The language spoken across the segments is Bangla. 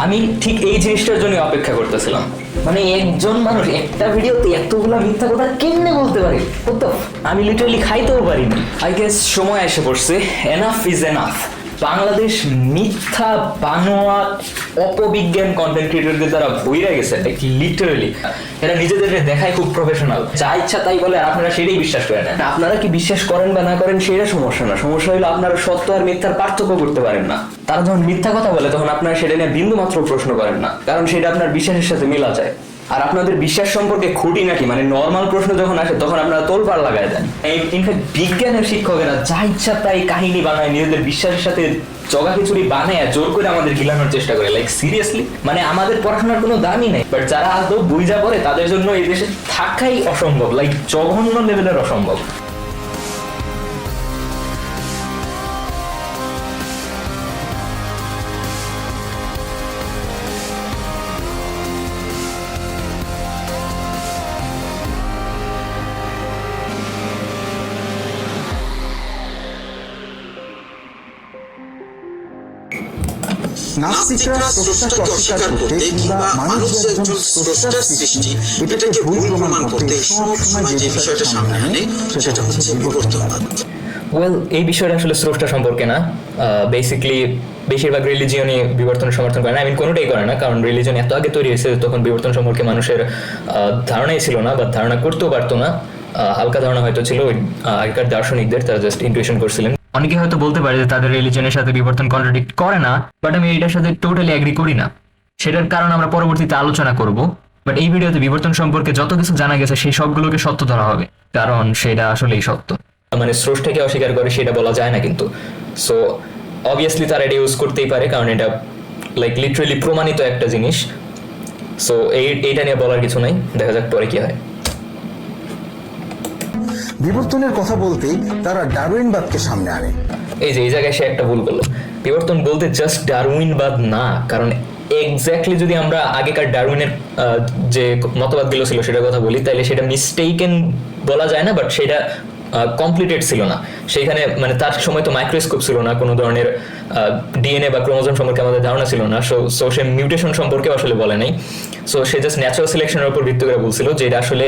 আমি ঠিক এই জিনিসটার জন্য অপেক্ষা করতেছিলাম, মানে একজন মানুষ একটা ভিডিওতে এতগুলা মিথ্যা কথা কেমনে বলতে পারে, তো আমি লিটারালি খাইতেও পারিনি। আই গেস সময় এসে পড়ছে, এনাফ ইজ এনাফ। বাংলাদেশ মিথ্যা বানোয়া অপবিজ্ঞান কন্টেন্ট ক্রিয়েটরদের দ্বারা বইরা গেছে, লিটারালি। এরা নিজেদের দেখায় খুব প্রফেশনাল, যা ইচ্ছা তাই বলে, আর আপনারা সেটাই বিশ্বাস করেন। আপনারা কি বিশ্বাস করেন বা না করেন সেটা সমস্যা না, সমস্যা হলো আপনারা সত্য আর মিথ্যার পার্থক্য করতে পারেন না। তারা যখন মিথ্যা কথা বলে তখন আপনারা সেটা নিয়ে বিন্দু মাত্র প্রশ্ন করেন না, কারণ সেটা আপনার বিশ্বাসের সাথে মিলা যায়। আর আপনাদের বিশ্বাস সম্পর্কে খুঁটি নাকি মানে নর্মাল প্রশ্ন যখন আসে তখন আপনারা তোলপাড় লাগায় দেন। ইনফ্যাক্ট বিজ্ঞানের শিক্ষকেরা যা ইচ্ছা তাই কাহিনী বানায়, নিজেদের বিশ্বাসের সাথে জগা খিচুড়ি বানায় জোর করে আমাদের গিলানোর চেষ্টা করে। লাইক সিরিয়াসলি, মানে আমাদের পড়াশোনার কোনো দামই নেই, বাট যারা আদৌ বুঝা পড়ে তাদের জন্য এই দেশে থাকাই অসম্ভব, লাইক জঘন্য লেভেলের অসম্ভব। নাস্তিকরা স্রষ্টাকে অস্বীকার করতে কিংবা মানুষ যে একজন স্রষ্টার সৃষ্টি এটাকে ভুল প্রমাণ করতে সবসময় যে বিষয়টা সামনে আনে সেটা হচ্ছে বিবর্তনবাদ। ওয়েল, এই বিষয়টা আসলে স্রষ্টা সম্পর্কে না, বেসিক্যালি বেশিরভাগ রিলিজিয়নই বিবর্তনের সমর্থন করে না। আই মিন কোনোটাই করে না, কারণ রিলিজিয়ন এত আগে তৈরি হয়েছে তখন বিবর্তন সম্পর্কে মানুষের ধারণাই ছিল না, বা ধারণা করতেও পারতো না। হালকা ধারণা হয়তো ছিল আগেকার দার্শনিকদের, তারা জাস্ট ইনটুইশন করছিলেন। অনেকে হয়তো বলতে পারে যে তাদের রিলিজনের সাথে বিবর্তন কন্ট্রাডিক্ট করে না, বাট আমি এটার সাথে টোটালি এগ্রি করি না। সেটার কারণ আমরা পরবর্তীতে আলোচনা করব, বাট এই ভিডিওতে বিবর্তন সম্পর্কে যত কিছু জানা গেছে সেই সবগুলোকে সত্য ধরা হবে, কারণ সেটা আসলেই সত্য। মানে স্রষ্টাকে অস্বীকার করে সেটা বলা যায় না, কিন্তু সো অবভিয়াসলি তারা এটা ইউজ করতেই পারে, কারণ এটা লাইক লিটারালি প্রমাণিত একটা জিনিস। সো এইটা নিয়ে বলার কিছু নাই, দেখা যাক পরে কি হয়। বিবর্তনের কথা বলতেই তারা ডারউইনবাদকে সামনে আনে। এই যে এই জায়গায় সে একটা ভুল করলো, বিবর্তন বলতে জাস্ট ডারউইনবাদ না, কারণ এক্স্যাক্টলি যদি আমরা আগেকার ডারউইনের যে মতবাদগুলো ছিল সেটার কথা বলি, তাহলে সেটা মিস্টেকেন বলা যায় না, বাট সেটা কমপ্লিটেড ছিল না। সেইখানে মানে তার সময় তো মাইক্রোস্কোপ ছিল না, কোনো ধরনের ডিএনএ বা ক্রোমোজোম সম্পর্কে আমাদের ধারণা ছিল না, সো সে মিউটেশন সম্পর্কে আসলে বলে নাই। সো সে জাস্ট ন্যাচারাল সিলেকশনের উপর ভিত্তি করে বলছিল যে এটা আসলে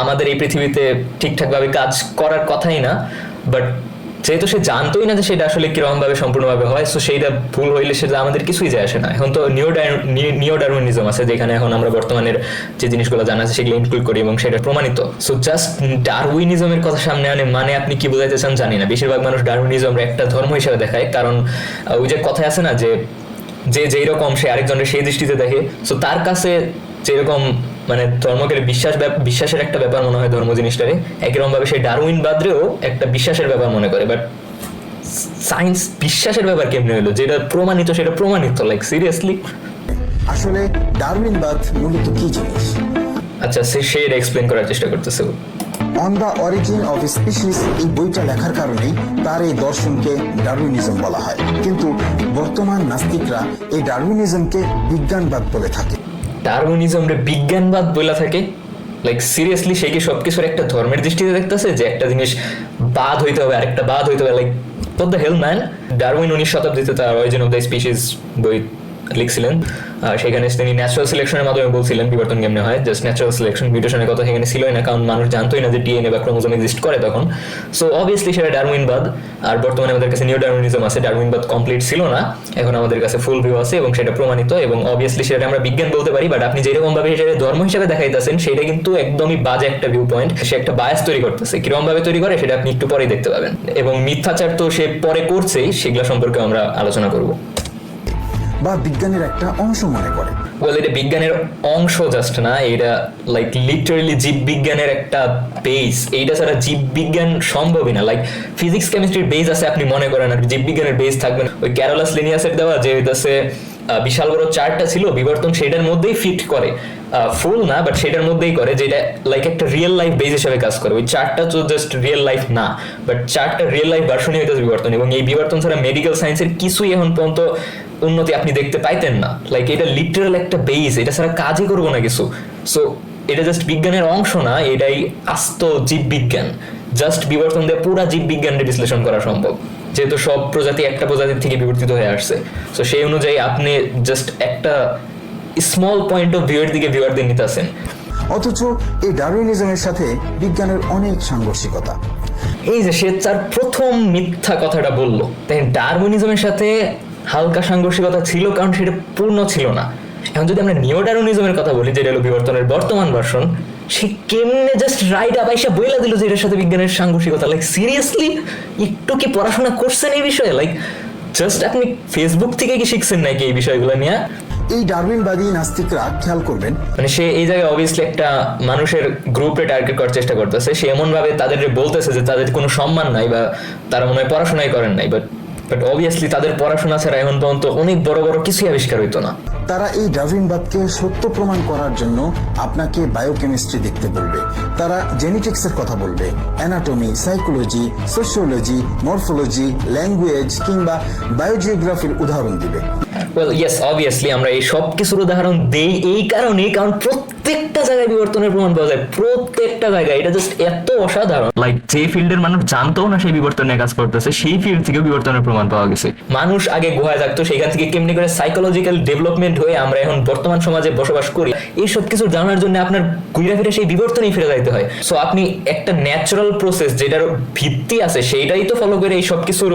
আমাদের এই পৃথিবীতে ঠিকঠাকভাবে কাজ করার কথাই না, বাট যেহেতু সে জানতোই না যে সেটা আসলে কিরকম ভাবে সম্পূর্ণভাবে হয়, সো সেইটা ভুল হইলে সেটা আমাদের কিছুই যায় আসে না। এখন তো নিও ডারউইনিজম আছে, যেখানে এখন আমরা বর্তমানের যে জিনিসগুলো জানা আছে সেগুলো ইনক্লুড করি এবং সেটা প্রমাণিত। সো জাস্ট ডারউইনিজমের কথা সামনে আনে মানে আপনি কি বোঝাইতে চান জানি না। বেশিরভাগ মানুষ ডারউইনিজম একটা ধর্ম হিসেবে দেখায়, কারণ ওই যে কথা আছে না যে যেই রকম সে আরেকজনের সেই দৃষ্টিতে দেখে, সো তার কাছে যেরকম মানে ধর্মকে বিশ্বাসের একটা ব্যাপার মনে হয় ধর্ম জিনিসটারে, একইরকম ভাবে সেই ডারউইনবাদরেও একটা বিশ্বাসের ব্যাপার মনে করে। বাট সায়েন্স বিশ্বাসের ব্যাপার কেমনে হলো? যেটা প্রমাণিত সেটা প্রমাণিত, লাইক সিরিয়াসলি। আসলে ডারউইনবাদ মূলত কি জিনিস? আচ্ছা, সে এটা এক্সপ্লেন করার চেষ্টা করতেছে। On the origin of species এই বইটা লেখার কারণেই তার এই দর্শনকে ডারউইনিজম বলা হয়, কিন্তু বর্তমান নাস্তিকরা এই ডারউইনিজমকে বিজ্ঞানবাদ বলে থাকে। ডারউইনিজমরে বিজ্ঞানবাদ বলা থাকে? লাইক সিরিয়াসলি সে কি সবকিছুর একটা ধর্মের দৃষ্টিতে দেখতেছে যে একটা জিনিস বাদ হইতে হবে আরেকটা বাদ হইতে হবে? Like what the hell man. Darwin 19 শতাব্দীতে তার অরিজিন অফ দ্য স্পিসিস বই লিখছিলেন, সেখানে তিনি ন্যাচারাল সিলেকশনের মাধ্যমে বলছিলেন বিবর্তন কেমনে হয়। জাস্ট ন্যাচারাল সিলেকশন, মিউটেশনের কথা সেখানে ছিলই না, কারণ মানুষ জানতোই না যে ডিএনএ বা ক্রোমোজোম এক্সিস্ট করে তখন। সো অবভিয়াসলি সেটা ডারউইনবাদ। আর বর্তমানে আমাদের কাছে নিও ডারউইনিজম আছে, ডারউইনবাদ কমপ্লিট ছিল না, এখন আমাদের কাছে ফুল ভিউ আছে এবং সেটা প্রমাণিত, এবং অবভিয়াসলি সেটা আমরা বিজ্ঞান বলতে পারি। বাট আপনি যেরকম ভাবে সেটা ধর্ম হিসেবে দেখাইতেছেন সেটা কিন্তু একদমই বাজে একটা ভিউ পয়েন্ট। সে একটা বায়াস তৈরি করতেছে, কিরকম ভাবে তৈরি করে সেটা আপনি একটু পরেই দেখতে পাবেন, এবং মিথ্যাচার তো সে পরে করছেই, সেগুলো সম্পর্কে আমরা আলোচনা করব। বা বিজ্ঞানের একটা অংশ মনে করে। ওয়েল, এটা বিজ্ঞানের অংশ জাস্ট না, এটা লাইক লিটারালি জীববিজ্ঞানের একটা বেস। এইটা ছাড়া জীববিজ্ঞান সম্ভবই না। লাইক ফিজিক্স কেমিস্ট্রির বেস আছে, আপনি মনে করেন আর জীববিজ্ঞানের বেস থাকবে না? ওই ক্যারোলাস লিনিয়াসের দেওয়া যে হইতাছে বিশাল বড় চার্টটা ছিল, বিবর্তন সেটার মধ্যেই ফিট করে, ফুল না বাট সেটার মধ্যেই করে, যেটা লাইক একটা রিয়েল লাইফ বেস হিসেবে কাজ করে। ওই চার্টটা তো জাস্ট রিয়েল লাইফ না, বাট চার্টটা রিয়েল লাইফ ভার্সনই হইতেছে বিবর্তন, এবং এই বিবর্তন ছাড়া মেডিকেল সায়েন্সের কিছুই এখন পর্যন্ত উন্নতি আপনি দেখতে পাইতেন না। লাইক এটা লিটারাল একটা বেস, এটা ছাড়া কাজই করবো না কিছু। সো এটা জাস্ট বিজ্ঞানের অংশ না, এটাই আস্ত জীববিজ্ঞান। জাস্ট বিবর্তন দিয়ে পুরা জীববিজ্ঞানকে বিশ্লেষণ করা সম্ভব। যেহেতু সব প্রজাতি একটা প্রজাতির থেকে বিবর্তিত হয়ে আসছে, তো সেই অনুযায়ী আপনি জাস্ট একটা স্মল পয়েন্ট অফ ভিউ এর দিকে ভিউয়ারদের নিতে আসেন। অথচ এই ডারউইনিজমের সাথে বিজ্ঞানের অনেক সাংঘর্ষিকতা। এই যে সে তার প্রথম মিথ্যা কথাটা বললো, তাই ডারউইনিজমের সাথে হালকা সাংঘর্ষিকতা ছিল, কারণ সেটা পূর্ণ ছিল না। এখন যদি আমরা নিও ডারউইনিজমের কথা বলি, যেটা হলো বিবর্তনের বর্তমান ভার্সন, সে কেমনে জাস্ট রাইট আপ আইসা বইলা দিল যে এটার সাথে বিজ্ঞানের সাংঘর্ষিকতা। লাইক সিরিয়াসলি, একটু কি পড়াশোনা করছেন এই বিষয়ে? লাইক জাস্ট আপনি ফেসবুক থেকে কি শিখছেন নাকি এই বিষয়গুলো নিয়ে? এই ডারউইনবাদী নাস্তিকরা খেয়াল করবেন, মানে সে এই জায়গায় অবভিয়াসলি একটা মানুষের গ্রুপে টার্গেট করার চেষ্টা করতেছে। সে এমন ভাবে তাদের বলতেছে যে তাদের কোনো সম্মান নাই বা তারা মনে হয় পড়াশোনাই করেন নাই, বাট অবভিয়াসলি তাদের পড়াশোনা ছাড়া এখন পর্যন্ত অনেক বড় বড় কিছুই আবিষ্কার হইতো না। তারা এই ডারউইনবাদকে সত্য প্রমাণ করার জন্য আপনাকে বায়োকেমিস্ট্রি দেখতে বলবে, তারা জেনেটিক্সের কথা বলবে, anatomy, psychology, sociology, morphology, language কিংবা বায়োজিওগ্রাফির উদাহরণ দিবে। ওয়েল ইয়েস, অবভিয়াসলি আমরা এই সব কিছুর উদাহরণ দেই এই কারণে, কারণ প্রত্যেকটা জায়গায় বিবর্তনের প্রমাণ পাওয়া যায়, প্রত্যেকটা জায়গায়। এটা জাস্ট এত অসাধারণ। লাইক যে ফিল্ডের মানুষ জানতো না সেই বিবর্তনের কাজ করতেছে, সেই ফিল্ড থেকে বিবর্তনের প্রমাণ পাওয়া গেছে। মানুষ আগে গুহায় থাকতো, সেখান থেকে কেমনি করে সাইকোলজিক্যাল ডেভেলপমেন্ট হয়ে আমরা এখন বর্তমান সমাজে বসবাস করি, এই সব কিছু জানার জন্য আপনার ঘুরে ফিরে সেই বিবর্তনেই ফিরে যাইতে হয়। সো আপনি একটা ন্যাচারাল প্রসেস যেটার ভিত্তি আছে সেইটাই তো ফলো করে এই সব কিছুর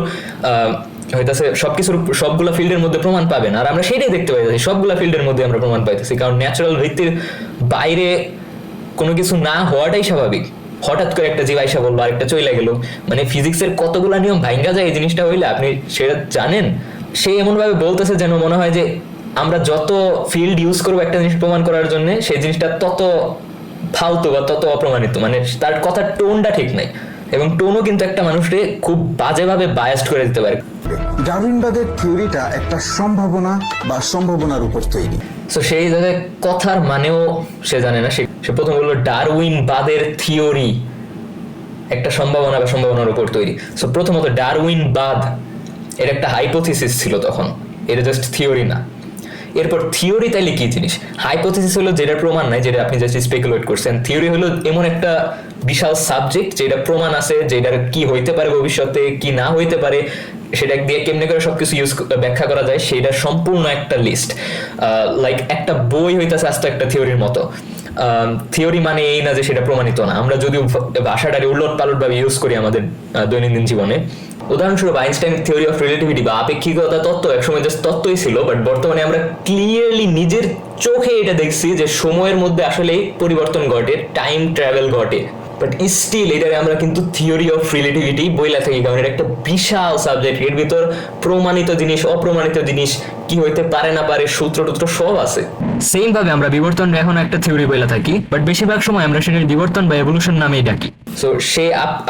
হইতাছে, সবকিছুর সবগুলা ফিল্ডের মধ্যে প্রমাণ পাবেন। আর আমরা সেটাই দেখতে পাইতেছি, সবগুলা ফিল্ডের মধ্যে আমরা প্রমাণ পাইতেছি, কারণ ন্যাচারাল ভিত্তির বাইরে কোনো কিছু না হওয়াটাই স্বাভাবিক। হঠাৎ করে একটা জীব আইসা বললো, আরেকটা চলে গেল, মানে ফিজিক্সের কতগুলা নিয়ম ভাঙ্গা যায় এই জিনিসটা হইলে, আপনি সেটা জানেন। সে এমন ভাবে বলতেছে যেন মনে হয় যে আমরা যত ফিল্ড ইউজ করবো একটা জিনিস প্রমাণ করার জন্য, সেই জিনিসটা তত ফালতু বা তত অপ্রমাণিত। মানে তার কথার টোনটা ঠিক নাই, এবং টোনও কিন্তু একটা মানুষকে খুব বাজেভাবে বায়াসড করে দিতে পারে। ডারউইনবাদের থিওরিটা একটা সম্ভাবনা বা সম্ভাবনার উপর তৈরি। সো সেই জায়গায় কথার মানেও সে জানে না। সে প্রথম বললো ডারউইনবাদের থিওরি একটা সম্ভাবনা বা সম্ভাবনার উপর তৈরি। সো প্রথমত ডারউইনবাদ এর একটা হাইপোথিসিস ছিল তখন, এটা জাস্ট থিওরি না। এরপর থিওরি তাইলে কি জিনিস? হাইপোথিসিস হলো যেটা প্রমাণ নাই, যেটা আপনি জাস্ট স্পেকুলেট করছেন। থিওরি হলো এমন একটা বিশাল সাবজেক্ট যেটা প্রমাণ আছে, যেটার কি হইতে পারে ভবিষ্যতে, কি না হইতে পারে, সেটা দিয়ে কেমনে করে সবকিছু ব্যাখ্যা করা যায়, সেটা সম্পূর্ণ একটা লিস্ট। লাইক একটা বই হইতেছে আস্ত একটা থিওরির মতো। থিওরি মানে এই না যে সেটা প্রমাণিত না। আমরা যদিও ভাষাটাকে উলট পালট ভাবে ইউজ করি আমাদের দৈনন্দিন জীবনে। উদাহরণস্বরূপ আইনস্টাইন থিওরি অফ রিলেটিভিটি বা আপেক্ষিকতা তত্ত্ব একসময় জাস্ট তত্ত্বই ছিল, বাট বর্তমানে আমরা ক্লিয়ারলি নিজের চোখে এটা দেখছি যে সময়ের মধ্যে আসলে পরিবর্তন ঘটে, টাইম ট্রাভেল ঘটে। বাট স্টিল এটারে আমরা কিন্তু থিওরি অফ রিলেটিভিটি বইলা থাকি, কারণ এটা একটা বিশাল সাবজেক্ট। এর ভিতর প্রমাণিত জিনিস, অপ্রমাণিত জিনিস, কি হইতে পারে না পারে, সূত্র টুত্র সব আছে। সেম ভাবে আমরা বিবর্তন এখন একটা থিওরি বইলা থাকি, বাট বেশিরভাগ সময় আমরা সেটার বিবর্তন বা এভলিউশন নামেই ডাকি। সো সে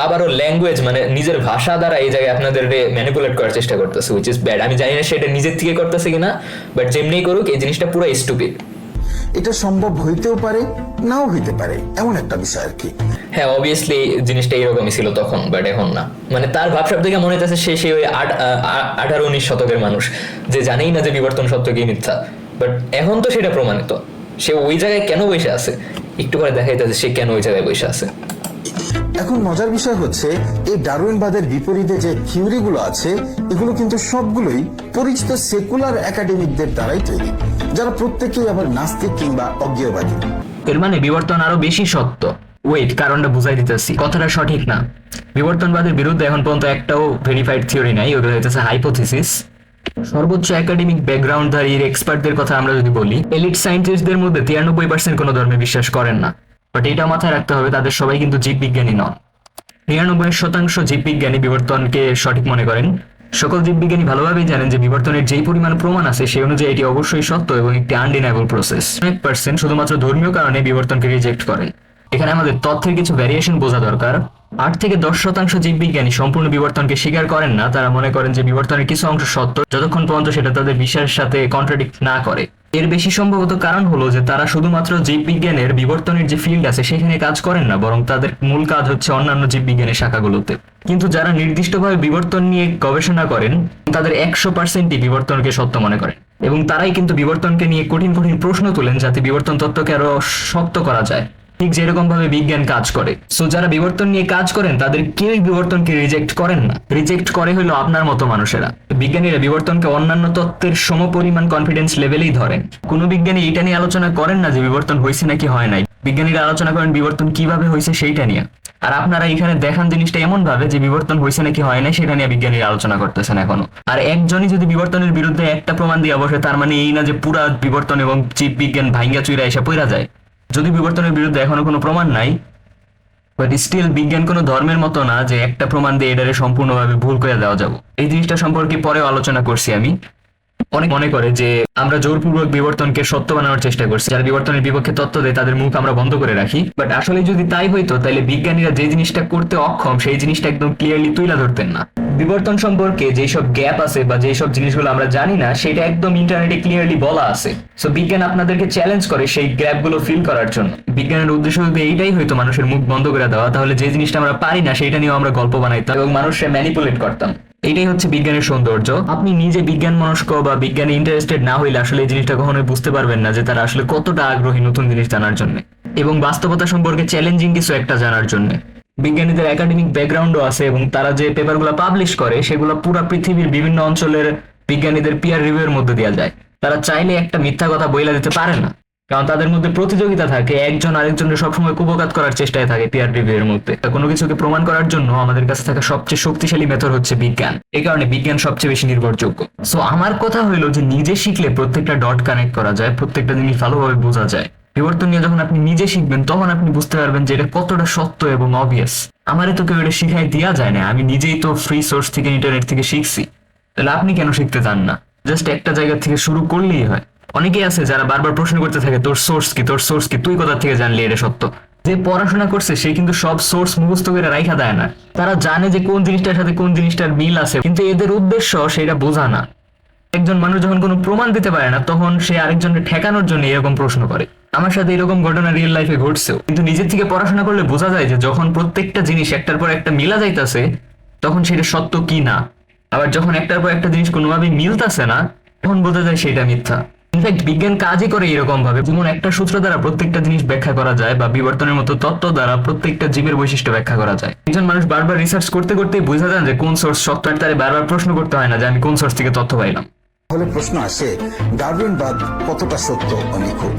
আবারও ল্যাঙ্গুয়েজ মানে নিজের ভাষা দ্বারা এই জায়গায় আপনাদের ম্যানিপুলেট করার চেষ্টা করতেছে, হুইচ ইজ ব্যাড। আমি জানি না সেটা নিজের থেকে করতেছে কিনা, বাট যেমনি করুক এই জিনিসটা পুরো স্টুপিড। এটা সম্ভব হইতেও পারে, নাও হইতে পারে, এমন একটা বিষয় আর কি। হ্যাঁ, অবভিয়াসলি জিনিসটা এরকমই ছিল তখন, বাট এখন না। মানে তার ভাবসাব থেকে মনে হইতেছে সে ওই 18-19 শতকের মানুষ, যে জানেই না যে বিবর্তন সত্য কি মিথ্যা। বাট এখন তো সেটা প্রমাণিত। সে ওই জায়গায় কেন বসে আছে, একটু পরে দেখাইতেছে সে কেন ওই জায়গায় বসে আছে। এখন মজার বিষয় হচ্ছে, এই ডারউইনবাদের বিপরীতে যে থিওরিগুলো আছে, এগুলো কিন্তু সবগুলোই পরিচিত সেকুলার একাডেমিকদের দ্বারাই তৈরি, যারা প্রত্যেকেই আবার নাস্তিক কিংবা অজ্ঞেয়বাদী। এর মানে বিবর্তন আরো বেশি সত্য। ওয়েট, কারণটা বুঝাই দিতেছি, কথাটা সঠিক না। বিবর্তনবাদের বিরুদ্ধে এখন পর্যন্ত একটাও ভেরিফাইড থিওরি নাই, ওগুলো হইতেছে হাইপোথিসিস। সর্বোচ্চ একাডেমিক ব্যাকগ্রাউন্ডধারী এক্সপার্টদের কথা আমরা যদি বলি, এলিট সায়েন্টিস্টদের মধ্যে 93% কোনো ধর্মে বিশ্বাস করেন না। বাট এটা মাথায় রাখতে হবে, তাদের সবাই কিন্তু জীববিজ্ঞানী নন। 99% জীববিজ্ঞানী বিবর্তনকে সঠিক মনে করেন। সকল জীববিজ্ঞানী ভালোভাবেই জানেন যে বিবর্তনের যেই পরিমাণ প্রমাণ আছে সেই অনুযায়ী এটি অবশ্যই সত্য এবং একটি আনডিনাইবল প্রসেস। 1% শুধুমাত্র ধর্মীয় কারণে বিবর্তনকে রিজেক্ট করেন। এখানে আমাদের তথ্যের কিছু ভ্যারিয়েশন বোঝা দরকার। 8 থেকে 10% জীববিজ্ঞানী সম্পূর্ণ বিবর্তনকে স্বীকার করেন না। তারা মনে করেন যে বিবর্তনের কিছু অংশ সত্য, যতক্ষণ পর্যন্ত সেটা তাদের বিশ্বাসের সাথে কন্ট্রাডিক্ট না করে। এর বেশি সম্ভবত কারণ হলো যে তারা শুধুমাত্র জীববিজ্ঞানের বিবর্তনের যে ফিল্ড আছে সেখানে কাজ করেন না, বরং তাদের মূল কাজ হচ্ছে অন্যান্য জীববিজ্ঞানের শাখাগুলোতে। কিন্তু যারা নির্দিষ্টভাবে বিবর্তন নিয়ে গবেষণা করেন, তাদের 100%ই বিবর্তনকে সত্য মনে করেন, এবং তারাই কিন্তু বিবর্তনকে নিয়ে কঠিন কঠিন প্রশ্ন তোলেন যাতে বিবর্তন তত্ত্বকে আরো শক্ত করা যায়। ঠিক যেরকম ভাবে বিজ্ঞান কাজ করে। সো যারা বিবর্তন নিয়ে কাজ করেন তাদের কেউই বিবর্তনকে রিজেক্ট করেন না, রিজেক্ট করে হলো আপনার মতো মানুষেরা। বিজ্ঞানীরা বিবর্তনকে অন্যান্য তত্ত্বের সমপরিমাণ কনফিডেন্স লেভেলেই ধরেন। কোনো বিজ্ঞানী এটা নিয়ে আলোচনা করেন না যে বিবর্তন হয়েছে নাকি হয় নাই, বিজ্ঞানীরা আলোচনা করেন বিবর্তন কিভাবে হয়েছে সেইটা নিয়ে। আর আপনারা এখানে দেখান জিনিসটা এমন ভাবে যে বিবর্তন হয়েছে নাকি হয় নাই সেটা নিয়ে বিজ্ঞানীরা আলোচনা করতেছেন এখনো। আর একজনই যদি বিবর্তনের বিরুদ্ধে একটা প্রমাণ দিয়ে বসে, তার মানে এই না যে পুরা বিবর্তন এবং জীব বিজ্ঞান ভাঙ্গা চুইরা এসে পইরা যায়। যদি বিবর্তনের বিরুদ্ধে এখনো কোনো প্রমাণ নাই, বাট স্টিল বিজ্ঞান কোনো ধর্মের মতো না যে একটা প্রমাণ দিয়ে এটারে সম্পূর্ণভাবে ভুল করে দেওয়া যাবে। এই জিনিসটা সম্পর্কে পরেও আলোচনা করছি আমি। অনেক মনে করে যে আমরা জোরপূর্বক বিবর্তনকে সত্য বানানোর চেষ্টা করছি, যারা বিবর্তনের বিপক্ষে তত্ত্ব দেয় তাদের মুখ আমরা বন্ধ করে রাখি। বাট আসলে যদি তাই হইতো তাহলে বিজ্ঞানীরা যে জিনিসটা করতে অক্ষম সেই জিনিসটা একদম ক্লিয়ারলি তুলে ধরতেন না। বিবর্তন সম্পর্কে যেসব গ্যাপ আছে বা যেসব জিনিসগুলো আমরা জানি না সেটা একদম ইন্টারনেটে ক্লিয়ারলি বলা আছে। সো বিজ্ঞান আপনাদেরকে চ্যালেঞ্জ করে সেই গ্যাপগুলো ফিল করার জন্য। বিজ্ঞানের উদ্দেশ্য যদি এইটাই হয়তো মানুষের মুখ বন্ধ করে দেওয়া, তাহলে যে জিনিসটা আমরা পারি না সেটা নিয়েও আমরা গল্প বানাইতাম এবং মানুষের ম্যানিপুলেট করতাম। এটাই হচ্ছে বিজ্ঞানের সৌন্দর্য। আপনি নিজে বিজ্ঞান মনস্ক বা বিজ্ঞানে ইন্টারেস্টেড না হইলে আসলে এই জিনিসটা কখনোই বুঝতে পারবেন না যে তারা আসলে কতটা আগ্রহী নতুন জিনিস জানার জন্য এবং বাস্তবতা সম্পর্কে চ্যালেঞ্জিং কিছু একটা জানার জন্য। বিজ্ঞানীদের একাডেমিক ব্যাকগ্রাউন্ডও আছে এবং তারা যে পেপারগুলো পাবলিশ করে সেগুলো পুরো পৃথিবীর বিভিন্ন অঞ্চলের বিজ্ঞানীদের পিয়ার রিভিউয়ের মধ্যে দেওয়া যায়। তারা চাইলে একটা মিথ্যা কথা বইলা দিতে পারে না, কারণ তাদের মধ্যে প্রতিযোগিতা থাকে, একজন আরেকজনের সবসময় কুপকাত করার চেষ্টায় থাকে পিয়ার রিভিউয়ের মধ্যে। কোনো কিছুকে প্রমাণ করার জন্য আমাদের কাছে থাকা সবচেয়ে শক্তিশালী মেথড হচ্ছে বিজ্ঞান। এই কারণে বিজ্ঞান সবচেয়ে বেশি নির্ভরযোগ্য। সো আমার কথা হইলো যে নিজে শিখলে প্রত্যেকটা ডট কানেক্ট করা যায়, প্রত্যেকটা জিনিস ভালোভাবে বোঝা যায়। বিবর্তন নিয়ে যখন আপনি নিজে শিখবেন তখন আপনি বুঝতে পারবেন যে এটা কতটা সত্য এবং অবভিয়াস। আমারে তো কেউ এটা শিখাই দেওয়া যায় না, আমি নিজেই তো ফ্রি সোর্স থেকে ইন্টারনেট থেকে শিখছি। তাহলে আপনি কেন শিখতে চান না? জাস্ট একটা জায়গা থেকে শুরু করলেই হয়। অনেকেই আছে যারা বারবার প্রশ্ন করতে থাকে তোর সোর্স কি, তোর সোর্স কি, তুই কোথা থেকে জানলি এটা সত্য। যে পড়াশোনা করছে সে কিন্তু সব সোর্স মুখস্থ করে রাইখা দেয় না। তারা জানে যে কোন জিনিসটার সাথে কোন জিনিসটার মিল আছে, কিন্তু এদের উদ্দেশ্য সেটা বোঝা না। একজন মানুষ যখন কোনো প্রমাণ দিতে পারে না তখন সে আরেকজনকে ঠেকানোর জন্য এরকম প্রশ্ন করে। আমার সাথে এরকম ঘটনা রিয়েল লাইফে ঘটছেও। কিন্তু নিজের থেকে পড়াশোনা করলে বোঝা যায় যে যখন প্রত্যেকটা জিনিস একটার পর একটা মিলা যাইতাছে তখন সেটা সত্য কি না। আবার যখন একটার পর একটা জিনিস কোনোভাবেই মিলতাছে না তখন বোঝা যায় সেটা মিথ্যা। ইনফ্যাক্ট বিজ্ঞান কাজই করে এরকম ভাবে, যেমন একটা সূত্র দ্বারা প্রত্যেকটা জিনিস ব্যাখ্যা করা যায় বা বিবর্তনের মতো তত্ত্ব দ্বারা প্রত্যেকটা জীবের বৈশিষ্ট্য ব্যাখ্যা করা যায়। একজন মানুষ বারবার রিসার্চ করতে করতেই বোঝা যায় যে কোন সোর্স সত্য, আর তারে বারবার প্রশ্ন করতে হয় না যে আমি কোন সোর্স থেকে তথ্য পাইলাম। তাহলে প্রশ্ন আসে ডারউইনবাদ কতটা সত্য ও নিখুঁত।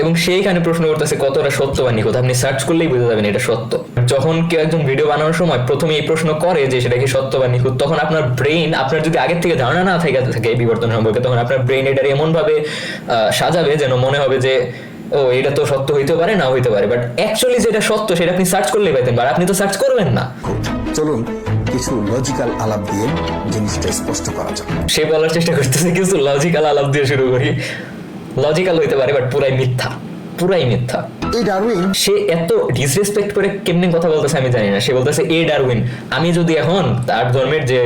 এবং সেইখানে প্রশ্ন করতেছে কতটা সত্য বা নিখুঁত। আপনি সার্চ করলেই বুঝে যাবেন এটা সত্য। যখন কেউ একজন ভিডিও বানানোর সময় প্রথমে এই প্রশ্ন করে যে সেটা কি সত্য বা নিখুঁত, তখন আপনার ব্রেইন, আপনার যদি আগের থেকে ধারণা না থাকে এই বিবর্তন সম্পর্কে, তখন আপনার ব্রেইন এটা এমন ভাবে সাজাবে যেন মনে হবে যে ও এটা তো সত্য হইতে পারে, না হইতে পারে। বাট অ্যাকচুয়ালি যেটা সত্য সেটা আপনি সার্চ করলেই পাইতেন, আর আপনি তো সার্চ করবেন না। চলুন কিছু লজিক্যাল আলাপ দিয়ে জিনিসটা স্পষ্ট করা যাক। সে বলার চেষ্টা করতেছে কিছু লজিক্যাল আলাপ দিয়ে শুরু করি। লজিক্যাল হইতে পারে বাট পুরাই মিথ্যা, পুরাই মিথ্যা। এই ডারউইন, সে এত ডিসরেসপেক্ট করে কেমনে কথা বলতেছে আমি জানি না। সে বলতেছে এ ডারউইন। আমি যদি এখন তার ধর্মের যে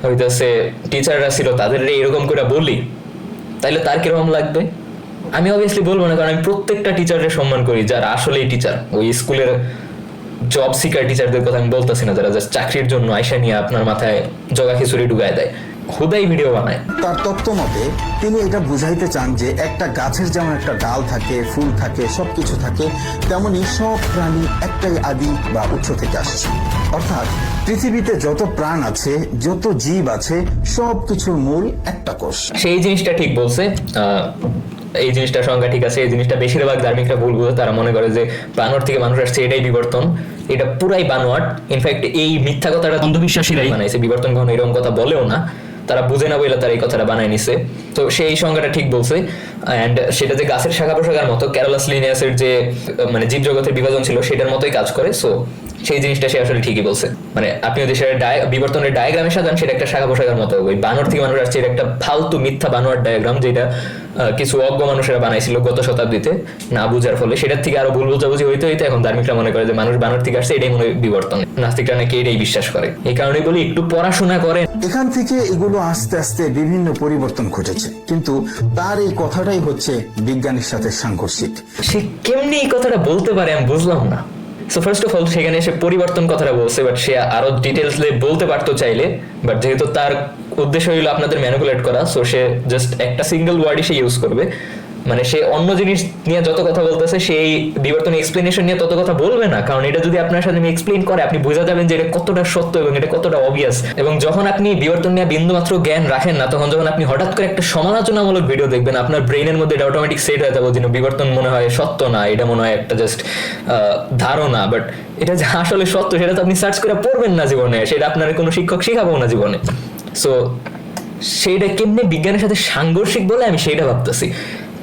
হইতেছে টিচাররা ছিল তাদের এরকম করে বলি তাহলে তার কিরকম লাগবে? আমি অবভিয়াসলি বলবো না, কারণ আমি প্রত্যেকটা টিচারের সম্মান করি যারা আসলেই টিচার। ওই স্কুলের জব সিকার টিচারদের কথা আমি বলতেছি না, যারা জাস্ট চাকরির জন্য আয়সা নিয়ে আপনার মাথায় জগা খিচুড়ি ঢুকায় দেয়, হুদাই ভিডিও বানায়। তার তত্ত্ব মতে তিনি এটা বুঝাইতে চান যে একটা গাছের যেমন একটা ডাল থাকে, ফুল থাকে, সবকিছু থাকে, তেমনি সব প্রাণী একটাই আদি বা উৎস থেকে আসছে। অর্থাৎ পৃথিবীতে যত প্রাণ আছে, যত জীব আছে, সবকিছুর মূল একটা কোষ। সেই জিনিসটা ঠিক বলছে। এই জিনিসটার সংজ্ঞা ঠিক আছে। এই জিনিসটা বেশিরভাগ ধার্মিকরা ভুল বুঝে। তারা মনে করে যে বানর থেকে মানুষ আসছে এটাই বিবর্তন। এটা পুরাই বানোয়াট। ইনফ্যাক্ট এই মিথ্যা কথাটা অন্ধবিশ্বাসীরাই বানাইছে। বিবর্তন কখনো এরকম কথা বলেও না, তারা বুঝে না বলে তারা এই কথাটা বানায় নিছে। তো সেই সংজ্ঞাটা ঠিক বলছে। অ্যান্ড সেটা যে গাছের শাখা প্রশাখার মতো, ক্যারোলাস লিনিয়াসের যে মানে জীব জগতের বিভাজন ছিল সেটার মতোই কাজ করে। সো সেই জিনিসটা সে আসলে ঠিকই বলছে। মানে আপনি যদি সেটা বিবর্তনের ডায়াগ্রামে সাজান সেটা একটা শাখা প্রশাখার মতো। ওই বানর থেকে মানুষ আসছে এটা একটা ফালতু মিথ্যা বানোয়ার ডায়াগ্রাম, যেটা কিছু অজ্ঞ মানুষেরা বানাইছিল গত শতাব্দীতে না বুঝার ফলে। সেটার থেকে আরো ভুল বোঝাবুঝি হইতে হইতে এখন ধার্মিকরা মনে করে যে মানুষ বানর থেকে আসছে এটাই মনে হয় বিবর্তন। নাস্তিকরা নাকি এটাই বিশ্বাস করে। এই কারণে বলি একটু পড়াশোনা করেন। এখান থেকে এগুলো আস্তে আস্তে বিভিন্ন পরিবর্তন ঘটেছে, কিন্তু তার এই কথাটাই হচ্ছে বিজ্ঞানের সাথে সাংঘর্ষিক। সে কেমনি এই কথাটা বলতে পারে আমি বুঝলাম না। সো ফার্স্ট অফ অল সেখানে এসে পরিবর্তন কথাটা বলছে, বাট সে আরো ডিটেলসে বলতে পারতো চাইলে। বাট যেহেতু তার উদ্দেশ্য হইলো আপনাদের ম্যানিপুলেট করা, সো সে জাস্ট একটা সিঙ্গেল ওয়ার্ডই সে ইউজ করবে। মানে সে অন্য জিনিস নিয়ে যত কথা বলতেছে সেই বিবর্তন এক্সপ্লেনেশন নিয়ে তত কথা বলবে না, কারণ এটা যদি আপনার সাথে এক্সপ্লেইন করে আপনি বোঝা যাবেন যে এটা কতটা সত্য এবং এটা কতটা অবভিয়াস। এবং যখন আপনি বিবর্তন নিয়ে বিন্দুমাত্র জ্ঞান রাখেন না, তখন যখন আপনি হঠাৎ করে একটা সমালোচনামূলক ভিডিও দেখবেন, আপনার ব্রেনের মধ্যে এটা অটোমেটিক সেট হয়ে যাবে যে বিবর্তন মনে হয় সত্য না, এটা মনে হয় একটা জাস্ট ধারণা, বাট এটা যে আসলে সত্য সেটা তো আপনি সার্চ করে পড়বেন না জীবনে, সেটা আপনার কোনো শিক্ষক শেখাবো না জীবনে। সো সেইটা কেমনে বিজ্ঞানের সাথে সাংঘর্ষিক বলে আমি সেইটা ভাবতেছি।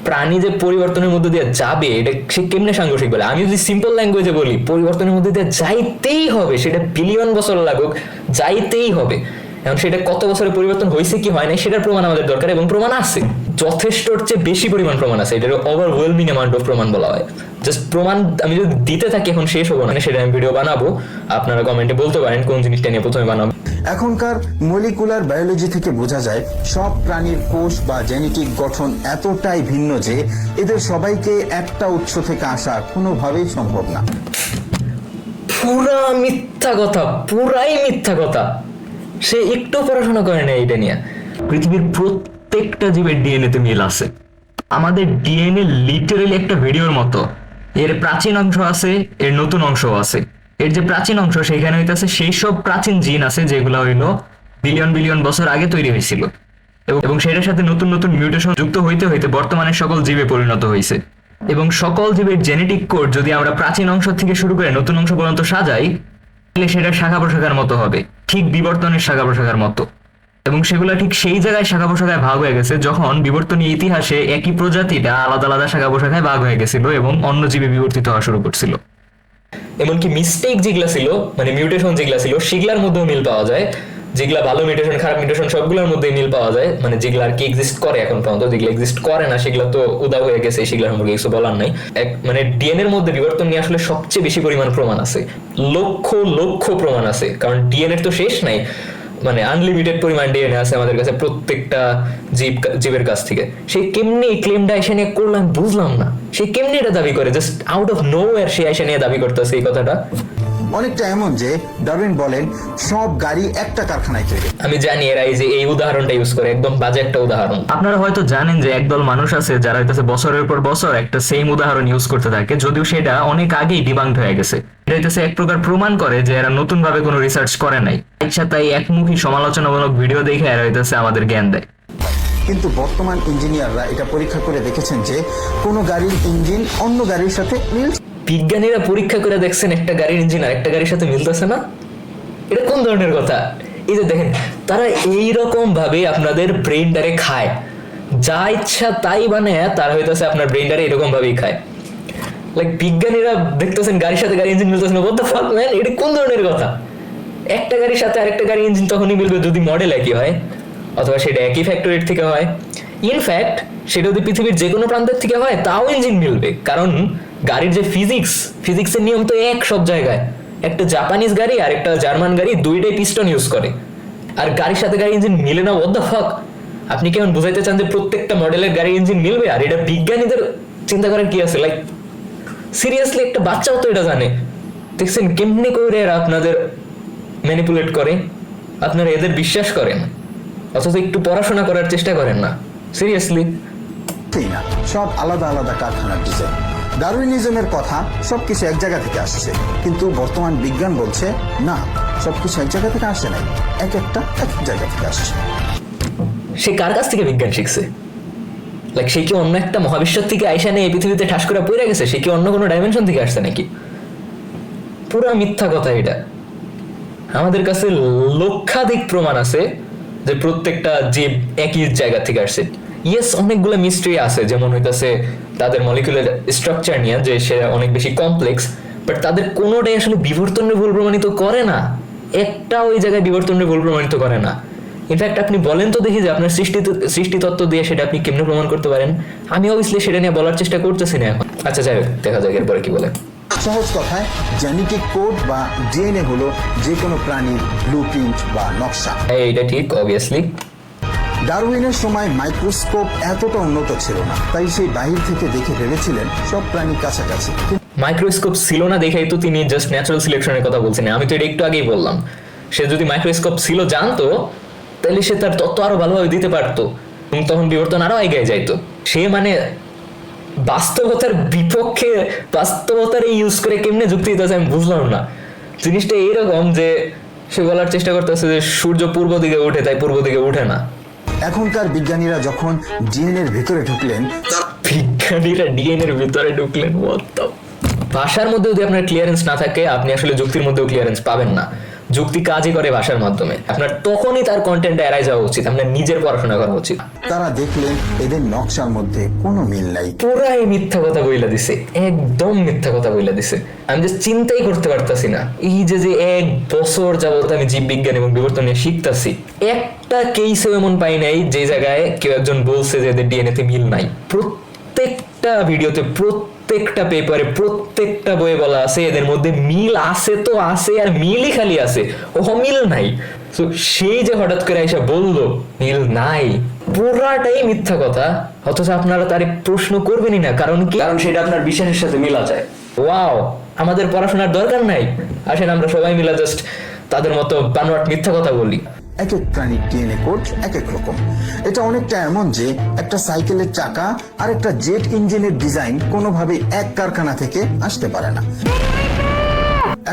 প্রাণী যে পরিবর্তনের মধ্যে দিয়ে যাবে এটা সে কেমনে সাংঘর্ষিক বলে, আমি যদি সিম্পল ল্যাঙ্গুয়েজে বলি পরিবর্তনের মধ্যে দিয়ে যাইতেই হবে, সেটা বিলিয়ন বছর লাগুক যাইতেই হবে। এখন সেটা কত বছরে পরিবর্তন হয়েছে কি হয় না সেটার প্রমাণ আমাদের দরকার, এবং প্রমাণ আছে, যথেষ্টর চেয়ে বেশি পরিমাণ প্রমাণ আছে, এটার ওভারওয়েলমিং অ্যামাউন্ট অফ প্রমাণ বলা হয়। জাস্ট প্রমাণ আমি যদি দিতে থাকি এখন শেষ হবো না, সেটা আমি ভিডিও বানাবো, আপনারা কমেন্টে বলতে পারেন কোন জিনিসটা নিয়ে প্রথমে বানাবো। এখনকার মলিকুলার বায়োলজি থেকে বোঝা যায় সব প্রাণীর কোষ বা জেনেটিক গঠন এতটাই ভিন্ন যে এদের সবাইকে একটা উৎস থেকে আসা কোনোভাবেই সম্ভব না। পুরা মিথ্যা কথা, পুরাই মিথ্যা কথা। সে একটু পড়াশোনা করে না এটা নিয়ে। পৃথিবীর প্রত্যেকটা জীবের ডিএনএ তে মিল আছে। আমাদের ডিএনএ লিটারালি একটা ভিডিওর মতো, এর প্রাচীন অংশ আছে, এর নতুন অংশও আছে। এর যে প্রাচীন অংশ সেখানে হইতাছে সেই সব প্রাচীন জিন আছে যেগুলো হইলো বিলিয়ন বিলিয়ন বছর আগে তৈরি হয়েছিল, এবং সেটার সাথে নতুন নতুন মিউটেশন যুক্ত হইতে হইতে বর্তমানে সকল জীবে পরিণত হয়েছে। এবং সকল জীবের জেনেটিক কোড যদি আমরা প্রাচীন অংশ থেকে শুরু করে নতুন অংশ পর্যন্ত সাজাই, তাহলে সেটা শাখা প্রশাখার মতো হবে, ঠিক বিবর্তনের শাখা প্রশাখার মতো। এবং সেগুলো ঠিক সেই জায়গায় শাখা প্রশাখায় ভাগ হয়ে গেছে যখন বিবর্তনী ইতিহাসে একই প্রজাতিটা আলাদা আলাদা শাখা প্রশাখায় ভাগ হয়ে গেছিল এবং অন্য জীবে বিবর্তিত হওয়া শুরু করছিল। এমনকি মিস্টেক যেগুলা ছিল, মানে মিউটেশন যেগুলা ছিল, সেগুলার মধ্যেও মিল পাওয়া যায়। যেগুলা ভালো মিউটেশন খারাপ মিউটেশন সবগুলোর মধ্যে মিল পাওয়া যায়, মানে যেগুলো আর কি এক্সিস্ট করে এখন পর্যন্ত। যেগুলো এক্সিস্ট করে না সেগুলো তো উদাও হয়ে গেছে, সেগুলোর সম্পর্কে কিছু বলার নাই। মানে ডিএনএর মধ্যে বিবর্তন নিয়ে আসলে সবচেয়ে বেশি পরিমাণ প্রমাণ আছে, লক্ষ লক্ষ প্রমাণ আছে, কারণ ডিএনএর তো শেষ নাই, মানে আনলিমিটেড পরিমাণ ডিএনএ আছে আমাদের কাছে প্রত্যেকটা জীবের কাছ থেকে। সে কেমনি এই ক্লেমটা এসে নিয়ে করলো আমি বুঝলাম না, সে কেমনি এটা দাবি করে, জাস্ট আউট অফ নোওয়্যার সে এসে নিয়ে দাবি করতেছে এই কথাটা। অনেকটা এমন যে ডারউইন বলেন সব গাড়ি একটা কারখানায় তৈরি। আমি জানি এরা এই যে এই উদাহরণটা ইউজ করে, একদম বাজে একটা উদাহরণ। আপনারা হয়তো জানেন যে একদল মানুষ আছে যারা হইতেছে বছরের পর বছর একটা সেম উদাহরণ ইউজ করতে থাকে, যদিও সেটা অনেক আগেই ডিবাঙ্কড হয়ে গেছে। এটা হইতেছে এক প্রকার প্রমাণ করে যে এরা নতুন ভাবে কোনো রিসার্চ করে নাই, ইচ্ছা তাই একমুখী সমালোচনামূলক ভিডিও দেখে এরা হইতেছে আমাদের জ্ঞান দেয়। কিন্তু বর্তমান ইঞ্জিনিয়াররা এটা পরীক্ষা করে দেখেছেন যে কোনো গাড়ির ইঞ্জিন অন্য গাড়ির সাথে মিলছে। বিজ্ঞানীরা পরীক্ষা করে দেখছেন একটা গাড়ির ইঞ্জিন আর একটা গাড়ির সাথে মিলতেছে না, এটা কোন ধরনের কথা? এই যে দেখেন, তারা এইরকম ভাবে আপনাদের ব্রেইনটারে খায়, যা ইচ্ছা তাই বানায় তারা হইতেছে আপনার ব্রেইনটারে এরকম ভাবেই খায়। লাইক বিজ্ঞানীরা দেখতেছেন গাড়ির সাথে গাড়ির ইঞ্জিন মিলতেছে না, what the fuck man, এটা কোন ধরনের কথা? একটা গাড়ির সাথে আরেকটা গাড়ির ইঞ্জিন তখনই মিলবে যদি মডেল একই হয়, অথবা সেটা একই ফ্যাক্টরির থেকে হয়। ইনফ্যাক্ট সেটা যদি পৃথিবীর যে কোনো প্রান্তের থেকে হয় তাও ইঞ্জিন মিলবে, কারণ গাড়ির যে ফিজিক্সের নিয়ম তো এক সব জায়গায়। একটা জাপানিজ গাড়ি আর একটা জার্মান গাড়ি দুইটাই পিস্টন ইউজ করে, আর গাড়ির সাথে গাড়ির ইঞ্জিন মিলে না, what the fuck? আপনি কেমন বুঝাইতে চান যে প্রত্যেকটা মডেলের গাড়ির ইঞ্জিন মিলবে? আর এটা বিজ্ঞানীদের চিন্তা করার কি আছে? লাইক সিরিয়াসলি একটা বাচ্চাও তো এটা জানে। দেখছেন কেমনি করে এরা আপনাদের ম্যানিপুলেট করে, আপনারা এদের বিশ্বাস করেন অথচ একটু পড়াশোনা করার চেষ্টা করেন না। সিরিয়াসলি না, সব আলাদা আলাদা কারখানার ডিজাইন। ডারউইনিজমের কথা সবকিছু এক জায়গা থেকে আসছে, কিন্তু বর্তমান বিজ্ঞান বলছে না, সবকিছু এক জায়গা থেকে আসে নাই, এক একটা এক জায়গা থেকে আসছে। সে কার কাছ থেকে বিজ্ঞান শিখছে? লাইক সে কি অন্য একটা মহাবিশ্ব থেকে আইসা নিয়ে এই পৃথিবীতে ঠাস করে পড়ে গেছে? সে কি অন্য কোনো ডাইমেনশন থেকে আসছে নাকি? পুরা মিথ্যা কথা এটা। আমাদের কাছে লক্ষাধিক প্রমাণ আছে যে প্রত্যেকটা জীব একই জায়গা থেকে আসছে। ইয়েস, অনেকগুলো মিস্ট্রি আছে, যেমন হইতাছে তাদের মলিকুলার স্ট্রাকচার নিয়ে যে সে অনেক বেশি কমপ্লেক্স, বাট তাদের কোনোটাই আসলে বিবর্তনের ভুল প্রমাণিত করে না, একটা ওই জায়গায় বিবর্তনের ভুল প্রমাণিত করে না। ইনফ্যাক্ট আপনি বলেন তো দেখি যে আপনার সৃষ্টি তত্ত্ব দিয়ে সেটা আপনি কেমনে প্রমাণ করতে পারেন? আমি অবভিয়াসলি সেটা নিয়ে বলার চেষ্টা করতেছি না এখন। আচ্ছা যাই হোক, দেখা যাক এরপরে কি বলে। সহজ কথায় জেনেটিক কোড বা ডিএনএ হলো যে কোনো প্রাণীর ব্লুপ্রিন্ট বা নকশা। এইটা ঠিক, অবভিয়াসলি। ডারউইনের সময় মাইক্রোস্কোপ এতটা উন্নত ছিল না, তাই সেই বাহির থেকে দেখে ভেবেছিলেন সব প্রাণী কাছাকাছি। মাইক্রোস্কোপ ছিল না দেখেই তো তিনি জাস্ট ন্যাচারাল সিলেকশনের কথা বলছেন। আমি তো এটা একটু আগেই বললাম, সে যদি মাইক্রোস্কোপ ছিল জানতো তাহলে সে তার তত্ত্ব আরো ভালোভাবে দিতে পারতো এবং তখন বিবর্তন আরো এগিয়ে যাইতো। সে মানে বাস্তবতার বিপক্ষে বাস্তবতার ইউজ করে কেমনে যুক্তি দিতেছে আমি বুঝলাম না। জিনিসটা এরকম যে সে বলার চেষ্টা করতেছে যে সূর্য পূর্ব দিকে ওঠে তাই পূর্ব দিকে ওঠে না। এখনকার বিজ্ঞানীরা যখন ডিএনএর ভিতরে ঢুকলেন, বিজ্ঞানীরা ডিএনএর ভিতরে ঢুকলেন, what the- ভাষার মধ্যে যদি আপনার ক্লিয়ারেন্স না থাকে আপনি আসলে যুক্তির মধ্যেও ক্লিয়ারেন্স পাবেন না। যুক্তি কাজই করে ভাষার মাধ্যমে। আপনার তখনই তার কন্টেন্ট এড়াই যাওয়া উচিত, আপনার নিজের পড়াশোনা করা উচিত। তারা দেখলেন এদের নকশার মধ্যে কোনো মিল নাই। পুরাই মিথ্যা কথা বইলা দিছে, একদম মিথ্যা কথা বইলা দিছে। আমি যে চিন্তাই করতে পারতাছি না, এই যে 1 বছর যাবত আমি জীববিজ্ঞান এবং বিবর্তন নিয়ে শিখতাছি, একটা কেসও এমন পাই নাই যে জায়গায় কেউ একজন বলছে যে এদের ডিএনএ তে মিল নাই। প্রত্যেকটা ভিডিওতে, প্রত্যেকটা পেপারে, প্রত্যেকটা বইয়ে বলা আছে এদের মধ্যে মিল আছে তো আছে, আর মিলই খালি আছে, অমিল নাই। তো সেই যে হঠাৎ করে এসে বললো মিল নাই, পুরাটাই মিথ্যা কথা। অথচ আপনারা তার প্রশ্ন করবেনই না, কারণ কি? কারণ সেটা আপনার বিশ্বাসের সাথে মিলা যায়। ওয়াও, আমাদের পড়াশোনার দরকার নাই, আসেন আমরা সবাই মিলা জাস্ট তাদের মতো বানোয়াট মিথ্যা কথা বলি। এক এক প্রাণীর ডিএনএ কোড এক এক রকম। এটা অনেকটা এমন যে একটা সাইকেলের চাকা আর একটা জেট ইঞ্জিনের ডিজাইন কোনোভাবেই এক কারখানা থেকে আসতে পারে না।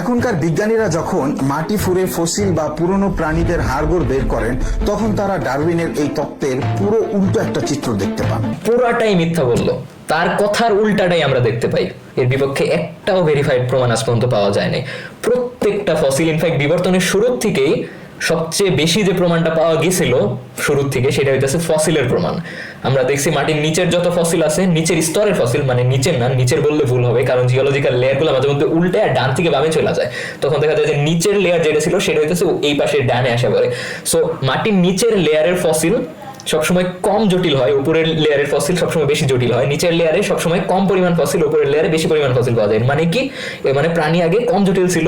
এখনকার বিজ্ঞানীরা যখন মাটি ফুঁড়ে ফসিল বা পুরনো প্রাণীদের হাড়গোড় বের করেন, তখন তারা ডারউইনের এই তত্ত্বের পুরো উল্টো একটা চিত্র দেখতে পান। পুরাটাই মিথ্যা বললো, তার কথার উল্টাটাই আমরা দেখতে পাই। এর বিপক্ষে একটাও ভেরিফাইড প্রমাণ আজ পর্যন্ত পাওয়া যায়নি। প্রত্যেকটা ফসিল, ইনফ্যাক্ট বিবর্তনের শুরুর থেকেই সবচেয়ে বেশি যে প্রমাণটা পাওয়া গেছিল শুরুর থেকে, সেটা হইতেছে ফসিলের প্রমাণ। আমরা দেখছি মাটির নিচের যত ফসিল আছে, নিচের স্তরের ফসিল, মানে নিচের না, নিচের বললে ভুল হবে, কারণ জিওলজিক্যাল লেয়ারগুলো মাঝে মধ্যে উল্টে আর ডান থেকে বামে চলে যায়। তখন দেখা যায় যে নিচের লেয়ার যেটা ছিল সেটা হইতেছে এই পাশে ডানে আসা পড়ে। সো মাটির নিচের লেয়ারের ফসিল সবসময় কম জটিল হয়, উপরের লেয়ারের ফসিল সবসময় বেশি জটিল হয়। নিচের লেয়ারে সবসময় কম পরিমাণ ফসিল, উপরের লেয়ারে বেশি পরিমাণ ফসিল পাওয়া যায়। মানে কি? মানে প্রাণী আগে কম জটিল ছিল,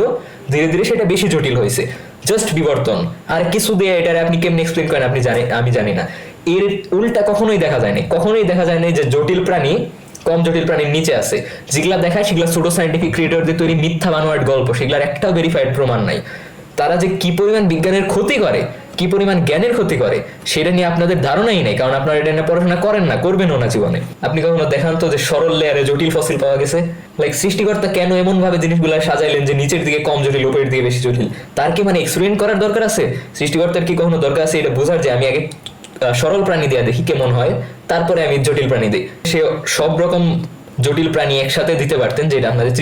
ধীরে ধীরে সেটা বেশি জটিল হয়েছে। জাস্ট বিবর্তন। আর কিছু দিয়ে এটারে আপনি কেমনি এক্সপ্লেন করেন আমি জানি না। এর উল্টা কখনোই দেখা যায়নি, কখনোই দেখা যায়নি যে জটিল প্রাণী কম জটিল প্রাণীর নিচে আছে। যেগুলা দেখায় সেগুলা সুডো সায়েন্টিফিক ক্রিয়েটরদের তৈরি মিথ্যা বানোয়াট গল্প, সেগুলার একটাও ভেরিফাইড প্রমাণ নাই। তারা যে কি পরিমাণ বিজ্ঞানের ক্ষতি করে, কি পরিমাণ জ্ঞানের ক্ষতি করে, সেটা নিয়ে আপনাদের ধারণাই নেই, কারণ আপনারা এটা নিয়ে পড়াশোনা করেন না, করবেনও না জীবনে। আপনি কখনো দেখান তো যে সরল লেয়ারে জটিল ফসিল পাওয়া গেছে? লাইক সৃষ্টিকর্তা কেন এমন ভাবে জিনিসগুলো সাজাইলেন যে নিচের দিকে কম জটিল, উপরের দিকে বেশি জটিল? তার কি মানে এক্সপেরিমেন্ট করার দরকার আছে? সৃষ্টিকর্তার কি কখনো দরকার আছে এটা বোঝার যে আমি আগে সরল প্রাণী দিয়ে দেখি কেমন হয়, তারপরে আমি জটিল প্রাণী দিই? সে সব রকম জটিল প্রাণী একসাথে দিতে পারতেন, যেটা আপনাদের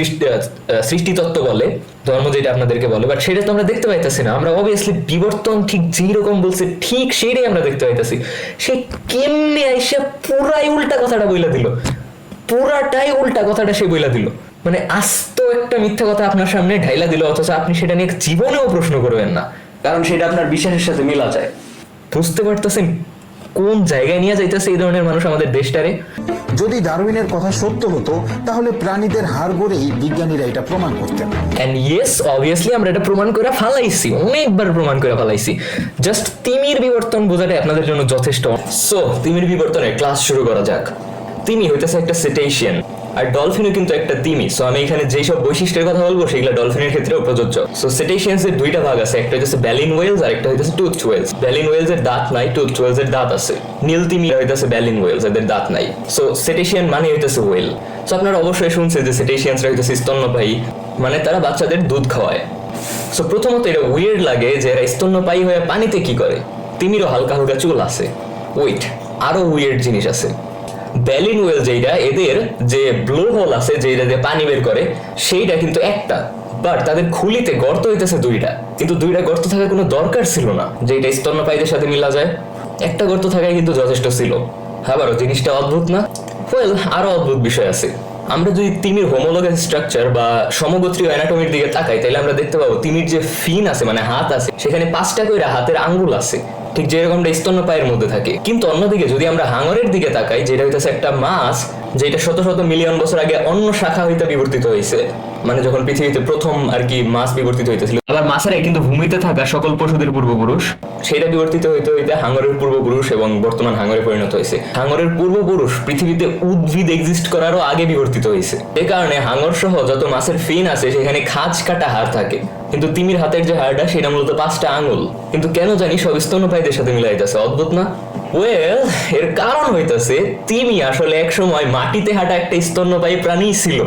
সৃষ্টি তত্ত্ব বলে, ধর্ম যেটা আপনাদেরকে বলে, বাট সেটা তো আমরা দেখতে পাইতেছি না। আমরা অবভিয়াসলি বিবর্তন ঠিক যেই রকম বলছে ঠিক সেটাই আমরা দেখতে পাইতেছি। সে কেমনে আইসা পুরাই উল্টা কথাটা বইলা দিল, পুরাটাই উল্টা কথাটা সে বইলা দিল। মানে আস্ত একটা মিথ্যা কথা আপনার সামনে ঢাইলা দিল, অথচ আপনি সেটা নিয়ে জীবনেও প্রশ্ন করবেন না, কারণ সেটা আপনার বিশ্বাসের সাথে মিলা যায়। বুঝতে পারতেছেন কোন জায়গায় নিয়ে যাইতেছে এই ধরনের মানুষ আমাদের দেশটারে? যদি ডারউইনের কথা সত্য হতো, তাহলে প্রাণীদের হাড় গড়েই বিজ্ঞানীরা এটা প্রমাণ করতেন। এন্ড ইয়েস, অবভিয়াসলি আমরা এটা প্রমাণ করে ফেলাইছি, অনেকবার প্রমাণ করে ফেলাইছি। জাস্ট তিমির বিবর্তন বোঝাটাই আপনাদের জন্য যথেষ্ট। সো তিমির বিবর্তনের ক্লাস শুরু করা যাক। তিমি হইতেছে একটা সেটেশিয়ান, আর ডলফিনও কিন্তু একটা তিমি। সো আমি এখানে যেই সব বৈশিষ্ট্যের কথা বলবো সেগুলো ডলফিনের ক্ষেত্রেও প্রযোজ্য। সো সেটেশিয়ানস এর দুইটা ভাগ আছে, একটা হইতেছে ব্যালিন ওয়েলস আর একটা হইতেছে টুথড ওয়েলস। ব্যালিন ওয়েলস এর দাঁত নাই, টুথড ওয়েলস এর দাঁত আছে। নীল তিমি হইতেছে ব্যালিন ওয়েলস, এদের দাঁত নাই। সো সেটেশিয়ান মানে হইতেছে ওয়েল। সো আপনারা অবশ্যই শুনছেন যে সেটেশিয়ানসরা হইতেছে স্তন্যপায়ী, মানে তারা বাচ্চাদের দুধ খাওয়ায়। সো প্রথমত এটা উইয়ার্ড লাগে যে এরা স্তন্যপায়ী হয়ে পানিতে কি করে। তিমিরও হালকা হালকা চুল আছে। ওয়েট, আরো উইয়ার্ড জিনিস আছে। ব্যালিন ওয়েল যেটা, এদের যে ব্লো হোল আছে যেটা দিয়ে পানি বের করে, সেইটা কিন্তু একটা, বাট তাদের খুলিতে গর্ত হইতেছে দুইটা। কিন্তু দুইটা গর্ত থাকার কোনো দরকার ছিল না, যেটা স্তন্যপায়ীদের সাথে মিলা যায়। একটা গর্ত থাকাই কিন্তু যথেষ্ট ছিল। আবারও জিনিসটা অদ্ভুত না? ওয়েল, আরো অদ্ভুত বিষয় আছে। আমরা যদি তিমির হোমোলগাস স্ট্রাকচার বা সমগোত্রীয় অ্যানাটমির দিকে তাকাই, তাহলে আমরা দেখতে পাবো তিমির যে ফিন আছে, মানে হাত আছে, সেখানে 5টা করে হাতের আঙ্গুল আছে, ঠিক যেরকমটা স্তন্যপায়ের মধ্যে থাকে। কিন্তু অন্যদিকে যদি আমরা হাঙরের দিকে তাকাই, যেটা হইতেছে একটা মাছ, যেটা শত শত মিলিয়ন বছর আগে অন্য শাখা হইতে বিবর্তিত হয়েছে, মানে যখন পৃথিবীতে প্রথম আর কি মাছ বিবর্তিত হইতেছিল। আবার মাছেরাই কিন্তু ভূমিতে থাকা সকল পশুদের পূর্বপুরুষ, সেটা বিবর্তিত হইতে হইতে হাঙরের পূর্বপুরুষ এবং বর্তমান হাঙরে পরিণত হয়েছে। হাঙরের পূর্বপুরুষ পৃথিবীতে উদ্ভিদ এক্সিস্ট করারও আগে বিবর্তিত হয়েছে। এ কারণে হাঙর সহ যত মাছের ফিন আছে সেখানে খাঁজ কাটা হাড় থাকে, কিন্তু তিমির হাতের যে হাড়টা সেটা মূলত 5টা আঙুল। কিন্তু কেন জানি সব স্তন্যপায়ীদের সাথে মিলাইতেছে। অদ্ভুত না? ওয়েল, এর কারণ হইতাছে তিমি আসলে এক সময় মাটিতে হাঁটা একটা স্তন্যপায়ী প্রাণী ছিল,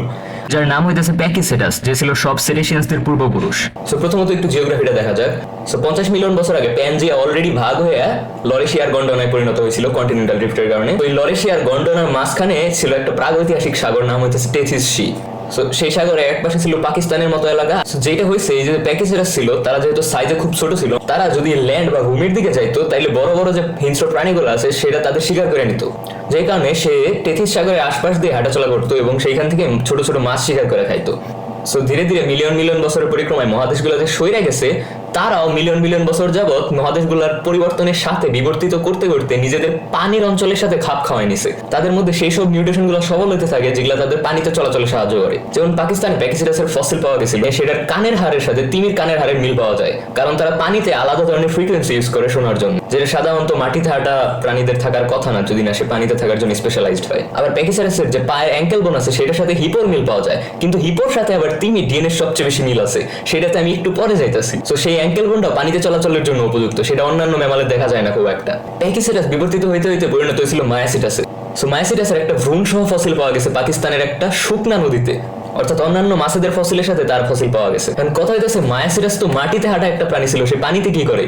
যার নাম হইতাছে প্যাকিসেটাস, যে ছিল সব সেটেশিয়ান্সদের পূর্বপুরুষ। সো প্রথমত একটু জিওগ্রাফিটা দেখা যাক। সো 50 মিলিয়ন বছর আগে প্যানজিয়া অলরেডি ভাগ হয়ে লরেশিয়ার গন্ডোনায় পরিণত হয়েছিল কন্টিনেন্টাল ড্রিফটের কারণে। ওই লরেশিয়ার গন্ডোনার মাঝখানে ছিল একটা প্রাগৈতিহাসিক সাগর, নাম হইতাছে টেথিস সি। সো সেই সাগরে এক পাশে ছিল পাকিস্তানের মতো এলাকা। যেটা হয়েছে, এই যে প্যাকিসেটাস ছিল, তারা যেহেতু সাইজে খুব ছোট ছিল, তারা যদি ল্যান্ড বা ভূমির দিকে যাইতো তাইলে বড় বড় যে হিংস্র প্রাণীগুলো আছে সেটা তাদের শিকার করে নিত। যে কারণে সে টেথিস সাগরের আশপাশ দিয়ে হাঁটাচলা করতো এবং সেইখান থেকে ছোট ছোট মাছ শিকার করে খাইতো। সো ধীরে ধীরে মিলিয়ন মিলিয়ন বছরের পরিক্রমায় মহাদেশগুলো যে সইরা গেছে, তারাও মিলিয়ন মিলিয়ন বছর যাবত মহাদেশগুলোর পরিবর্তনের সাথে বিবর্তিত করতে করতে নিজেদের পানির অঞ্চলের সাথে খাপ খাওয়াই নিছে। তাদের মধ্যে সেই সব মিউটেশন গুলো সবল হতে থাকে যেগুলো তাদের পানিতে চলাচলে সাহায্য করে। যেমন পাকিস্তানে প্যাকিসেটাসের ফসিল পাওয়া গেছিল, সেটার কানের হাড়ের সাথে তিমির কানের হাড়ের মিল পাওয়া যায়, কারণ তারা পানিতে আলাদা ধরনের ফ্রিকোয়েন্সি ইউজ করে শোনার জন্য, যেটা সাধারণত মাটিতে হাঁটা প্রাণীদের থাকার কথা না, যদি না সে পানিতে থাকার জন্য স্পেশালাইজড হয়। আবার প্যাকিসেটাসের যে পায়ের অ্যাঙ্কেল বোন আছে সেটার সাথে হিপোর মিল পাওয়া যায়, কিন্তু হিপোর সাথে আবার তিমি ডিএনএ সবচেয়ে বেশি মিল আছে, সেটাতে আমি একটু পরে যাইতাছি। সো সেই অ্যাঙ্কেল বোনটা পানিতে চলাচলের জন্য উপযুক্ত, সেটা অন্যান্য ম্যামালে দেখা যায় না খুব একটা। প্যাকিসেটাস বিবর্তিত হইতে হইতে পরিণত হয়েছিল মায়াসিটাসে। সো মায়াসিটাসের একটা ভ্রূণ সহ ফসিল পাওয়া গেছে পাকিস্তানের একটা শুকনা নদীতে, অর্থাৎ অন্যান্য মাছেদের ফসিলের সাথে তার ফসিল পাওয়া গেছে। কারণ কথা হইতেছে মায়াসিটাস তো মাটিতে হাঁটা একটা প্রাণী ছিল, সে পানিতে কি করে?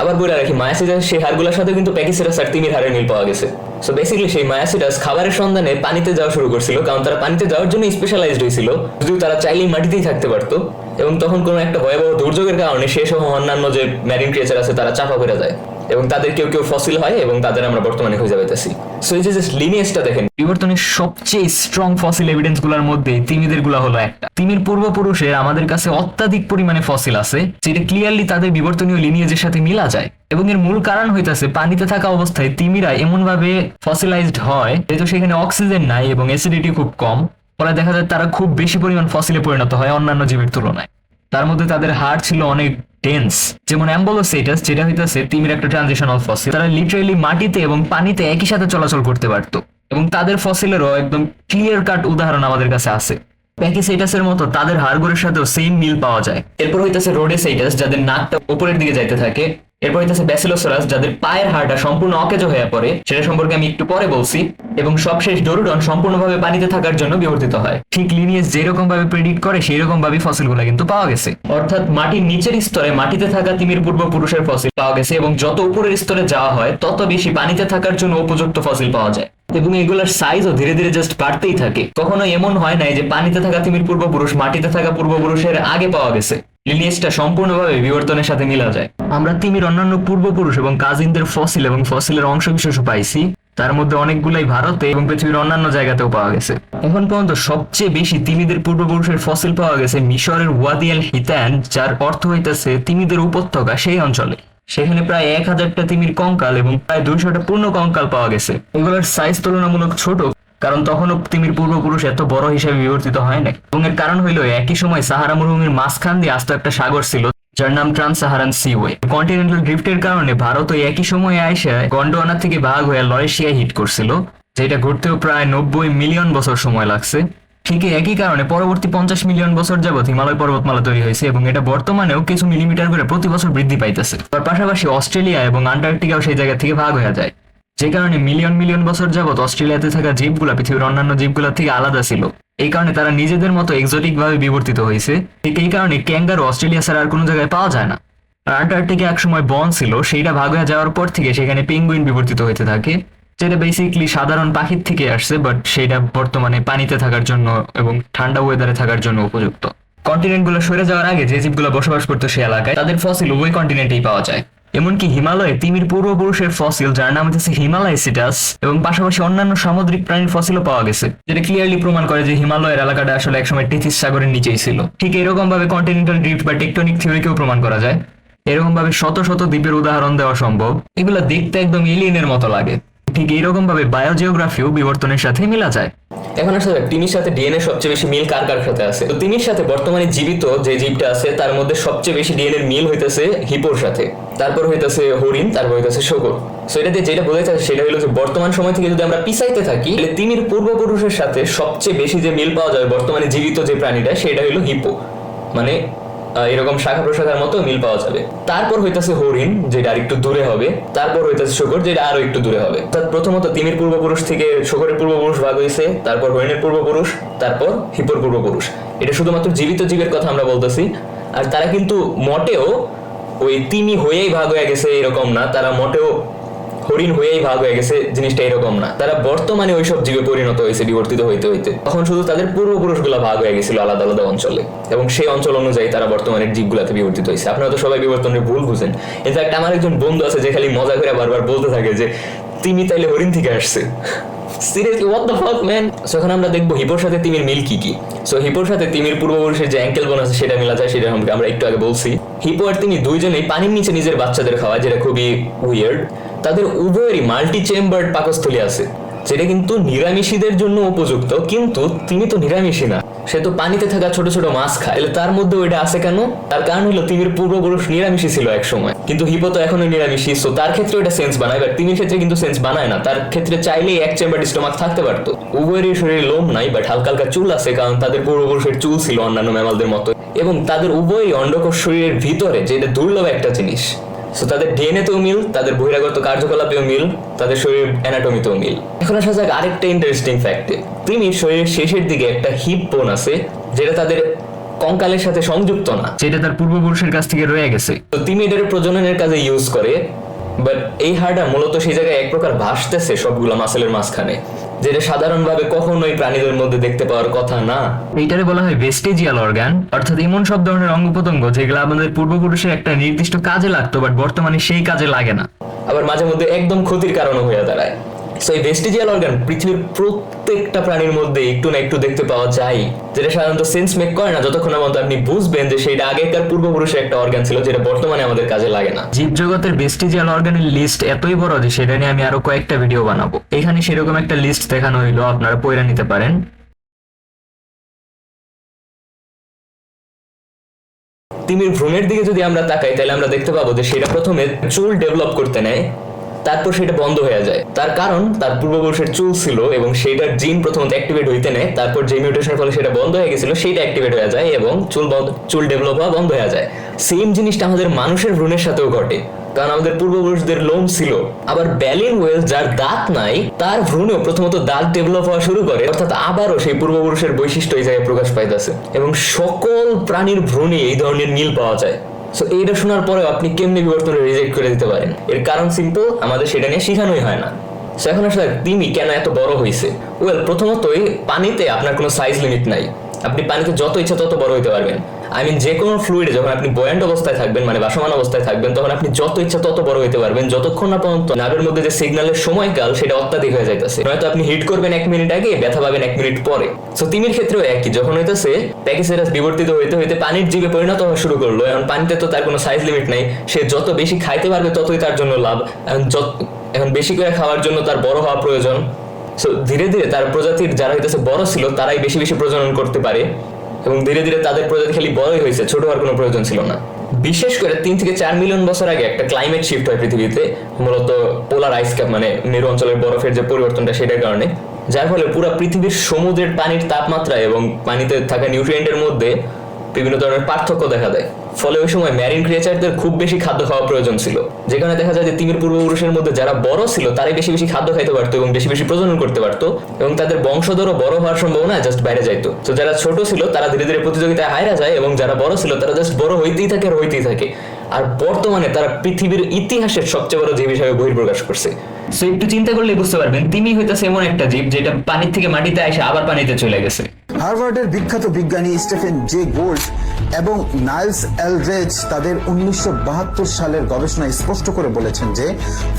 আবার বলে রাখি, মায়াসিটাস সেই হাড়গুলোর সাথে কিন্তু প্যাকিসেটাস আর তিমির হাড়ের মিল পাওয়া গেছে। সো বেসিক্যালি সেই মায়াসিটাস খাবারের সন্ধানে পানিতে যাওয়া শুরু করছিল, কারণ তারা পানিতে যাওয়ার জন্য স্পেশালাইজড হয়েছিল, যদিও তারা চাইলেই মাটিতেই থাকতে পারতো। এবং তখন কোনো একটা ভয়াবহ দুর্যোগের কারণে সে সহ অন্যান্য যে ম্যারিন ক্রিয়েচার আছে তারা চাপা পড়ে যায় এবং তাদের কেউ কেউ ফসিল হয় এবং তাদের আমরা বর্তমানে খুঁজে পাইতেছি। সো এই যে লিনিয়েজটা দেখেন, বিবর্তনের সবচেয়ে স্ট্রং ফসিল এভিডেন্স গুলোর মধ্যে তিমিদের গুলা হলো একটা। তিমির পূর্বপুরুষের আমাদের কাছে অত্যাধিক পরিমাণে ফসিল আছে, যেটা ক্লিয়ারলি তাদের বিবর্তনীয় লিনিয়েজের সাথে মিলা যায়। এবং এর মূল কারণ হইতাছে পানিতে থাকা অবস্থায় তিমিরা এমন ভাবে ফসিলাইজড হয় যেহেতু সেখানে অক্সিজেন নাই এবং অ্যাসিডিটি খুব কম, ফলে দেখা যায় তারা খুব বেশি পরিমাণ ফসিলে পরিণত হয় অন্যান্য জীবের তুলনায়। তার মধ্যে তাদের হাড় ছিল অনেক ডেন্স, যেমন অ্যাম্বলোসেটাস, যেটা হইতাছে তিমির একটা ট্রানজিশনাল ফসিল। তারা লিটারালি মাটিতে এবং পানিতে একই সাথে চলাচল করতে পারতো এবং তাদের ফসিলেরও একদম ক্লিয়ার কাট উদাহরণ আমাদের কাছে আছে। প্যাকিসেটাসের মতো তাদের হাড়গুলোর সাথেও সেম মিল পাওয়া যায়। এরপর হইতাছে রোডেসাইটাস, যাদের নাকটা উপরের দিকে যাইতে থাকে। এরপর হইতাছে ব্যাসিলোসরাস, যাদের পায়ের হাড়টা সম্পূর্ণ অকেজো হয়ে পড়ে, সেটা সম্পর্কে আমি একটু পরে বলছি। এবং সবশেষ ডোরোডন সম্পূর্ণভাবে পানিতে থাকার জন্য বিবর্তিত হয়। ঠিক লিনিয়েজ যেরকম ভাবে প্রেডিক্ট করে সেই রকম ভাবে ফসিলগুলো কিন্তু পাওয়া গেছে, অর্থাৎ মাটির নিচের স্তরে মাটিতে থাকা তিমির পূর্বপুরুষের ফসিল পাওয়া গেছে এবং যত উপরের স্তরে যাওয়া হয় তত বেশি পানিতে থাকার জন্য উপযুক্ত ফসিল পাওয়া যায়। এবং এগুলোর সাইজও ধীরে ধীরে জাস্ট বাড়তেই থাকে। কখনো এমন হয় নাই যে পানিতে থাকা তিমির পূর্বপুরুষ মাটিতে থাকা পূর্বপুরুষের আগে পাওয়া গেছে, লিনিয়েজটা সম্পূর্ণভাবে বিবর্তনের সাথে মিলা যায়। আমরা তিমির অন্যান্য পূর্বপুরুষ এবং কাজিনদের ফসিল এবং ফসিলের অংশবিশেষও পাইছি, তার মধ্যে অনেকগুলাই ভারতে এবং পৃথিবীর অন্যান্য জায়গাতেও পাওয়া গেছে। এখন পর্যন্ত সবচেয়ে বেশি তিমিদের পূর্বপুরুষের ফসিল পাওয়া গেছে মিশরের ওয়াদি আল হিতান, যার অর্থ হইতেছে তিমিদের উপত্যকা, সেই অঞ্চলে। সেখানে প্রায় 1000টা তিমির কঙ্কাল এবং প্রায় 200টা পূর্ণ কঙ্কাল পাওয়া গেছে। এগুলোর সাইজ তুলনামূলক ছোট, কারণ তখনও তিমির পূর্বপুরুষ এত বড় হিসেবে বিবর্তিত হয় না। এবং এর কারণ হইল একই সময় সাহারা মরুভূমির মাঝখান দিয়ে আস্ত একটা সাগর ছিল, যার নাম ট্রান্স সাহারান সিওয়ে। কন্টিনেন্টাল ড্রিফটের কারণে ভারত ওই একই সময়ে আইসা গন্ডোয়ানা থেকে ভাগ হয়ে লরেশিয়ায় হিট করছিল, যেটা ঘটতেও প্রায় 90 মিলিয়ন বছর সময় লাগছে। ঠিক একই কারণে পরবর্তী 50 মিলিয়ন বছর যাবত হিমালয় পর্বতমালা তৈরি হয়েছে এবং এটা বর্তমানেও কিছু মিলিমিটার করে প্রতি বছর বৃদ্ধি পাইতেছে। তার পাশাপাশি অস্ট্রেলিয়া এবং আন্টার্কটিকাও সেই জায়গা থেকে ভাগ হয়ে যায়, যে কারণে মিলিয়ন মিলিয়ন বছর যাবত অস্ট্রেলিয়াতে থাকা জীবগুলা পৃথিবীর অন্যান্য জীবগুলা থেকে আলাদা ছিল। এই কারণে তারা নিজেদের মতো এক্সোটিক ভাবে বিবর্তিত হয়েছে। ঠিক এই কারণে ক্যাঙ্গারু অস্ট্রেলিয়া ছাড়া আর কোনো জায়গায় পাওয়া যায় না। আর আন্টার্কটিকা এক সময় বন ছিল, সেইটা ভাগ হয়ে যাওয়ার পর থেকে সেখানে পেঙ্গুইন বিবর্তিত হইতে থাকে, যেটা বেসিক্যালি সাধারণ পাখির থেকে আসছে, বাট সেটা বর্তমানে পানিতে থাকার জন্য এবং ঠান্ডা ওয়েদারে থাকার জন্য উপযুক্ত। কন্টিনেন্ট গুলো সরে যাওয়ার আগে যে জীবগুলো বসবাস করতো সেই এলাকায় তাদের ফসিল উভয় কন্টিনেন্টেই পাওয়া যায়। এমনকি হিমালয়ে তিমির পূর্বপুরুষের ফসিল, যার নাম হচ্ছে হিমালয়াসিটাস, এবং পাশাপাশি অন্যান্য সামুদ্রিক প্রাণীর ফসিলও পাওয়া গেছে, যেটা ক্লিয়ারলি প্রমাণ করে যে হিমালয়ের এলাকাটা আসলে একসময় টেথিস সাগরের নিচেই ছিল। ঠিক এরকম ভাবে কন্টিনেন্টাল ড্রিফট বা টেকটনিক থিওরিকেও প্রমাণ করা যায়। এরকম ভাবে শত শত দ্বীপের উদাহরণ দেওয়া সম্ভব। এগুলো দেখতে একদম এলিয়েনের মতো লাগে। ঠিক এইরকম ভাবে বায়োজিওগ্রাফিও বিবর্তনের সাথে মিলা যায়। এখন আসলে তিমির সাথে ডিএনএ সবচেয়ে বেশি মিল কার কার সাথে আছে? তো তিমির সাথে বর্তমানে জীবিত যে জীবটা আছে তার মধ্যে সবচেয়ে বেশি ডিএনএ মিল হইতেছে হিপোর সাথে, তারপর হইতেছে হরিণ, তারপর হইতেছে শূকর। সো এটা দিয়ে যেটা বোঝাতে সেটা হলো যে বর্তমান সময় থেকে যদি আমরা পিছাইতে থাকি তাহলে তিমির পূর্বপুরুষের সাথে সবচেয়ে বেশি যে মিল পাওয়া যাবে বর্তমানে জীবিত যে প্রাণীটা, সেটা হলো হিপো, মানে এরকম শাখা প্রশাখার মতো মিল পাওয়া যাবে। তারপর হইতাছে হরিণ, যেটা আর একটু দূরে হবে। তারপর হইতাছে শূকর, যেটা আরো একটু দূরে হবে। প্রথমত তিমির পূর্বপুরুষ থেকে শূকরের পূর্বপুরুষ ভাগ হয়েছে, তারপর হরিণের পূর্বপুরুষ, তারপর হিপোর পূর্বপুরুষ। এটা শুধুমাত্র জীবিত জীবের কথা আমরা বলতেছি। আর তারা কিন্তু মোটেও ওই তিমি হয়েই ভাগ হয়ে গেছে এরকম না, তারা মোটেও হরিণ হয়েই ভাগ হয়ে গেছে জিনিসটা এরকম না। তারা বর্তমানে ওইসব জীবে পরিণত হয়েছে বিবর্তিত হইতে হইতে। তখন শুধু তাদের পূর্বপুরুষগুলা ভাগ হয়ে গেছিল আলাদা আলাদা অঞ্চলে, এবং সেই অঞ্চল অনুযায়ী তারা বর্তমানের জীবগুলাতে বিবর্তিত হয়েছে। আপনারা তো সবাই বিবর্তনের ভুল বুঝেন। ইনফ্যাক্ট আমার একজন বন্ধু আছে যে খালি মজা করে বারবার বলতে থাকে যে তিমি তাইলে হরিণ থেকে আসছে। Seriously what the fuck man. So এখন আমরা দেখবো হিপোর সাথে তিমির মিল কি কি। সো হিপোর সাথে তিমির পূর্বপুরুষের যে অ্যাঙ্কেল বোন আছে সেটা মিলা যায়, সেটা আমরা একটু আগে বলছি। হিপো আর তিমি দুইজনেই পানির নিচে নিজের বাচ্চাদের খাওয়ায়, যেটা খুবই উইয়ার্ড। তাদের উভয়েরই মাল্টি চেম্বার্ড পাকস্থলী আছে, যেটা কিন্তু নিরামিষীদের জন্য উপযুক্ত। কিন্তু তিনি তো নিরামিষী না, সে তো পানিতে থাকা ছোট ছোট মাছ খায়। তার মধ্যে ওইটা আছে কেন? তার কারণ হলো তিমির পূর্বপুরুষ নিরামিষী ছিল এক সময়, কিন্তু হিপো তো এখনো নিরামিষী। সো তার ক্ষেত্রে ওটা সেন্স বানায়, বাট তিমির ক্ষেত্রে কিন্তু সেন্স বানায় না। তার ক্ষেত্রে চাইলেই এক চেম্বার স্টোমাক থাকতে পারতো। উভয়েরই শরীরে লোম নাই, বাট হালকা হালকা চুল আছে, কারণ তাদের পূর্বপুরুষের চুল ছিল অন্যান্য ম্যামালদের মতো। এবং তাদের উভয়ই অন্ডকোষ শরীরের ভিতরে, যেটা দুর্লভ একটা জিনিস। সো তাদের ডিএনএতেও মিল, তাদের বহিরাগত কার্যকলাপেও মিল, তাদের শরীরের অ্যানাটমিতেও মিল। এখন আসা যাক আরেকটা ইন্টারেস্টিং ফ্যাক্টে। তিমির শরীরের শেষের দিকে একটা হিপ বোন আছে, যেটা তাদের কঙ্কালের সাথে সংযুক্ত না, যেটা তার পূর্বপুরুষের কাছ থেকে রয়ে গেছে। তো তিমি এটার প্রজননের কাজে ইউজ করে, বাট এই হাড়টা মূলত সেই জায়গায় এক প্রকার ভাসতেছে সবগুলো মাসেলের মাঝখানে, যেটা সাধারণভাবে কখনোই প্রাণীদের মধ্যে দেখতে পাওয়ার কথা না। এইটারে বলা হয় ভেস্টিজিয়াল অর্গান, অর্থাৎ এমন সব ধরনের অঙ্গ প্রত্যঙ্গ যেগুলো আমাদের পূর্বপুরুষের একটা নির্দিষ্ট কাজে লাগতো, বাট বর্তমানে সেই কাজে লাগে না, আবার মাঝে মধ্যে একদম ক্ষতির কারণও হয়ে দাঁড়ায়। সো এই ভেস্টিজিয়াল অর্গান পৃথিবীর প্রত্যেকটা প্রাণীর মধ্যে একটু না একটু দেখতে পাওয়া যায়, যেটা সাধারণত সেন্স মেক করে না যতক্ষণ না পর্যন্ত আপনি বুঝবেন যে সেটা আগেকার পূর্বপুরুষের একটা অর্গান ছিল, যেটা বর্তমানে আমাদের কাজে লাগে না। জীবজগতের ভেস্টিজিয়াল অর্গানের লিস্ট এতই বড় যে সেটা নিয়ে আমি আরো কয়েকটা ভিডিও বানাবো। এখানে সেরকম একটা লিস্ট দেখানো হইলো, আপনারা পড়ে নিতে পারেন। তিমির ভ্রূণের দিকে যদি আমরা তাকাই, তাহলে আমরা দেখতে পাবো যে সেটা প্রথমে চুল ডেভেলপ করতে নেয়, তারপর সেটা বন্ধ হয়ে যায়। তার কারণ তার পূর্বপুরুষের চুল ছিল এবং সেইটার জিন প্রথমত অ্যাক্টিভেট হইতে নেয়, তারপর যে মিউটেশনের ফলে সেটা বন্ধ হয়ে গেছিল সেটা অ্যাক্টিভেট হয়ে যায় এবং চুল ডেভেলপ হওয়া বন্ধ হয়ে যায়। সেম জিনিসটা আমাদের মানুষের ভ্রূণের সাথেও ঘটে, কারণ আমাদের পূর্বপুরুষদের লোম ছিল। আবার ব্যালিন ওয়েল, যার দাঁত নাই, তার ভ্রূণেও প্রথমত দাঁত ডেভেলপ হওয়া শুরু করে, অর্থাৎ আবারও সেই পূর্বপুরুষের বৈশিষ্ট্য এই জায়গায় প্রকাশ পাইতেছে। এবং সকল প্রাণীর ভ্রূণে এই ধরনের মিল পাওয়া যায়। সো এইটা শোনার পরেও আপনি কেমনি বিবর্তনে রিজেক্ট করে দিতে পারেন? এর কারণ সিম্পল, আমাদের সেটা নিয়ে শেখানোই হয় না। সো এখন আসলে তিমি কেন এত বড় হয়েছে? ওয়েল, প্রথমতই পানিতে আপনার কোনো সাইজ লিমিট নাই। আপনি পানিতে যত ইচ্ছা তত বড় হইতে পারবেন। আই মিন, যে কোনো ফ্লুইডে যখন আপনি বয়ান্ট অবস্থায় থাকবেন, মানে ভাসমান অবস্থায় থাকবেন, তখন আপনি যত ইচ্ছা তত বড় হইতে পারবেন, যতক্ষণ না পর্যন্ত নাভের মধ্যে যে সিগন্যালের সময়কাল সেটা অত্যাধিক হয়ে যাইতেছে। নয়তো আপনি হিট করবেন 1 মিনিট আগে, ব্যথা পাবেন 1 মিনিট পরে। সো তিমির ক্ষেত্রেও একই, যখন হইতেছে প্যাকিসেরাস বিবর্তিত হইতে হইতে পানির জীবে পরিণত হওয়া শুরু করলো। এখন পানিতে তো তার কোনো সাইজ লিমিট নাই, সে যত বেশি খাইতে পারবে ততই তার জন্য লাভ। এখন বেশি করে খাওয়ার জন্য তার বড় হওয়া প্রয়োজন। সো ধীরে ধীরে তার প্রজাতির যারা হইতেছে বড় ছিল, তারাই বেশি বেশি প্রজনন করতে পারে, এবং ধীরে ধীরে তাদের প্রজাতি খালি বড়ই হয়েছে, ছোট হওয়ার কোনো প্রয়োজন ছিল না। বিশেষ করে 3 থেকে 4 মিলিয়ন বছর আগে একটা ক্লাইমেট শিফট হয় পৃথিবীতে, মূলত পোলার আইস ক্যাপ, মানে মেরু অঞ্চলের বরফের যে পরিবর্তনটা, সেটার কারণে, যার ফলে পুরো পৃথিবীর সমুদ্রের পানির তাপমাত্রা এবং পানিতে থাকা নিউট্রিয়েন্টের মধ্যে বিভিন্ন ধরনের পার্থক্য দেখা দেয়। ফলে ওই সময় ম্যারিন ক্রিয়েচারদের খুব বেশি খাদ্য খাওয়া প্রয়োজন ছিল, যেখানে দেখা যায় যে তিমির পূর্বপুরুষের মধ্যে যারা বড় ছিল তারাই বেশি বেশি খাদ্য খাইতে পারতো এবং বেশি বেশি প্রজনন করতে পারতো, এবং তাদের বংশধরও বড় হওয়ার সম্ভাবনা জাস্ট বাইরে যাইতো। তো যারা ছোট ছিল তারা ধীরে ধীরে প্রতিযোগিতায় হারা যায়, এবং যারা বড় ছিল তারা জাস্ট বড় হইতেই থাকে আর হইতেই থাকে। আর বর্তমানে তারা পৃথিবীর ইতিহাসের সবচেয়ে বড় জীব হিসাবে বহিঃপ্রকাশ করছে। সো একটু চিন্তা করলে বুঝতে পারবেন তিমি হইতাছে এমন একটা জীব যেটা পানির থেকে মাটিতে এসে আবার পানিতে চলে গেছে। হার্ভার্ডের বিখ্যাত বিজ্ঞানী স্টিফেন জে গোল্ড এবং নাইলস এলড্রেজ তাদের 1972 সালের গবেষণায় স্পষ্ট করে বলেছেন যে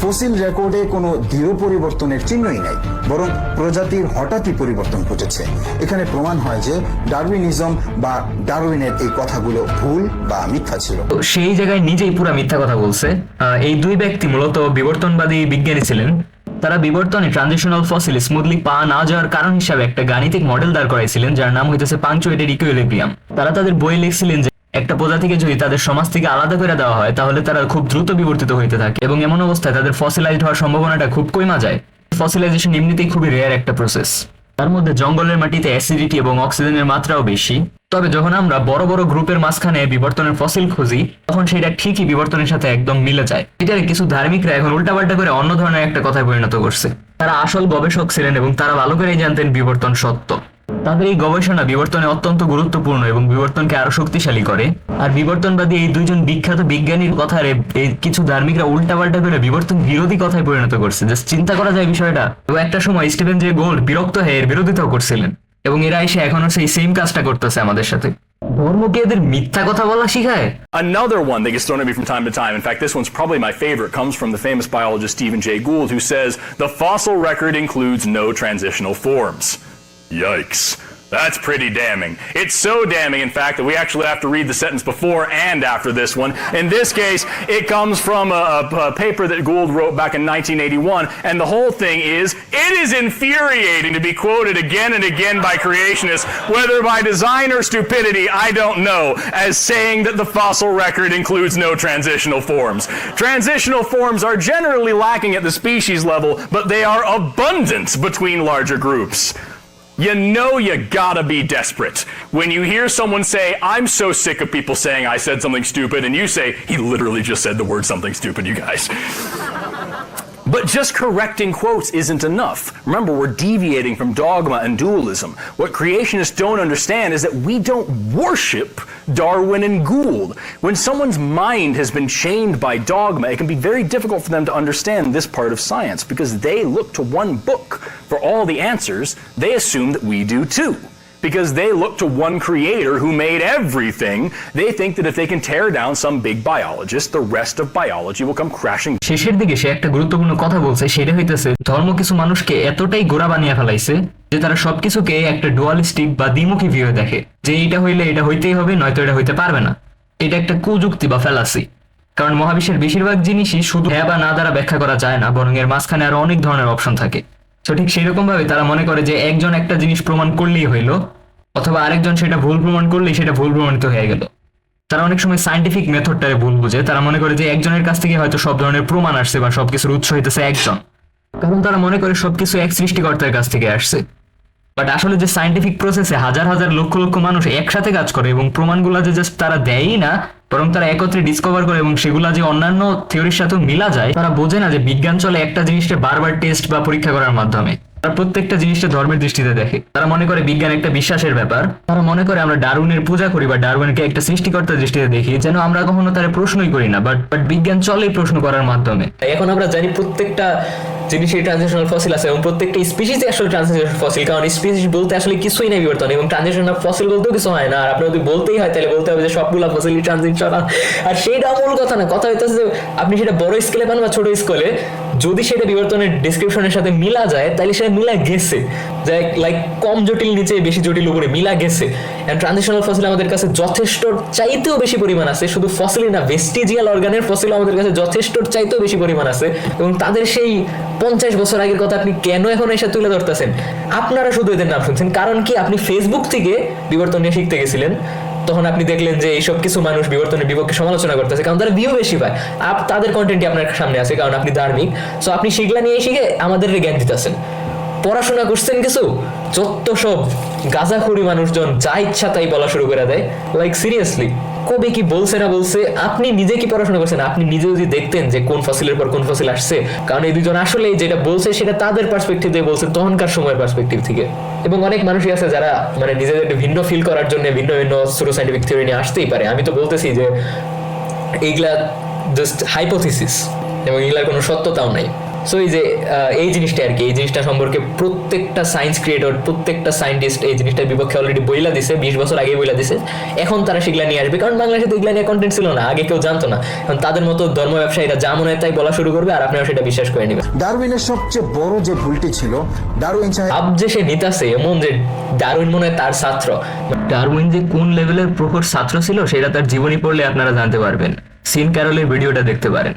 ফসিল রেকর্ডে কোনো দৃঢ় পরিবর্তনের চিহ্নই নাই, বরং প্রজাতির হঠাৎই পরিবর্তন ঘটেছে। এখানে প্রমাণ হয় যে ডারউইনিজম বা ডারউইনের এই কথাগুলো ভুল বা মিথ্যা ছিল। তো সেই জায়গায় নিজেই পুরো মিথ্যা কথা বলছে। এই দুই ব্যক্তি মূলত বিবর্তনবাদী বিজ্ঞানী ছিলেন। তারা বিবর্তনে ট্রানজিশনাল ফসিল স্মুথলি পাওয়া না যাওয়ার কারণ হিসাবে একটা গাণিতিক মডেল দাঁড় করাইছিলেন, যার নাম হইতেছে পাংচুয়েটেড ইকুইলিব্রিয়াম। তারা তাদের বই লিখছিলেন যে একটা প্রজাতিকে যদি তাদের সমাজ থেকে আলাদা করে দেওয়া হয়, তাহলে তারা খুব দ্রুত বিবর্তিত হইতে থাকে, এবং এমন অবস্থায় তাদের ফসিলাইজড হওয়ার সম্ভাবনাটা খুব কমা যায়। ফসিলাইজেশন এমনিতেই খুবই রেয়ার একটা প্রসেস। তার মধ্যে জঙ্গলের মাটিতে অ্যাসিডিটি এবং অক্সিজেনের মাত্রাও বেশি। তবে যখন আমরা বড় বড় গ্রুপের মাঝখানে বিবর্তনের ফসিল খুঁজি তখন সেটা ঠিকই বিবর্তনের সাথে একদম মিলে যায়। এটারে কিছু ধার্মিকরা এখন উল্টাপাল্টা করে অন্য ধরনের একটা কথায় পরিণত করছে। তারা আসল গবেষক ছিলেন এবং তারা ভালো করেই জানতেন বিবর্তন সত্য। তাদের এই গবেষণা বিবর্তনে অত্যন্ত গুরুত্বপূর্ণ এবং বিবর্তনকে আরো শক্তিশালী করে। আর বিবর্তনবাদী এই দুইজন বিখ্যাত বিজ্ঞানীর কথারে এই কিছু ধার্মিকরা উল্টাপাল্টা করে বিবর্তন বিরোধী কথায় পরিণত করছে। জাস্ট চিন্তা করা যায় বিষয়টা। এবং একটা সময় স্টিফেন জে গোল্ড বিরক্ত হয়ে এর বিরোধিতাও করছিলেন এবং এরা এসে এখনো সেই সেম কাজটা করতেছে আমাদের সাথে। ধর্ম কি এদের মিথ্যা কথা বলা শিখায়? Another one that gets thrown at me from time to time, in fact this one's probably my favorite, comes from the famous biologist Stephen Jay Gould, who says the fossil record includes no transitional forms. Yikes. That's pretty damning. It's so damning, in fact, that we actually have to read the sentence before and after this one. In this case, it comes from a paper that Gould wrote back in 1981, and the whole thing is, it is infuriating to be quoted again and again by creationists, whether by design or stupidity, I don't know, as saying that the fossil record includes no transitional forms. Transitional forms are generally lacking at the species level, but they are abundant between larger groups. You know you gotta be desperate when you hear someone say, I'm so sick of people saying I said something stupid, and you say, he literally just said the word something stupid, you guys. But just correcting quotes isn't enough. Remember, we're deviating from dogma and dualism. What creationists don't understand is that we don't worship Darwin and Gould. When someone's mind has been chained by dogma, it can be very difficult for them to understand this part of science because they look to one book for all the answers. They assume that we do too. Because they look to one creator who made everything. They think that if they can tear down some big biologist, the rest of biology will come crashing. শেষের দিকে সে একটা গুরুত্বপূর্ণ কথা বলছে, সেটা হইতেছে ধর্ম কিছু মানুষকে এতটাই গোড়া বানিয়ে ফেলাইছে যে তারা সবকিছুকে একটা ডুয়ালিস্টিক বা দ্বিমুখী ভিউ দেখে, যে এটা হইলে এটা হইতেই হবে, নয়তো এটা হইতে পারবে না। এটা একটা কুযুক্তি বা ফ্যালাসি। কারণ মহাবিশ্বের বেশিরভাগ জিনিসই শুধু হ্যাঁ বা না দ্বারা ব্যাখ্যা করা যায় না, বরং এর মাঝখানে আরো অনেক ধরনের অপশন থাকে। তো ঠিক সেরকম ভাবে তারা মনে করে যে একজন একটা জিনিস প্রমাণ করলেই হইলো, অথবা আরেকজন সেটা ভুল প্রমাণ করলেই সেটা ভুল প্রমাণিত হয়ে গেল। তারা অনেক সময় সায়েন্টিফিক মেথডটারে ভুল বুঝে। তারা মনে করে যে একজনের কাছ থেকে হয়তো সব ধরনের প্রমাণ আসছে বা সবকিছুর উৎস হইতেছে একজন, কারণ তারা মনে করে সবকিছু এক সৃষ্টিকর্তার কাছ থেকে আসছে। বাট আসলে যে সায়েন্টিফিক প্রসেসে হাজার হাজার লক্ষ লক্ষ মানুষ একসাথে কাজ করে এবং প্রমাণগুলো যে জাস্ট তারা দেয়ই না, বরং তারা একত্রে ডিসকভার করে এবং সেগুলা যে অন্যান্য থিওরির সাথেও মিলা যায়, তারা বোঝে না যে বিজ্ঞান চলে একটা জিনিসকে বারবার টেস্ট বা পরীক্ষা করার মাধ্যমে। তারা প্রত্যেকটা জিনিসটা ধর্মের দৃষ্টিতে দেখে। তারা মনে করে বিজ্ঞান একটা বিশ্বাসের ব্যাপার। তারা মনে করে আমরা ডারউইনের পূজা করি বা ডারউইনকে একটা সৃষ্টিকর্তার দৃষ্টিতে দেখি, যেন আমরা কখনো তার প্রশ্নই করি না। বাট বিজ্ঞান চলেই প্রশ্ন করার মাধ্যমে। এখন আমরা জানি প্রত্যেকটা জিনিসের ট্রানজিশনাল ফসিল আছে এবং প্রত্যেকটা স্পিসিসই আসলে ট্রানজিশনাল ফসিল, কারণ স্পিসিস বলতে আসলে কিছুই নাই বিবর্তন, এবং ট্রানজিশনাল ফসিল বলতেও কিছু হয় না। আর আপনি যদি বলতেই হয় তাহলে বলতে হবে যে সবগুলা ফসিলই ট্রানজিশনাল। আর সেইটা মূল কথা না, কথা হইতেছে যে আপনি সেটা বড় স্কেলে পান বা ছোট স্কেলে, যদি সেটা বিবর্তনের ডেসক্রিপশনের সাথে মিলা যায় তাহলে সেটা মিলা গেছে, যে লাইক কম জটিল নিচে বেশি জটিল উপরে মিলা গেছে। এন্ড ট্রানজিশনাল ফসিল আমাদের কাছে যথেষ্ট চাইতেও বেশি পরিমাণ আছে। শুধু ফসিলই না, ভেস্টিজিয়াল অর্গানের ফসিল আমাদের কাছে যথেষ্ট চাইতেও বেশি পরিমাণ আছে। এবং তাদের সেই 50 বছর আগের কথা আপনি কেন এখন এসে তুলে ধরতেছেন? আপনারা শুধু এদের নাম শুনছেন, কারণ কি আপনি ফেসবুক থেকে বিবর্তন নিয়ে শিখতে গেছিলেন, তখন আপনি দেখলেন যে এইসব কিছু মানুষ বিবর্তনের বিপক্ষে সমালোচনা করতেছে, কারণ তারা ভিউ বেশি পায়। তাদের কন্টেন্টই আপনার সামনে আছে, কারণ আপনি ধার্মিক। সো আপনি সেগুলা নিয়ে শিখে আমাদের জ্ঞান দিতেছেন। পড়াশোনা করছেন কিছু, যত সব গাঁজাখুরি মানুষজন যা ইচ্ছা তাই বলা শুরু করে দেয়। লাইক সিরিয়াসলি, কবে কি বলছে না বলছে, আপনি নিজে কি পড়াশোনা করছেন? আপনি নিজে যদি দেখতেন যে কোন ফসিলের পর কোন ফসিল আসছে, কারণ এই দুজন আসলে যেটা বলছে সেটা তাদের পার্সপেক্টিভ দিয়ে বলছে, তখনকার সময়ের পার্সপেক্টিভ থেকে। এবং অনেক মানুষই আছে যারা মানে নিজেদের ভিন্ন ফিল করার জন্য ভিন্ন ভিন্ন সুরো সাইন্টিফিক থিওরি নিয়ে আসতেই পারে। আমি তো বলতেছি যে এইগুলা জাস্ট হাইপোথিসিস এবং এগুলার কোনো সত্যতাও নাই। সো এই যে এই জিনিসটা আর কি, এই জিনিসটা সম্পর্কে প্রত্যেকটা সায়েন্স ক্রিয়েটর, প্রত্যেকটা সায়েন্টিস্ট এই জিনিসটার বিপক্ষে অলরেডি বইলা দিছে, 20 বছর আগে বইলা দিছে। এখন তারা সেগুলা নিয়ে আসবে, কারণ বাংলাদেশে তো এগুলা নিয়ে কন্টেন্ট ছিল না, আগে কেউ জানতো না। এখন তাদের মতো ধর্ম ব্যবসায়ীরা যা মনে হয় তাই বলা শুরু করবে, আর আপনারা সেটা বিশ্বাস করে নেবেন। ডারউইনের সবচেয়ে বড় যে ভুলটি ছিল, ডারউইন সাহেব আব যে সে নিতাছে এমন যে ডারউইন মনে হয় তার ছাত্র। ডারউইন যে কোন লেভেলের প্রখর ছাত্র ছিল সেটা তার জীবনী পড়লে আপনারা জানতে পারবেন। সিন ক্যারলের ভিডিওটা দেখতে পারেন।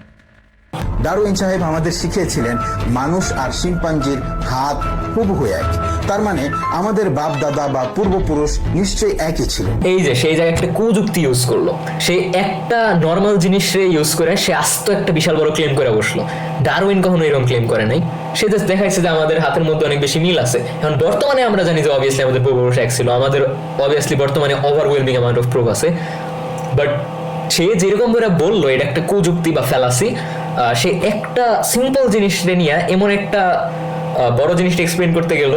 ডারউইন সাহেব আমাদের শিখিয়েছিলেন মানুষ আর শিম্পাঞ্জির হাত হুবহু এক। তার মানে আমাদের বাপ দাদা বা পূর্বপুরুষ নিশ্চয়ই একই ছিল। এই যে সেই জায়গায় একটা কুযুক্তি ইউজ করলো, সে একটা নর্মাল জিনিস ইউজ করে সে আস্ত একটা বিশাল বড় ক্লেম করে বসলো। ডারউইন কখনো এরকম ক্লেম করে নাই। সে জাস্ট দেখাইছে যে আমাদের হাতের মধ্যে অনেক বেশি মিল আছে। এখন বর্তমানে আমরা জানি যে অবভিয়াসলি আমাদের পূর্বপুরুষ এক ছিল, আমাদের অবভিয়াসলি বর্তমানে ওভারওয়েলমিং অ্যামাউন্ট অফ প্রুফ আছে, বাট সে যেরকম করে বললো এটা একটা কুযুক্তি বা ফ্যালাসি, সে একটা সিম্পল জিনিস নিয়ে এমন একটা বড় জিনিসটা এক্সপ্লেন করতে গেল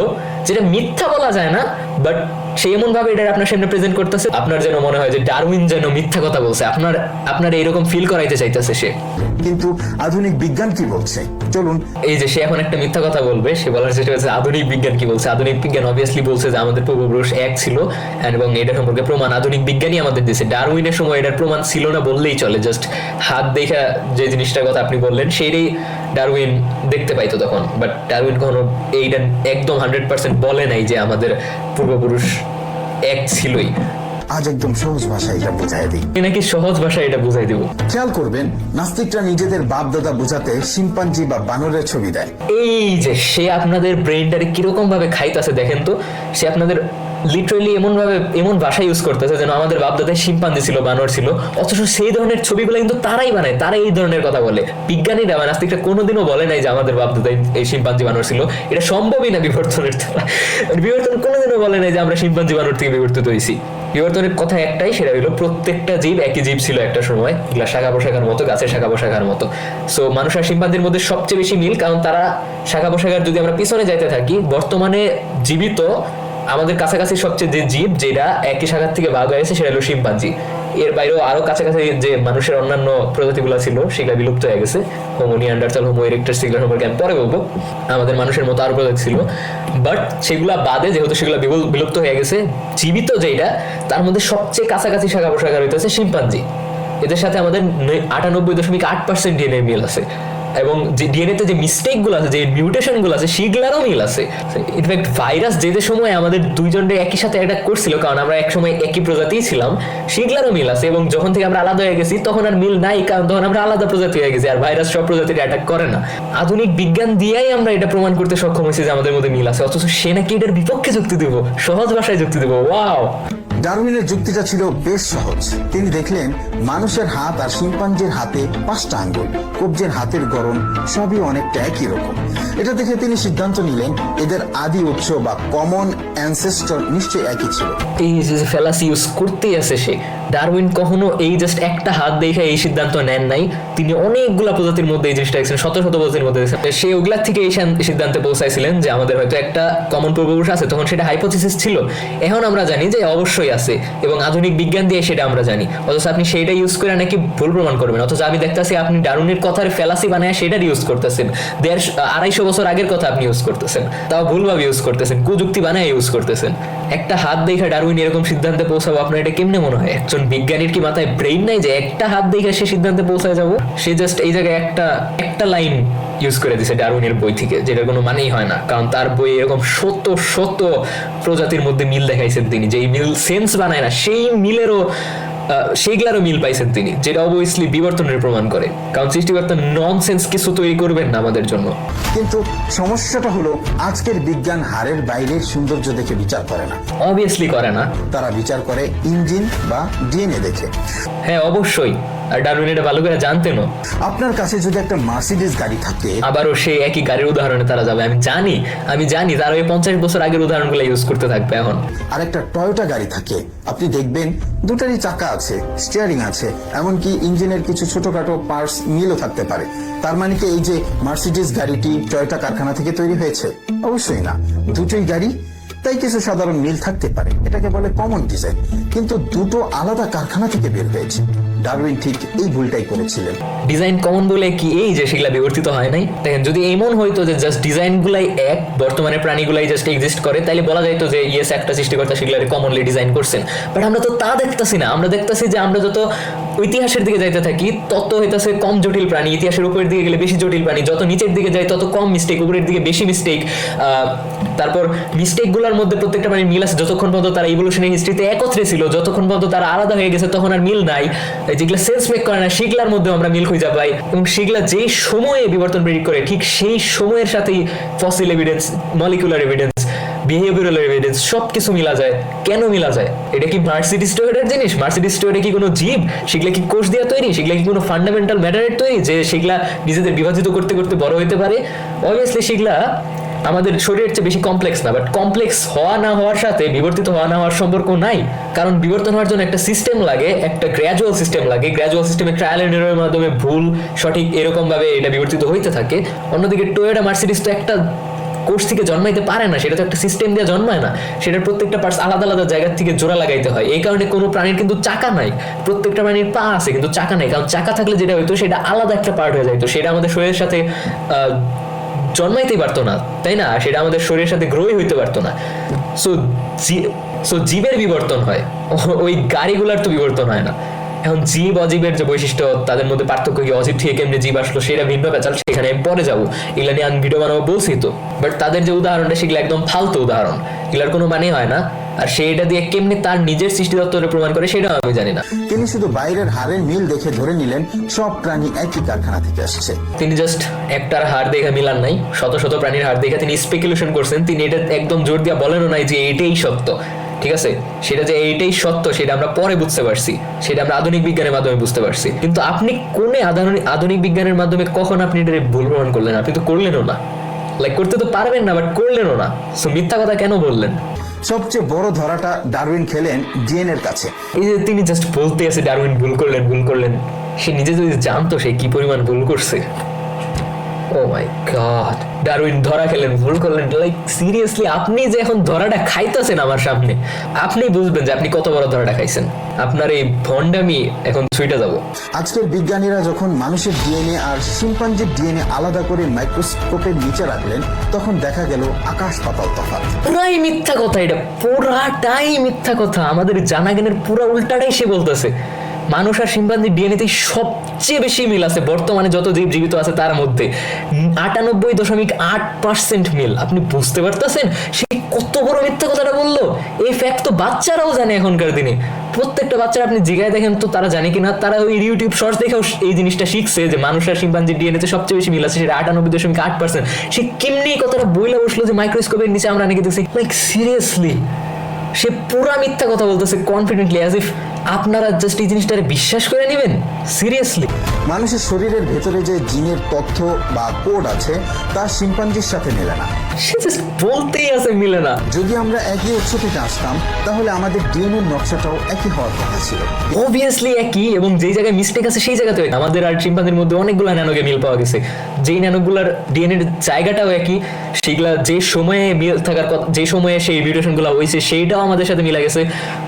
যেটা মিথ্যা বলা যায় না, বাট সে এমন ভাবে এটা আপনার সামনে প্রেজেন্ট করতেছে আপনার যেন মনে হয় যে ডারউইন যেন মিথ্যা কথা বলছে, আপনার এরকম ফিল করাইতে চাইতেছে সে। কিন্তু আধুনিক বিজ্ঞান কি বলছে, চলুন। এই যে সে এখন একটা মিথ্যা কথা বলবে, সে বলার চেষ্টা করছে আধুনিক বিজ্ঞান কি বলছে। আধুনিক বিজ্ঞান অবভিয়াসলি বলছে যে আমাদের পূর্বপুরুষ এক ছিল, এবং এটা সম্পর্কে প্রমাণ আধুনিক বিজ্ঞানই আমাদের দিয়েছে। ডারউইনের সময় এটার প্রমাণ ছিল না বললেই চলে, জাস্ট হাত দেখা যে জিনিসটার কথা আপনি বললেন সেটাই ডারউইন দেখতে পাইতো তখন, বাট ডারউইন কখনো এইটা একদম 100% বলে নাই যে আমাদের পূর্বপুরুষ এক ছিলই। আজ একদম সহজ ভাষায় এটা বোঝায় দিই, নাকি সহজ ভাষায় এটা বুঝাই দিব। খেয়াল করবেন নাস্তিকরা নিজেদের বাপ দাদা বোঝাতে শিম্পাঞ্জি বা বানরের ছবি দেয়। এই যে সে আপনাদের ব্রেনটারে কিরকম ভাবে খাইতেছে দেখেন তো, সে আপনাদের লিটারালি এমন ভাষা ইউজ করতেছে যেন আমাদের বাপদাদায় শিম্পাঞ্জি ছিল, বানর ছিল, অথচ সেই ধরনের ছবিগুলো কিন্তু তারাই বানায়, তারা এই ধরনের কথা বলে। বিজ্ঞানীরা বা নাস্তিকরা কোনোদিনও বলে নাই যে আমাদের বাপদাদায় এই শিম্পাঞ্জি বানর ছিল, এটা সম্ভবই না বিবর্তনের দ্বারা। বিবর্তন কোনোদিনও বলে নাই যে আমরা শিম্পাঞ্জি বানর থেকে বিবর্তিত হয়েছি। বিবর্তনের কথা একটাই, সেটা হলো প্রত্যেকটা জীব একই জীব ছিল একটা সময়, এগুলা শাখা পোশাখার মতো, গাছের শাখা পোশাখার মতো। সো মানুষ আর শিম্পাঞ্জির মধ্যে সবচেয়ে বেশি মিল, কারণ তারা শাখা পোশাখার যদি আমরা পিছনে যাইতে থাকি, বর্তমানে জীবিত আমাদের কাছাকাছি সবচেয়ে যে জীব যেটা একই শাখার থেকে ভাগ হয়েছে সেটা হলো শিম্পাঞ্জি। এর বাইরেও আরো কাছাকাছি যে মানুষের অন্যান্য প্রজাতিগুলো ছিল সেগুলো বিলুপ্ত হয়ে গেছে, হোমো নিয়ান্ডারথাল, হোমো ইরেক্টাস, সেগুলো সম্পর্কে আমি পরে বলবো। আমাদের মানুষের মতো আরো প্রজাতি ছিল, বাট সেগুলা বাদে যেহেতু সেগুলো বিলুপ্ত হয়ে গেছে, জীবিত যেটা তার মধ্যে সবচেয়ে কাছাকাছি শাখা পোশাখা হইতেছে শিম্পাঞ্জি। এদের সাথে আমাদের 98.8% ডিএনএ মিল আছে, এবং যে ডিএনএতে যে মিস্টেক গুলো আছে, যে মিউটেশন গুলো আছে, সেগুলারও মিল আছে। ইনফ্যাক্ট ভাইরাস যে সময় আমাদের দুইজনের একই সাথে অ্যাটাক করছিল, কারণ আমরা এক সময় একই প্রজাতি ছিলাম, সেগুলারও মিল আছে। এবং যখন থেকে আমরা আলাদা হয়ে গেছি তখন আর মিল নাই, কারণ তখন আমরা আলাদা প্রজাতি হয়ে গেছি, আর ভাইরাস সব প্রজাতির অ্যাটাক করে না। আধুনিক বিজ্ঞান দিয়েই আমরা এটা প্রমাণ করতে সক্ষম হয়েছি যে আমাদের মধ্যে মিল আছে, অথচ সে নাকি এটার বিপক্ষে যুক্তি দেবো, সহজ ভাষায় যুক্তি দেবো। ওয়াও! ডারউইনের যুক্তিটা ছিল বেশ সহজ। তিনি দেখলেন মানুষের হাত আর শিম্পাঞ্জির হাতে 5টা আঙ্গুল, কবজের হাতের গড়ন সবই অনেকটা একই রকম। এটা দেখে তিনি সিদ্ধান্ত নিলেন এদের আদি উৎস বা কমন অ্যানসেস্টর নিশ্চয়ই একই ছিল। এই যে ফ্যালাসি ইউজ করতেই আছে সে। ডারউইন কখনো এই জাস্ট একটা হাত দেখে এই সিদ্ধান্ত নেন নাই, তিনি অনেকগুলা প্রজাতির মধ্যে এই জিনিসটা দেখছেন, শত শত প্রজাতির মধ্যে দেখছেন। সে ওগুলা থেকে এই সিদ্ধান্তে পৌঁছাইছিলেন যে আমাদের হয়তো একটা কমন পূর্বপুরুষ আছে, তখন সেটা হাইপোথিসিস ছিল। এখন আমরা জানি যে অবশ্যই আছে, এবং আধুনিক বিজ্ঞান দিয়ে সেটা আমরা জানি, অথচ আপনি সেইটা ইউজ করে নাকি ভুল প্রমাণ করবেন। অথচ আমি দেখতেছি আপনি ডারউইনের কথার ফ্যালাসি বানায় সেটার ইউজ করতেছেন, 250 বছর আগের কথা আপনি ইউজ করতেছেন, তাও ভুলভাবে ইউজ করতেছেন, কুযুক্তি বানায় ইউজ করতেছেন। একটা হাত দেখে ডারউইন এরকম সিদ্ধান্তে পৌঁছাবো, আপনার এটা কেমনে মনে হয়? একজন বিজ্ঞানীর কি মাথায় ব্রেইন নাই যে একটা হাত দেখে সে সিদ্ধান্তে পৌঁছায় যাবো? সে জাস্ট এই জায়গায় একটা লাইন ইউজ করে দিছে ডারউইনের বই থেকে, যেটার কোনো মানেই হয় না, কারণ তার বই এরকম শত শত প্রজাতির মধ্যে মিল দেখাইছেন তিনি, যে মিল সেন্স বানায় না, সেই মিলেরও সেইগুলারও মিল পাইছেন তিনি, যেটা অবভিয়াসলি বিবর্তনের প্রমাণ করে, কারণ সৃষ্টিকর্তা ননসেন্স কিছু তৈরি করবেন না আমাদের জন্য। কিন্তু সমস্যাটা হলো আজকের বিজ্ঞান হাড়ের বাইরের সৌন্দর্য দেখে বিচার করে না, অবভিয়াসলি করে না, তারা বিচার করে ইঞ্জিন বা ডিএনএ দেখে। হ্যাঁ অবশ্যই, আর ডারউইন এটা ভালো করে জানতেনও। আপনার কাছে যদি একটা মার্সিডিজ গাড়ি থাকে, আবারও সেই একই গাড়ির উদাহরণে তারা যাবে, আমি জানি তারা ওই 50 বছর আগের উদাহরণগুলো ইউজ করতে থাকবে এখন। আর একটা টয়োটা গাড়ি থাকে, আপনি দেখবেন দুটারই চাকা আছে, স্টিয়ারিং আছে, এমনকি ইঞ্জিনের কিছু ছোটখাটো পার্টস মিলও থাকতে পারে। তার মানে কি এই যে মার্সিডিজ গাড়িটি টয়োটা কারখানা থেকে তৈরি হয়েছে? অবশ্যই না, দুটোই গাড়ি, তাই কিছু সাধারণ মিল থাকতে পারে, এটাকে বলে কমন ডিজাইন, কিন্তু দুটো আলাদা কারখানা থেকে বের হয়েছে। ডারউইন ঠিক এই ভুলটাই করেছিলেন। ডিজাইন কমন বলে কি এই যে সেগুলা বিবর্তিত হয় নাই? দেখেন, যদি এমন হইতো যে জাস্ট ডিজাইন গুলাই এক, বর্তমানে প্রাণীগুলাই জাস্ট এক্সিস্ট করে, তাইলে বলা যাইতো যে ইয়েস একটা সৃষ্টিকর্তা সেগুলারে কমনলি ডিজাইন করছেন। বাট আমরা তো তা দেখতেছি না, আমরা দেখতেছি যে আমরা যত ইতিহাসের দিকে যাইতে থাকি তত হইতাছে কম জটিল প্রাণী, ইতিহাসের উপরের দিকে গেলে বেশি জটিল প্রাণী, যত নিচের দিকে যায় তত কম মিস্টেক, উপরের দিকে বেশি মিস্টেক। তারপর মিস্টেক গুলার মধ্যে প্রত্যেকটা প্রাণীর মিল আছে যতক্ষণ পর্যন্ত তারা ইভলিউশনারি হিস্ট্রিতে একত্রে ছিল, যতক্ষণ পর্যন্ত তারা আলাদা হয়ে গেছে তখন আর মিল নাই। যেগুলো সেন্স মেক করে না সেগুলার মধ্যে আমরা মিল খুঁজে পাই, এবং সেগুলা যেই সময়ে বিবর্তন প্রেডিক্ট করে ঠিক সেই সময়ের সাথেই fossil evidence, molecular evidence behavioural evidence সবকিছু মিলা যায়। কেন মিলা যায়? এটা কি মার্সিডিজ টয়োটার জিনিস? মার্সিডিজ টয়োটা কি কোনো জীব? সেগুলা কি কোষ দিয়ে তৈরি? সেগুলা কি কোনো ফান্ডামেন্টাল ম্যাটারের তৈরি যে সেগুলা নিজেদের বিভাজিত করতে করতে বড় হতে পারে? অবভিয়াসলি সেগুলা আমাদের শরীরের চেয়ে বেশি কমপ্লেক্স না, বাট কমপ্লেক্স হওয়া না হওয়ার সাথে বিবর্তিত হওয়া না হওয়ার সম্পর্ক নাই। কারণ বিবর্তন হওয়ার জন্য একটা সিস্টেম লাগে, একটা গ্র্যাজুয়াল সিস্টেম লাগে। গ্র্যাজুয়াল সিস্টেমে ট্রায়াল এন্ড এররের মাধ্যমে ভুল সঠিক এরকম ভাবে এটা বিবর্তিত হইতে থাকে। অন্যদিকে টয়োটা মার্সিডিজ তো একটা কোষ থেকে জন্মাইতে পারে না, সেটা তো একটা সিস্টেম দিয়ে জন্মায় না। সেটার প্রত্যেকটা পার্টস আলাদা আলাদা জায়গা থেকে জোড়া লাগাইতে হয়। এই কারণে কোনো প্রাণীর কিন্তু চাকা নাই, প্রত্যেকটা প্রাণীর পা আছে কিন্তু চাকা নাই। কারণ চাকা থাকলে যেটা হইতো সেটা আলাদা একটা পার্ট হয়ে যাইতো, সেটা আমাদের শরীরের সাথে জন্মাইতেই পারতো না, তাই না? সেটা আমাদের শরীরের সাথে গ্রোই হইতে পারতো না। সো জীবের বিবর্তন হয়, ওই গাড়িগুলার তো বিবর্তন হয় না। এখন জীব অজীবের যে বৈশিষ্ট্য, তাদের মধ্যে পার্থক্য কি, অজীব থেকে কেমনে জীব আসলো সেটা ভিন্ন ব্যাপার, সেখানে আমি পরে যাবো। এগুলা নিয়ে আমি ভিডিও বানাবো বলছি তো, বাট তাদের যে উদাহরণটা সেগুলো একদম ফালতু উদাহরণ, এগুলার কোনো মানে হয় না। আর সেইটা দিয়ে কেমনে তার নিজের সৃষ্টিতত্ত্বটা প্রমাণ করে সেটাও আমি জানি না। তিনি শুধু বাইরের হাড়ের মিল দেখে ধরে নিলেন সব প্রাণী একই কারখানা থেকে আসছে। তিনি জাস্ট একটার হাড় দেখে মিলান নাই, শত শত প্রাণীর হাড় দেখে তিনি স্পেকুলেশন করছেন। তিনি এটা একদম জোর দিয়ে বলেনও নাই যে এটাই সত্য, ঠিক আছে? সেটা যে এইটাই সত্য সেটা আমরা পরে বুঝতে পারছি, সেটা আমরা আধুনিক বিজ্ঞানের মাধ্যমে বুঝতে পারছি। কিন্তু আপনি কোনে আধুনিক বিজ্ঞানের মাধ্যমে কখন আপনি এটা ভুল প্রমাণ করলেন? আপনি তো করলেনও না, লাইক করতে তো পারবেন না, বাট করলেনও না। সো মিথ্যা কথা কেন বললেন? সবচেয়ে বড় ধরাটা ডারউইন খেলেন ডিএনএর কাছে। এই যে তিনি জাস্ট বলতে আছে ডারউইন ভুল করলেন, সে নিজে যদি জানতো সে কি পরিমাণ ভুল করছে। ও মাই গড, ডারউইন ধরা খেলেন, ভুল করলেন। লাইক সিরিয়াসলি, আপনি যে এখন ধরাটা খাইতেছেন আমার সামনে, আপনি বুঝবেন যে আপনি কত বড় ধরাটা খাইছেন। আপনার এই ভন্ডামি এখন ছুটে যাব। আজকের বিজ্ঞানীরা যখন মানুষের ডিএনএ আর শিম্পাঞ্জির ডিএনএ আলাদা করে মাইক্রোস্কোপের নিচে রাখলেন, তখন দেখা গেল আকাশ পাতাল তফাৎ। পুরাই মিথ্যা কথা, এটা পুরাটাই মিথ্যা কথা। আমাদের জানা জ্ঞানের পুরা উল্টাটাই সে বলতেছে। মানুষ আর শিম্পাঞ্জির ডিএনএতে সবচেয়ে বেশি মিল আছে বর্তমানে যত জীব জীবিত আছে তার মধ্যে 98.8% মিল। আপনি বুঝতে পারতেছেন সে কত বড় মিথ্যা কথাটা বললো? এই ফ্যাক্ট তো বাচ্চারাও জানে এখনকার দিনে। প্রত্যেকটা বাচ্চারা আপনি জিগায় দেখেন তো তারা জানে কিনা, তারা ওই ইউটিউব শর্টস দেখেও এই জিনিসটা শিখছে যে মানুষ আর শিম্পাঞ্জির ডিএনএতে সবচেয়ে বেশি মিল আছে, সেটা 98.8%। সে কেমনি কথাটা বইলা বসলো যে মাইক্রোস্কোপের নিচে আমরা নাকি দেখছি? লাইক সিরিয়াসলি, সে পুরা মিথ্যা কথা বলতেছে কনফিডেন্টলি, অ্যাজ ইফ আপনারা জাস্ট এই জিনিসটারে বিশ্বাস করে নেবেন। সিরিয়াসলি, মানুষের শরীরের ভেতরে যে জিনের তথ্য বা কোড আছে তা শিম্পাঞ্জির সাথে মেলে না। সে জাস্ট বলতেই আছে মিলে না। যদি আমরা একই উৎস থেকে আসতাম তাহলে আমাদের ডিএনএ নকশাটাও একই হওয়ার কথা ছিল। অবভিয়াসলি একই, এবং যেই জায়গায় মিস্টেক আছে সেই জায়গাতে আমাদের আর শিম্পাঞ্জির মধ্যে অনেকগুলো ন্যানোকে মিল পাওয়া গেছে। যেই ন্যানোগুলার ডিএনএর জায়গাটাও একই, সেগুলা যে সময়ে মিল থাকার কথা, যে সময়ে সেই মিউটেশনগুলো হয়েছে সেইটাও আমাদের সাথে মিলা গেছে।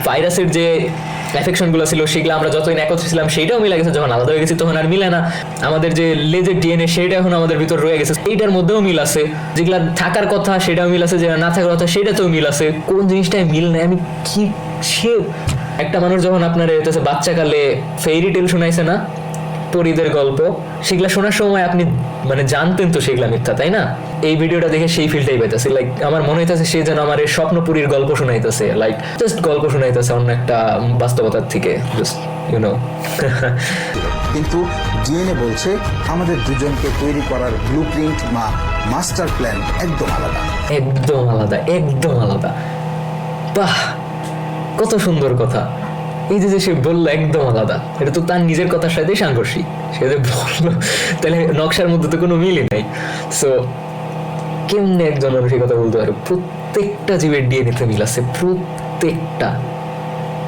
ভাইরাসের যে এফেকশনগুলো ছিল সেগুলো আমরা যতদিন একত্রে ছিলাম সেইটাও মিলা গেছে, যখন আলাদা হয়ে গেছি তখন আর মিলে না। আমাদের যে লেজের ডিএনএ সেটা এখন আমাদের ভিতর রয়ে গেছে, এইটার মধ্যেও মিল আছে। যেগুলা থাকার কথা সেটাও মিল আছে, যেটা না থাকার কথা সেটাতেও মিল আছে। কোন জিনিসটায় মিল নেই আমি কি সে? একটা মানুষ যখন আপনার বাচ্চাকালে ফেইরি টেল শোনাইছে না, পরীদের গল্প, সেগুলা শোনার সময় আপনি মানে জানতেন তো সেগুলা মিথ্যা, তাই না? এই ভিডিওটা দেখে সেই ফিলটাই পাইতেছে। লাইক আমার মনে হইতেছে সে যেন আমার এই স্বপ্নপুরীর গল্প শোনাইতেছে, লাইক জাস্ট গল্প শোনাইতেছে অন্য একটা বাস্তবতার থেকে, জাস্ট ইউ নো। কিন্তু ডিএনএ বলছে আমাদের দুজনকে তৈরি করার ব্লুপ্রিন্ট বা মাস্টার প্ল্যান একদম আলাদা, একদম আলাদা, একদম আলাদা। বাহ, কত সুন্দর কথা। এই যে সে বললো একদম আলাদা, এটা তো তার নিজের কথার সাথে সাংঘর্ষিক। সে যে বললো তাহলে নকশার মধ্যে তো কোনো মিলই নাই। সো কেমনে একজন মানুষ এই কথা বলতে পারে? প্রত্যেকটা জীবের ডিএনএতে মিল আছে, প্রত্যেকটা।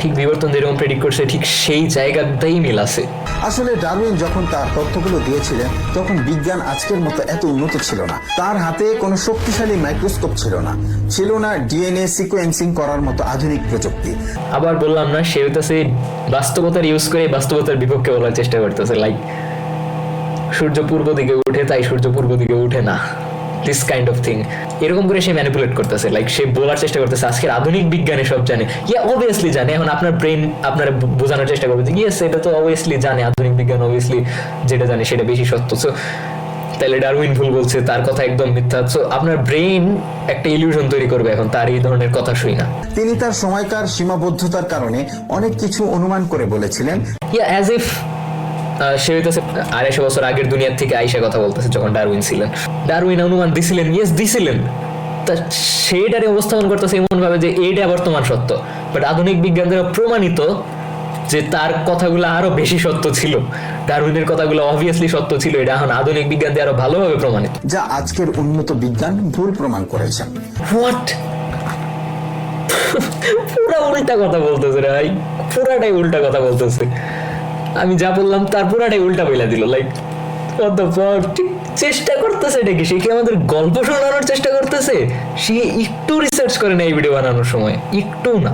ঠিক বিবর্তন যেরকম প্রেডিক্ট করছে ঠিক সেই জায়গাতেই মিল আছে। আসলে ডারউইন যখন তার তথ্যগুলো দিয়েছিলেন তখন বিজ্ঞান আজকের মতো এত উন্নত ছিল না। তার হাতে কোনো শক্তিশালী মাইক্রোস্কোপ ছিল না, ছিল না ডিএনএ সিকোয়েন্সিং করার মতো আধুনিক প্রযুক্তি। আবার বললাম না, সে হইতেছে বাস্তবতার ইউজ করে বাস্তবতার বিপক্ষে বলার চেষ্টা করতেছে। লাইক সূর্য পূর্ব দিকে উঠে তাই সূর্য পূর্ব দিকে উঠে না, দিস কাইন্ড অফ থিং। এরকম করে সে ম্যানিপুলেট করতেছে, লাইক সে বলার চেষ্টা করতেছে আজকের আধুনিক বিজ্ঞানে সব জানে। ইয়া অবভিয়াসলি জানে। এখন আপনার ব্রেন আপনার বোঝানোর চেষ্টা করবে যে ইয়েস এটা তো অবভিয়াসলি জানে, আধুনিক বিজ্ঞান অবভিয়াসলি যেটা জানে সেটা বেশি সত্য। সো তাহলে ডারউইন ভুল বলছে, তার কথা একদম মিথ্যা। সো আপনার ব্রেন একটা ইলিউশন তৈরি করবে এখন তার এই ধরনের কথা শুই না। তিনি তার সময়কার সীমাবদ্ধতার কারণে অনেক কিছু অনুমান করে বলেছিলেন। ইয়া অ্যাজ ইফ সে হইতেছে 250 বছর আগের দুনিয়ার থেকে আইসা কথা বলতেছে যখন ডারউইন ছিলেন। ডারউইন অনুমান দিছিলেন, ইয়েস দিছিলেন, তা সেইটারে উপস্থাপন করতেছে এমন ভাবে যে এইটা বর্তমান সত্য, বাট আধুনিক বিজ্ঞান দ্বারা প্রমাণিত যে তার কথাগুলো আরো বেশি সত্য ছিল, ডারউইনের কথাগুলো অবভিয়াসলি সত্য ছিল, এটা এখন আধুনিক বিজ্ঞান দিয়ে আরো ভালোভাবে প্রমাণিত। যা আজকের উন্নত বিজ্ঞান ভুল প্রমাণ করেছে। হোয়াট? পুরা উল্টা কথা বলতেছে রে ভাই, পুরাটাই উল্টা কথা বলতেছে। আমি যা বললাম তার পুরাটাই উল্টা বইলা দিল। Like what the fuck? ঠিক চেষ্টা করতেছে এটা কি, সে কি আমাদের গল্প শোনানোর চেষ্টা করতেছে? সে একটু রিসার্চ করে না এই ভিডিও বানানোর সময়, একটু না।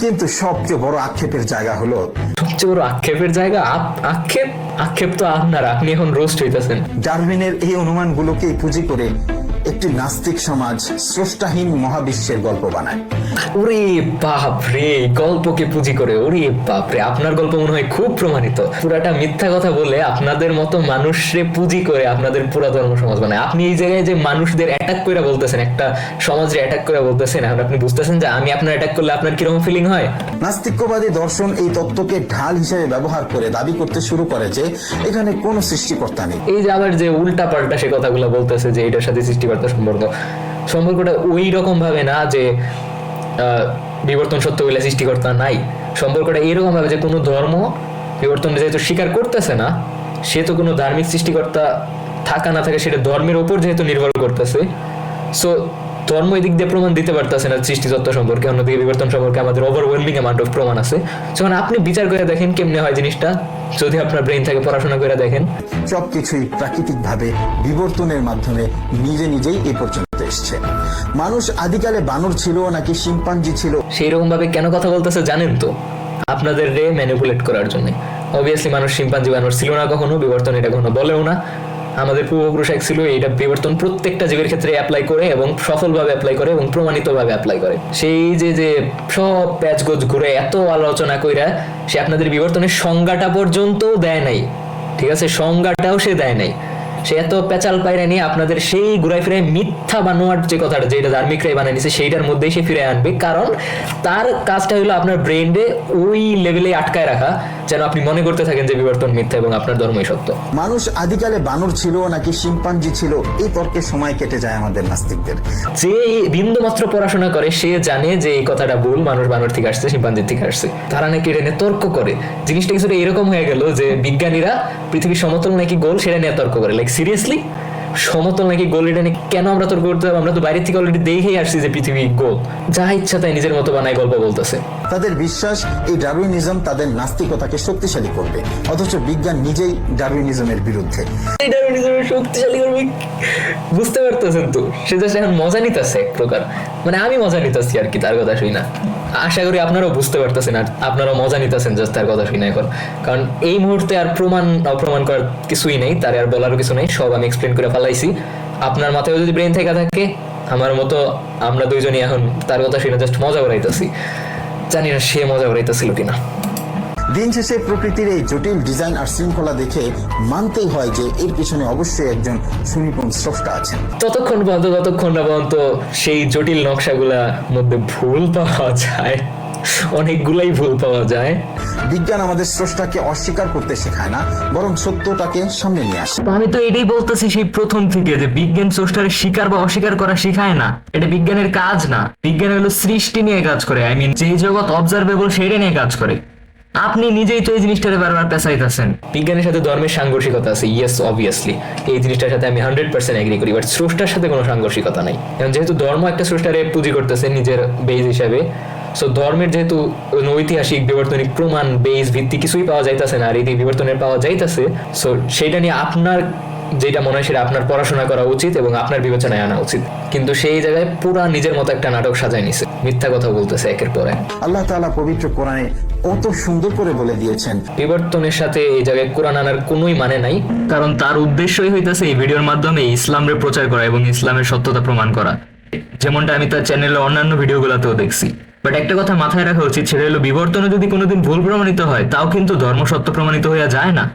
কিন্তু সবচেয়ে বড় আক্ষেপের জায়গা হলো, সবচেয়ে বড় আক্ষেপের জায়গা আক্ষেপ তো আপনার, আপনি এখন রোস্ট হইতেছেন। ডারউইনের এই অনুমানগুলোকে পুঁজি করে একটি নাস্তিক সমাজ স্রষ্টাহীন মহাবিশ্বের গল্প বানায়। ওরে বাপ রে, গল্পকে পুঁজি করে, ওরে বাপ রে, আপনার গল্প মনে হয় খুব প্রমাণিত। পুরাটা মিথ্যা কথা বলে আপনাদের মতো মানুষরে পুঁজি করে আপনাদের পুরা ধর্ম সমাজ বানায়। আপনি এই জায়গায় যে মানুষদের অ্যাটাক করে বলতেছেন, একটা সমাজে অ্যাটাক করে বলতেছেন, এখন আপনি বুঝতেছেন যে আমি আপনার অ্যাটাক করলে আপনার কিরকম ফিলিং হয়। নাস্তিক্যবাদী দর্শন এই তত্ত্বকে ঢাল হিসেবে ব্যবহার করে দাবি করতে শুরু করে যে এখানে কোনো সৃষ্টিকর্তা নেই। এই যে আবার যে উল্টা পাল্টা সে কথাগুলো বলতেছে যে এটার সাথে সৃষ্টিকর্তা সম্পর্কটা ওই রকম ভাবে না যে বিবর্তন সত্য বলে সৃষ্টিকর্তা নাই। সম্পর্কটা এরকম ভাবে যে কোনো ধর্ম বিবর্তন যেহেতু স্বীকার করতেছে না, সে তো কোনো ধার্মিক সৃষ্টিকর্তা থাকা না থাকে সেটা ধর্মের উপর যেহেতু নির্ভর করতেছে, সো ধর্ম এদিক দিয়ে প্রমাণ দিতে পারতেছে না সৃষ্টিতত্ত্ব সম্পর্কে, অন্যদিকে বিবর্তন সম্পর্কে আমাদের ওভারওয়েলমিং অ্যামাউন্ট অফ প্রমাণ আছে। যখন আপনি বিচার করে দেখেন কেমনে হয় জিনিসটা, যদি আপনার ব্রেইন থেকে পড়াশোনা করে দেখেন, সবকিছুই প্রাকৃতিক ভাবে বিবর্তনের মাধ্যমে নিজে নিজেই এ পর্যন্ত এসছে। মানুষ আদিকালে বানর ছিল নাকি শিম্পাঞ্জি ছিল, সেই রকম ভাবে কেন কথা বলতেছে জানেন তো? আপনাদের রে ম্যানিপুলেট করার জন্য। অবভিয়াসলি মানুষ শিম্পাঞ্জি বানর ছিল না কখনো, বিবর্তন এটা কখনো বলেও না। আমাদের পূর্বপুরুষ এক ছিল, এইটা বিবর্তন প্রত্যেকটা জীবের ক্ষেত্রে অ্যাপ্লাই করে এবং সফলভাবে অ্যাপ্লাই করে এবং প্রমাণিতভাবে অ্যাপ্লাই করে। সেই যে সব প্যাচগোজ ঘুরে এত আলোচনা কইরা সে আপনাদের বিবর্তনের সংজ্ঞাটা পর্যন্ত দেয় নাই, ঠিক আছে? সংজ্ঞাটাও সে দেয় নাই। সে এত পেঁচাল পায়রা নিয়ে আপনাদের সেই ঘুরাই ফিরে মিথ্যা বানোয়ার যে কথাটা, যেটা ধার্মিকরাই বানিয়ে নিছে, সেইটার মধ্যেই সে ফিরে আনবে। কারণ তার কাজটা হলো আপনার ব্রেইনে ওই লেভেলে আটকায় রাখা, যেন আপনি মনে করতে থাকেন যে বিবর্তন মিথ্যা এবং আপনার ধর্মই সত্য। মানুষ আদিকালে বানর ছিল নাকি শিম্পাঞ্জি ছিল, এই তর্কে সময় কেটে যায় আমাদের নাস্তিকদের। যে বিন্দু মাত্র পড়াশোনা করে সে জানে যে এই কথাটা ভুল, মানুষ বানর থেকে আসছে, শিম্পাঞ্জির থেকে আসছে। তারা নাকি এটা নিয়ে তর্ক করে। জিনিসটা কিছুটা এরকম হয়ে গেল যে বিজ্ঞানীরা পৃথিবীর সমতল নাকি গোল, সেটা নিয়ে তর্ক করে। লাইক সিরিয়াসলি, সমতল নাকি গোল, এটা নিয়ে কেন আমরা তর্ক করতে হবে? আমরা তো বাইরে থেকে অলরেডি দেখেই আসছি যে পৃথিবী গোল। যা ইচ্ছা তাই নিজের মতো বানায় গল্প বলতেছে। তাদের বিশ্বাস এই ডারউইনিজম তাদের নাস্তিকতাকে শক্তিশালী করবে, অথচ বিজ্ঞান নিজেই ডারউইনিজমের বিরুদ্ধে। শক্তিশালী করবে বুঝতে পারতেছেন তো? সে জাস্ট এখন মজা নিতেছে এক প্রকার, মানে আমি মজা নিতেছি আর কি তার কথা শুই না। আশা করি আপনারাও বুঝতে পারতেছেন আর আপনারাও মজা নিতেছেন জাস্ট তার কথা শুই না এখন। কারণ এই মুহূর্তে আর প্রমাণ অপ্রমাণ করার কিছুই নেই, তার আর বলারও কিছু নেই, সব আমি এক্সপ্লেন করে ফেলাইছি। আপনার মাথায় যদি ব্রেন থেকে থাকে আমার মতো, আমরা দুইজনই এখন তার কথা শুনে জাস্ট মজা উড়াইতেছি। জানি না সে মজা উড়াইতেছিল কিনা। দিন শেষে প্রকৃতির এই জটিল ডিজাইন আর শৃঙ্খলা দেখে মানতেই হয় যে এর পিছনে অবশ্যই একজন সুনিপুণ স্রষ্টা আছেন। ততক্ষণ না পর্যন্ত সেই জটিল নকশাগুলার মধ্যে ভুল পাওয়া যায়, অনেকগুলাই ভুল পাওয়া যায়। বিজ্ঞান আমাদের স্রষ্টাকে অস্বীকার করতে শেখায় না, বরং সত্যটাকে সামনে নিয়ে আসে। আমি তো এটাই বলতেছি সেই প্রথম থেকে যে বিজ্ঞান স্রষ্টারে স্বীকার বা অস্বীকার করা শেখায় না, এটা বিজ্ঞানের কাজ না। বিজ্ঞান হলো সৃষ্টি নিয়ে কাজ করে, আই মিন যে জগৎ অবজারভেবল সেটা নিয়ে কাজ করে। আপনি নিজেই তো এই জিনিসটারে বারবার পেঁচাইতেছেন। বিজ্ঞানের সাথে ধর্মের সাংঘর্ষিকতা আছে, ইয়েস অবভিয়াসলি, এই জিনিসটার সাথে আমি 100% এগ্রি করি, বাট স্রষ্টার সাথে কোনো সাংঘর্ষিকতা নাই। কারণ যেহেতু ধর্ম একটা স্রষ্টারে পুঁজি করতেছে নিজের বেজ হিসাবে, সো ধর্মের যেহেতু ঐতিহাসিক বিবর্তনিক প্রমাণ বেজ ভিত্তি কিছুই পাওয়া যাইতেছে না, আর এই বিবর্তনের পাওয়া যাইতেছে, সো সেইটা নিয়ে আপনার যেটা মনে হয় সেটা আপনার পড়াশোনা করা উচিত এবং আপনার বিবেচনায় আনা উচিত। কিন্তু সেই জায়গায় পুরা নিজের মতো একটা নাটক সাজায় নিছে, মিথ্যা কথা বলতেছে একের পর এক। আল্লাহ তাআলা পবিত্র কোরআনে কত সুন্দর করে বলে দিয়েছেন, বিবর্তনের সাথে এই জায়গায় কোরআন আনার কোনোই মানে নাই, কারণ তার উদ্দেশ্যই হইতেছে এই ভিডিওর মাধ্যমে ইসলামের প্রচার করা এবং ইসলামের সত্যতা প্রমাণ করা, যেমনটা আমি তার চ্যানেলে অন্যান্য ভিডিওগুলোতেও দেখছি। বাট একটা কথা মাথায় রাখা উচিত, সেটা হলো বিবর্তনে যদি কোনোদিন ভুল প্রমাণিত হয় তাও কিন্তু ধর্ম সত্য প্রমাণিত হইয়া যায় না।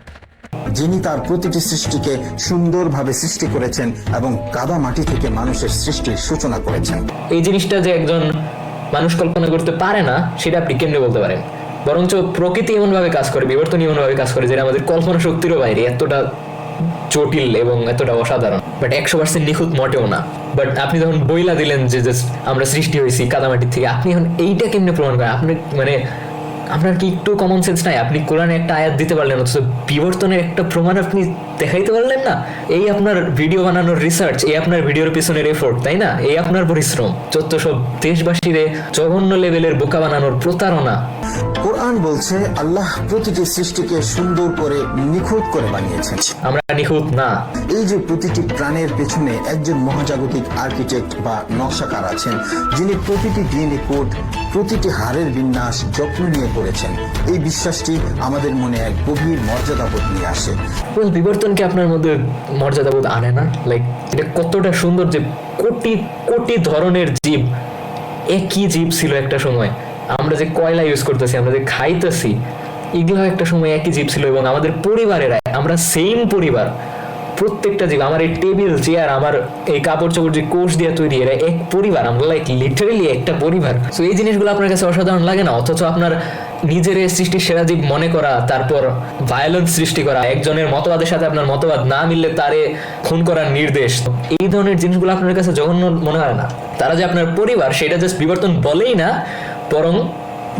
যিনি তার প্রতিটি সৃষ্টিকে সুন্দরভাবে সৃষ্টি করেছেন এবং কাদা মাটি থেকে মানুষের সৃষ্টির সূচনা করেছেন। এই জিনিসটা যে একজন মানুষ কল্পনা করতে পারে না সেটা আপনি কেমনে বলতে পারেন? বরঞ্চ প্রকৃতি এমন ভাবে কাজ করে, বিবর্তন এমন ভাবে কাজ করে যেটা আমাদের কল্পনা শক্তিরও বাইরে, এতটা জটিল এবং এতটা অসাধারণ, বাট 100% নিখুঁত মোটেও না। বাট আপনি যখন বইলা দিলেন যে জাস্ট আমরা সৃষ্টি হয়েছি কাদামাটির থেকে, আপনি এখন এইটা কেমনে প্রমাণ করেন? আপনি মানে আপনার কি একটু কমন সেন্স নাই? আপনি কোরআনে একটা আয়াত দিতে পারলেন, অথচ বিবর্তনের একটা প্রমাণ আপনি দেখাইতে পারলেন না। এই আপনার ভিডিও বানানোর রিসার্চ, এই আপনার ভিডিওর পিছনের এফোর্ট, তাই না? এই আপনার পরিশ্রম, যত সব দেশবাসীরে জঘন্য লেভেলের বোকা বানানোর প্রতারণা। কোরআন বলছে আল্লাহ প্রতিটি সৃষ্টিকে সুন্দর করে নিখুঁত করে বানিয়েছেন। আমরা নিখুঁত না। এই যে প্রতিটি প্রাণের পেছনে একজন মহাজাগতিক আর্কিটেক্ট বা নকশাকার আছেন, যিনি প্রতিটি ডিএনএ কোড, প্রতিটি হাড়ের বিন্যাস যত্ন নিয়ে করেছেন, এই বিশ্বাসটি আমাদের মনে এক গভীর মর্যাদাবোধ নিয়ে আসে। বিবর্তন কি আপনার মধ্যে মর্যাদাবোধ আনে না? লাইক এটা কতটা সুন্দর যে কোটি কোটি ধরনের জীব, একই জীব ছিল একটা সময়। আমরা যে কয়লা ইউজ করতেছি, আমরা যে খাইতেছি, এগুলো একটা সময় একই জীব ছিল। এবং আমাদের পরিবারেরা, আমরা সেম পরিবার, প্রত্যেকটা জীব, আমার এই টেবিল চেয়ার, আমার এই কাপড় চোপড় যে কোষ দিয়ে তৈরি, এরা এক পরিবার। আমরা লাইক লিটারেলি একটা পরিবার। তো এই জিনিসগুলো আপনার কাছে অসাধারণ লাগে না? অথচ আপনার নিজের সৃষ্টির সেরা জীব মনে করা, তারপর ভায়োলেন্স সৃষ্টি করা, একজনের মতবাদের সাথে আপনার মতবাদ না মিললে তারে খুন করার নির্দেশ, এই ধরনের জিনিসগুলো আপনার কাছে জঘন্য মনে হয় না? তারা যে আপনার পরিবার, সেটা জাস্ট বিবর্তন বলেই না, বরং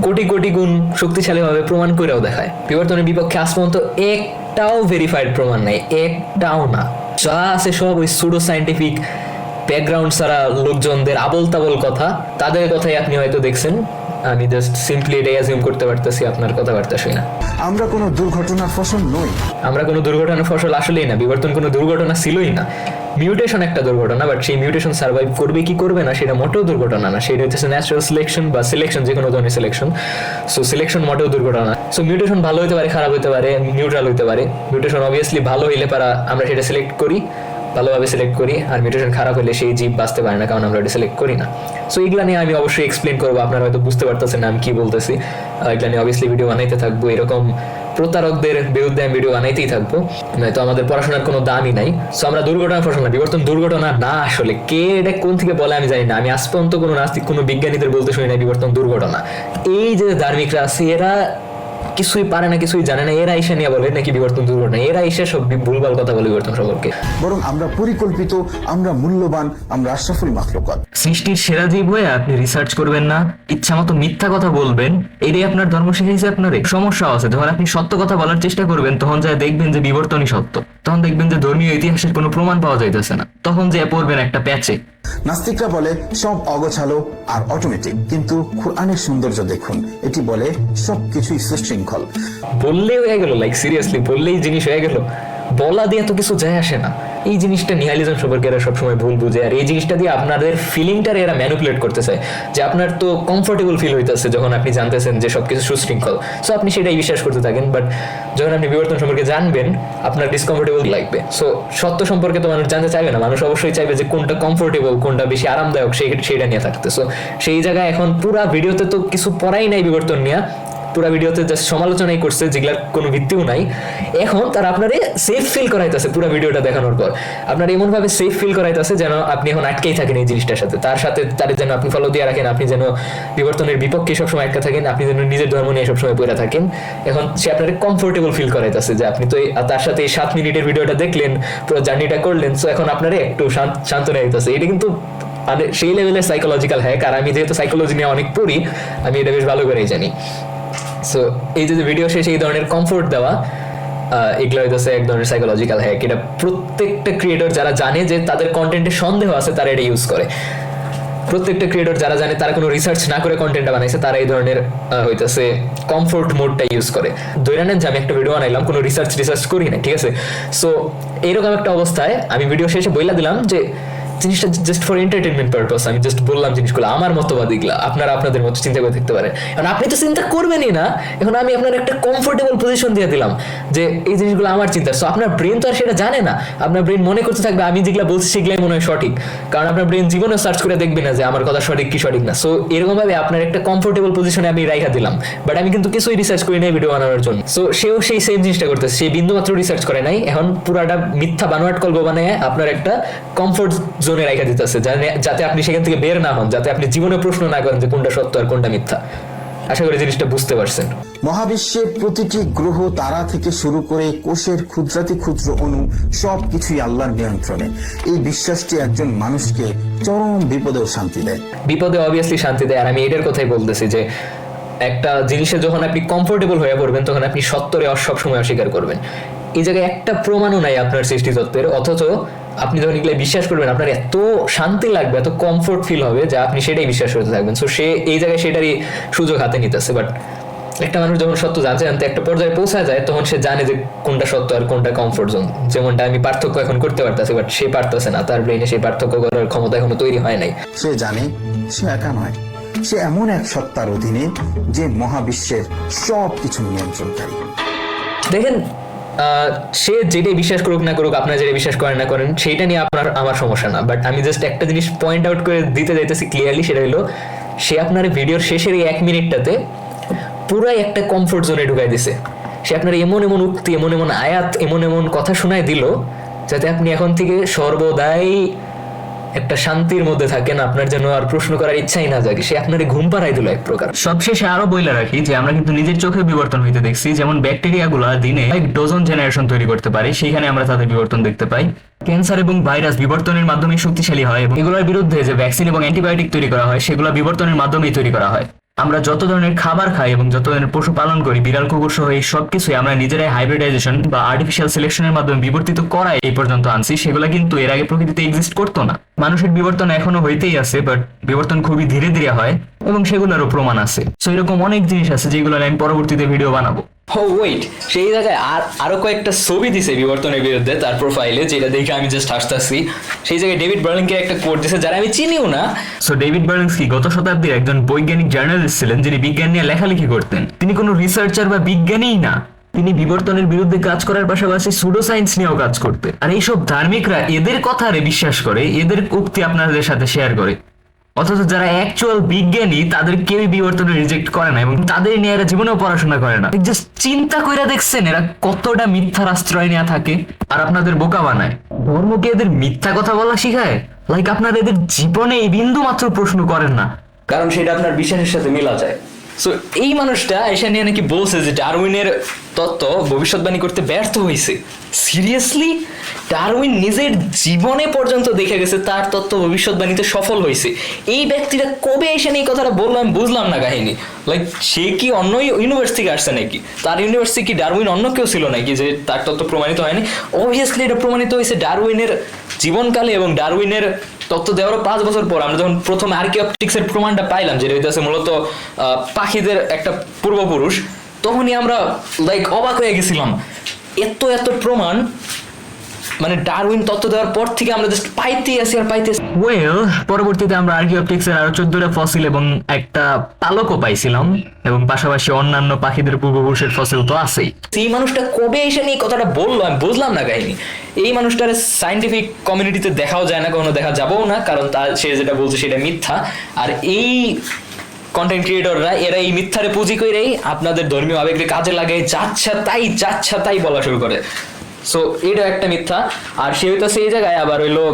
কোটি কোটি গুণ শক্তিশালীভাবে প্রমাণ করেও দেখায়। বিবর্তনের বিপক্ষে আজ পর্যন্ত একটাও ভেরিফাইড প্রমাণ নাই, একটাও না। যা আছে সব ওই সুডো সায়েন্টিফিক ব্যাকগ্রাউন্ড ছাড়া লোকজনদের আবল তাবল কথা, তাদের কথাই আপনি হয়তো দেখছেন। আমি জাস্ট সিম্পলি এটাই অ্যাজিউম করতে পারতেছি আপনার কথাবার্তা শুই না। আমরা কোনো দুর্ঘটনার ফসল নই। আমরা কোনো দুর্ঘটনার ফসল আসলেই না। বিবর্তন কোনো দুর্ঘটনা ছিলই না। মিউটেশন একটা দুর্ঘটনা, বাট সেই মিউটেশন সার্ভাইভ করবে কি করবে না সেটা মোটেও দুর্ঘটনা না। সেটা হচ্ছে ন্যাচারাল সিলেকশন বা সিলেকশন, যে কোনো ধরনের সিলেকশন। সো সিলেকশন মোটেও দুর্ঘটনা। সো মিউটেশন ভালো হতে পারে, খারাপ হতে পারে, নিউট্রাল হতে পারে। মিউটেশন অবভিয়াসলি ভালো হইলে পারা আমরা সেটা সিলেক্ট করি, ভালোভাবে সিলেক্ট করি, আর মিউটেশন খারাপ হলে সেই জীব বাঁচতে পারে না, কারণ আমরা এটা সিলেক্ট করি না। সো এগুলা নিয়ে আমি অবশ্যই এক্সপ্লেন করবো, আপনারা হয়তো বুঝতে পারতেছেন না আমি কি বলতেছি। এগুলা নিয়ে অবভিয়াসলি ভিডিও বানাইতে থাকবো, এরকম প্রতারকদের বিরুদ্ধে আমি ভিডিও বানাইতেই থাকবো, নয়তো আমাদের পড়াশোনার কোনো দামই নাই। সো আমরা দুর্ঘটনার ফসল না, বিবর্তন দুর্ঘটনা না। আসলে কে এটা কোন থেকে বলে আমি জানি না। আমি আজ পর্যন্ত কোনো নাস্তিক, কোনো বিজ্ঞানীদের বলতে শুনি না বিবর্তন দুর্ঘটনা। এই যে ধার্মিকরা আছে, এরা কিছুই পারে না, কিছুই জানে না, এরা এসে নিয়ে বলে নাকি বিবর্তন দুর্ঘটনা। এরা এসে সব ভুলভাল কথা বলে বিবর্তন সম্পর্কে। বরং আমরা পরিকল্পিত, আমরা মূল্যবান, আমরা আশরাফুল মাখলুকাত। সৃষ্টির সেরা জীব হয়ে আপনি রিসার্চ করবেন না, ইচ্ছা মতো মিথ্যা কথা বলবেন, এটাই আপনার ধর্ম শিখিয়েছে আপনার। সমস্যা আছে যখন আপনি সত্য কথা বলার চেষ্টা করবেন, তখন যা দেখবেন যে বিবর্তনই সত্য, তখন দেখবেন যে ধর্মীয় ইতিহাসের কোনো প্রমাণ পাওয়া যাইতেছে না, তখন যে পড়বেন একটা প্যাচে। নাস্তিকরা বলে সব অগোছালো আর অটোমেটিক, কিন্তু কোরআনের সৌন্দর্য দেখুন, এটি বলে সবকিছুই সুশৃঙ্খল। বললেই হয়ে গেল, লাইক সিরিয়াসলি বললেই জিনিস হয়ে গেল। বলা দিয়ে তো কিছু যায় আসে না। এই জিনিসটা নিহালিজম সম্পর্কে এরা সবসময় ভুল বুঝে, আর এই জিনিসটা দিয়ে আপনাদের ফিলিংটারে এরা ম্যানিপুলেট করতে চায়, যে আপনার তো কমফোর্টেবল ফিল হইতেছে যখন আপনি জানতেছেন যে সবকিছু সুশৃঙ্খল, সো আপনি সেটাই বিশ্বাস করতে থাকেন। বাট যখন আপনি বিবর্তন সম্পর্কে জানবেন, আপনার ডিসকমফোর্টেবল লাগবে। সো সত্য সম্পর্কে তো মানুষ জানতে চাইবে না, মানুষ অবশ্যই চাইবে যে কোনটা কমফোর্টেবল, কোনটা বেশি আরামদায়ক, সেইটা নিয়ে থাকতে। সো সেই জায়গায় এখন পুরা ভিডিওতে তো কিছু পড়াই নাই বিবর্তন নিয়ে, পুরা ভিডিওতে জাস্ট সমালোচনাই করছে, যেগুলার কোনো ভিত্তিও নাই। এখন তারা আপনারে সেফ ফিল করাইতেছে পুরো ভিডিওটা দেখানোর পর, আপনার এমন ভাবে সেফ ফিল করাইতেছে যেন আপনি এখন আটকেই থাকেন এই জিনিসটার সাথে, তার সাথে তারে যেন আপনি ফলো দিয়ে রাখেন, আপনি যেন বিবর্তনের বিপক্ষে সবসময় আটকে থাকেন, আপনি যেন নিজের ধর্ম নিয়ে সবসময় পড়ে থাকেন। এখন সে আপনারে কমফোর্টেবল ফিল করাইতেছে যে আপনি তো তার সাথে এই 7 মিনিটের ভিডিওটা দেখলেন, পুরো জার্নিটা করলেন, সো এখন আপনারে একটু শান্তনা দিতেছে। এটা কিন্তু মানে সেই লেভেলের সাইকোলজিক্যাল হ্যাক। আর আমি যেহেতু সাইকোলজি নিয়ে অনেক পড়ি, আমি এটা বেশ ভালো করেই জানি। সো এই যে ভিডিও শেষে এই ধরনের কমফোর্ট দেওয়া, এগুলো হইতেছে এক ধরনের সাইকোলজিক্যাল হ্যাক। এটা প্রত্যেকটা ক্রিয়েটর যারা জানে যে তাদের কন্টেন্টে সন্দেহ আছে, তারা এটা ইউজ করে। প্রত্যেকটা ক্রিয়েটর যারা জানে তারা কোনো রিসার্চ না করে কন্টেন্টটা বানাইছে, তারা এই ধরনের হইতেছে কমফোর্ট মোডটা ইউজ করে। ধরে নেন যে আমি একটা ভিডিও বানাইলাম, কোনো রিসার্চ করি না, ঠিক আছে? সো এইরকম একটা অবস্থায় আমি ভিডিও শেষে বইলা দিলাম যে জিনিসটা জাস্ট ফর এন্টারটেইনমেন্ট পারপাস, আমি জাস্ট বললাম জিনিসগুলো, আমার মতবাদ এগুলা, আপনারা আপনাদের মতো চিন্তা করে দেখতে পারেন। এখন আপনি তো চিন্তা করবেনই না, এখন আমি আপনার একটা কমফোর্টেবল পজিশন দিয়ে দিলাম যে এই জিনিসগুলো আমার চিন্তা। সো আপনার ব্রেন তো আর সেটা জানে না, আপনার ব্রেন মনে করতে থাকবে আমি যেগুলো বলছি সেগুলাই মনে হয় সঠিক, কারণ আপনার ব্রেন জীবনে সার্চ করে দেখবে না যে আমার কথা সঠিক কি সঠিক না। সো এরকম ভাবে আপনার একটা কমফোর্টেবল পজিশনে আমি রাইখা দিলাম, বাট আমি কিন্তু কিছুই রিসার্চ করি নাই ভিডিও বানানোর জন্য। সো সেও সেই সেম জিনিসটা করতেছে, সে বিন্দু মাত্র রিসার্চ করে নাই, এখন পুরাটা মিথ্যা বানোয়াট কল্প বানায় আপনার একটা কমফোর্ট জোনে রাইখা দিতেছে, যাতে আপনি সেখান থেকে বের না হন, যাতে আপনি জীবনে প্রশ্ন না করেন যে কোনটা সত্য আর কোনটা মিথ্যা। আশা করি জিনিসটা বুঝতে পারছেন। মহাবিশ্বের প্রতিটি গ্রহ, তারা থেকে শুরু করে কোষের ক্ষুদ্রাতি ক্ষুদ্র অণু সবকিছুই আল্লাহর নিয়ন্ত্রণে। এই বিশ্বাসটি একজন মানুষকে চরম বিপদেও শান্তি দেয়। বিপদে অবভিয়াসলি শান্তি দেয়। আর আমি এটার কথাই বলতেছি যে একটা জিনিসে যখন আপনি কমফোর্টেবল হয়ে পড়বেন তখন আপনি সত্যরে সবসময় অস্বীকার করবেন। এই জায়গায় একটা প্রমাণও নাই আপনার সৃষ্টিতত্ত্বের, অথচ আপনি যখন এগুলো বিশ্বাস করবেন আপনার এত শান্তি লাগবে, এত কমফোর্ট ফিল হবে যে আপনি সেটাই বিশ্বাস করতে থাকবেন। সো সে এই জায়গায় সেটারই সুযোগ হাতে নিতেছে। বাট একটা মানুষ যখন সত্য জানতে জানতে একটা পর্যায়ে পৌঁছা যায় তখন সে জানে যে কোনটা সত্য আর কোনটা কমফোর্ট জোন। যেমনটা আমি পার্থক্য এখন করতে পারতেছি, বাট সে পারতেছে না, তার ব্রেনে সেই পার্থক্য করার ক্ষমতা এখনো তৈরি হয় নাই। সে জানে সে একা নয়, সে এমন এক সত্তার অধীনে যে মহাবিশ্বের সবকিছু নিয়ন্ত্রণকারী। দেখেন, সে যেটাই বিশ্বাস করুক না করুক, আপনারা যেটা বিশ্বাস করেন না করেন, সেইটা নিয়ে আমার সমস্যা না। বাট আমি জাস্ট একটা জিনিস পয়েন্ট আউট করে দিতে যাইতেছি ক্লিয়ারলি, সেটা হলো সে আপনার ভিডিওর শেষের এই 1 মিনিটটাতে পুরাই একটা কমফোর্ট জোনে ঢুকাই দিছে। সে আপনার এমন এমন উক্তি, এমন এমন আয়াত, এমন এমন কথা শোনায় দিল যাতে আপনি এখন থেকে সর্বদাই একটা শান্তির মধ্যে থাকেন, আপনার জন্য আর প্রশ্ন করার ইচ্ছাই না জাগে। সে আপনার ঘুম পাড়াই দিল এক প্রকার। সবশেষে আরো বইলা রাখি যে আমরা কিন্তু নিজের চোখে বিবর্তন হইতে দেখছি। যেমন ব্যাকটেরিয়া গুলা দিনে 1 ডজন জেনারেশন তৈরি করতে পারে, সেইখানে আমরা তাদের বিবর্তন দেখতে পাই। ক্যান্সার এবং ভাইরাস বিবর্তনের মাধ্যমে শক্তিশালী হয় এবং এগুলোর বিরুদ্ধে যে ভ্যাকসিন এবং অ্যান্টিবায়োটিক তৈরি করা হয় সেগুলো বিবর্তনের মাধ্যমেই তৈরি করা হয়। আমরা যত ধরনের খাবার খাই এবং যত ধরনের পশু পালন করি, বিড়াল কুকুর সহ এই সবকিছুই আমরা নিজেরাই হাইব্রিডাইজেশন বা আর্টিফিশিয়াল সিলেকশনের মাধ্যমে বিবর্তিত করাই এই পর্যন্ত আনছি। সেগুলো কিন্তু এর আগে প্রকৃতিতে এক্সিস্ট করতো না। মানুষের বিবর্তন এখনো হইতেই আছে, বাট বিবর্তন খুবই ধীরে ধীরে হয় এবং সেগুলোরও প্রমাণ আছে। সো এরকম অনেক জিনিস আছে যেগুলো আমি পরবর্তীতে ভিডিও বানাবো। ও ওয়েট, সেই জায়গায় আরো কয়েকটা ছবি দিছে বিবর্তনের বিরুদ্ধে তার প্রোফাইলে, যেটা দেখে আমি জাস্ট হাসতেছি। সেই জায়গায় ডেভিড বার্লিংকে একটা কোট দিছে যারা আমি চিনিও না। সো ডেভিড বার্লিংস্কি গত শতাব্দীর একজন বৈজ্ঞানিক জার্নালিস্ট ছিলেন যিনি বিজ্ঞান নিয়ে লেখালেখি করতেন। তিনি কোনো রিসার্চার বা বিজ্ঞানীই না, তিনি বিবর্তনের বিরুদ্ধে কাজ করার পাশাপাশি সুডো সায়েন্স নিয়েও কাজ করতে। আর এইসব ধার্মিকরা এদের কথারে বিশ্বাস করে, এদের উক্তি আপনাদের সাথে শেয়ার করে, অথচ যারা অ্যাকচুয়াল বিজ্ঞানী তাদের কেউই বিবর্তনে রিজেক্ট করে না এবং তাদের নিয়ে এরা জীবনেও পড়াশোনা করে না। জাস্ট চিন্তা করে দেখছেন এরা কতটা মিথ্যার আশ্রয় নেওয়া থাকে আর আপনাদের বোকা বানায়। ধর্মকে এদের মিথ্যা কথা বলা শিখায়, লাইক আপনারা এদের জীবনে এই বিন্দু মাত্র প্রশ্ন করেন না, কারণ সেটা আপনার বিশ্বাসের সাথে মিলা যায়। সো এই মানুষটা এসে নিয়ে নাকি বলছে যে ডারউইনের তত্ত্ব ভবিষ্যৎবাণী করতে ব্যর্থ হয়েছে। সিরিয়াসলি? ডারউইন নিজের জীবনে পর্যন্ত দেখে গেছে তার তত্ত্ব ভবিষ্যৎবাণীতে সফল হয়েছে। এই ব্যক্তিটা কবে এসে এই কথাটা বললাম বুঝলাম না কাহিনী। লাইক সে কি অন্য ইউনিভার্স থেকে আসছে নাকি? তার ইউনিভার্সিটি কি ডারউইন অন্য কেউ ছিল নাকি যে তার তত্ত্ব প্রমাণিত হয়নি? অবভিয়াসলি এটা প্রমাণিত হয়েছে ডারউইনের জীবনকালে এবং ডারউইনের তত্ত্ব দেওয়ারও 5 বছর পর। আমরা যখন প্রথম আর্কিওপটিক্সের প্রমাণটা পাইলাম, যেটা হইতেছে মূলত পাখিদের একটা পূর্বপুরুষ, তখনই আমরা লাইক অবাক হয়ে গেছিলাম। এত এত প্রমাণ মানে ডারউইন তত্ত্ব দেওয়ার পর থেকে আমরা জাস্ট পাইতেই আসি আর পাইতেছি। ওয়েল, পরবর্তীতে আমরা আর্কিওপটিক্সের আরো 14টা ফসিল এবং একটা পালকও পাইছিলাম এবং পাশাপাশি অন্যান্য পাখিদের পূর্বপুরুষের ফসিল তো আছেই। এই মানুষটা কবে এসে নিয়ে কথাটা বললো আমি বুঝলাম না কাহিনী। এই মানুষটার সায়েন্টিফিক কমিউনিটিতে দেখাও যায় না, কখনো দেখা যাবেও না, কারণ তার সে যেটা বলছে সেটা মিথ্যা। আর এই কন্টেন্ট ক্রিয়েটররা এরা এই মিথ্যারে পুঁজি করেই আপনাদের ধর্মীয় আবেগকে কাজে লাগে, যাচ্ছা তাই বলা শুরু করে। সো এটা একটা মিথ্যা। আর সে হয়তো সেই জায়গায় আবার হইলো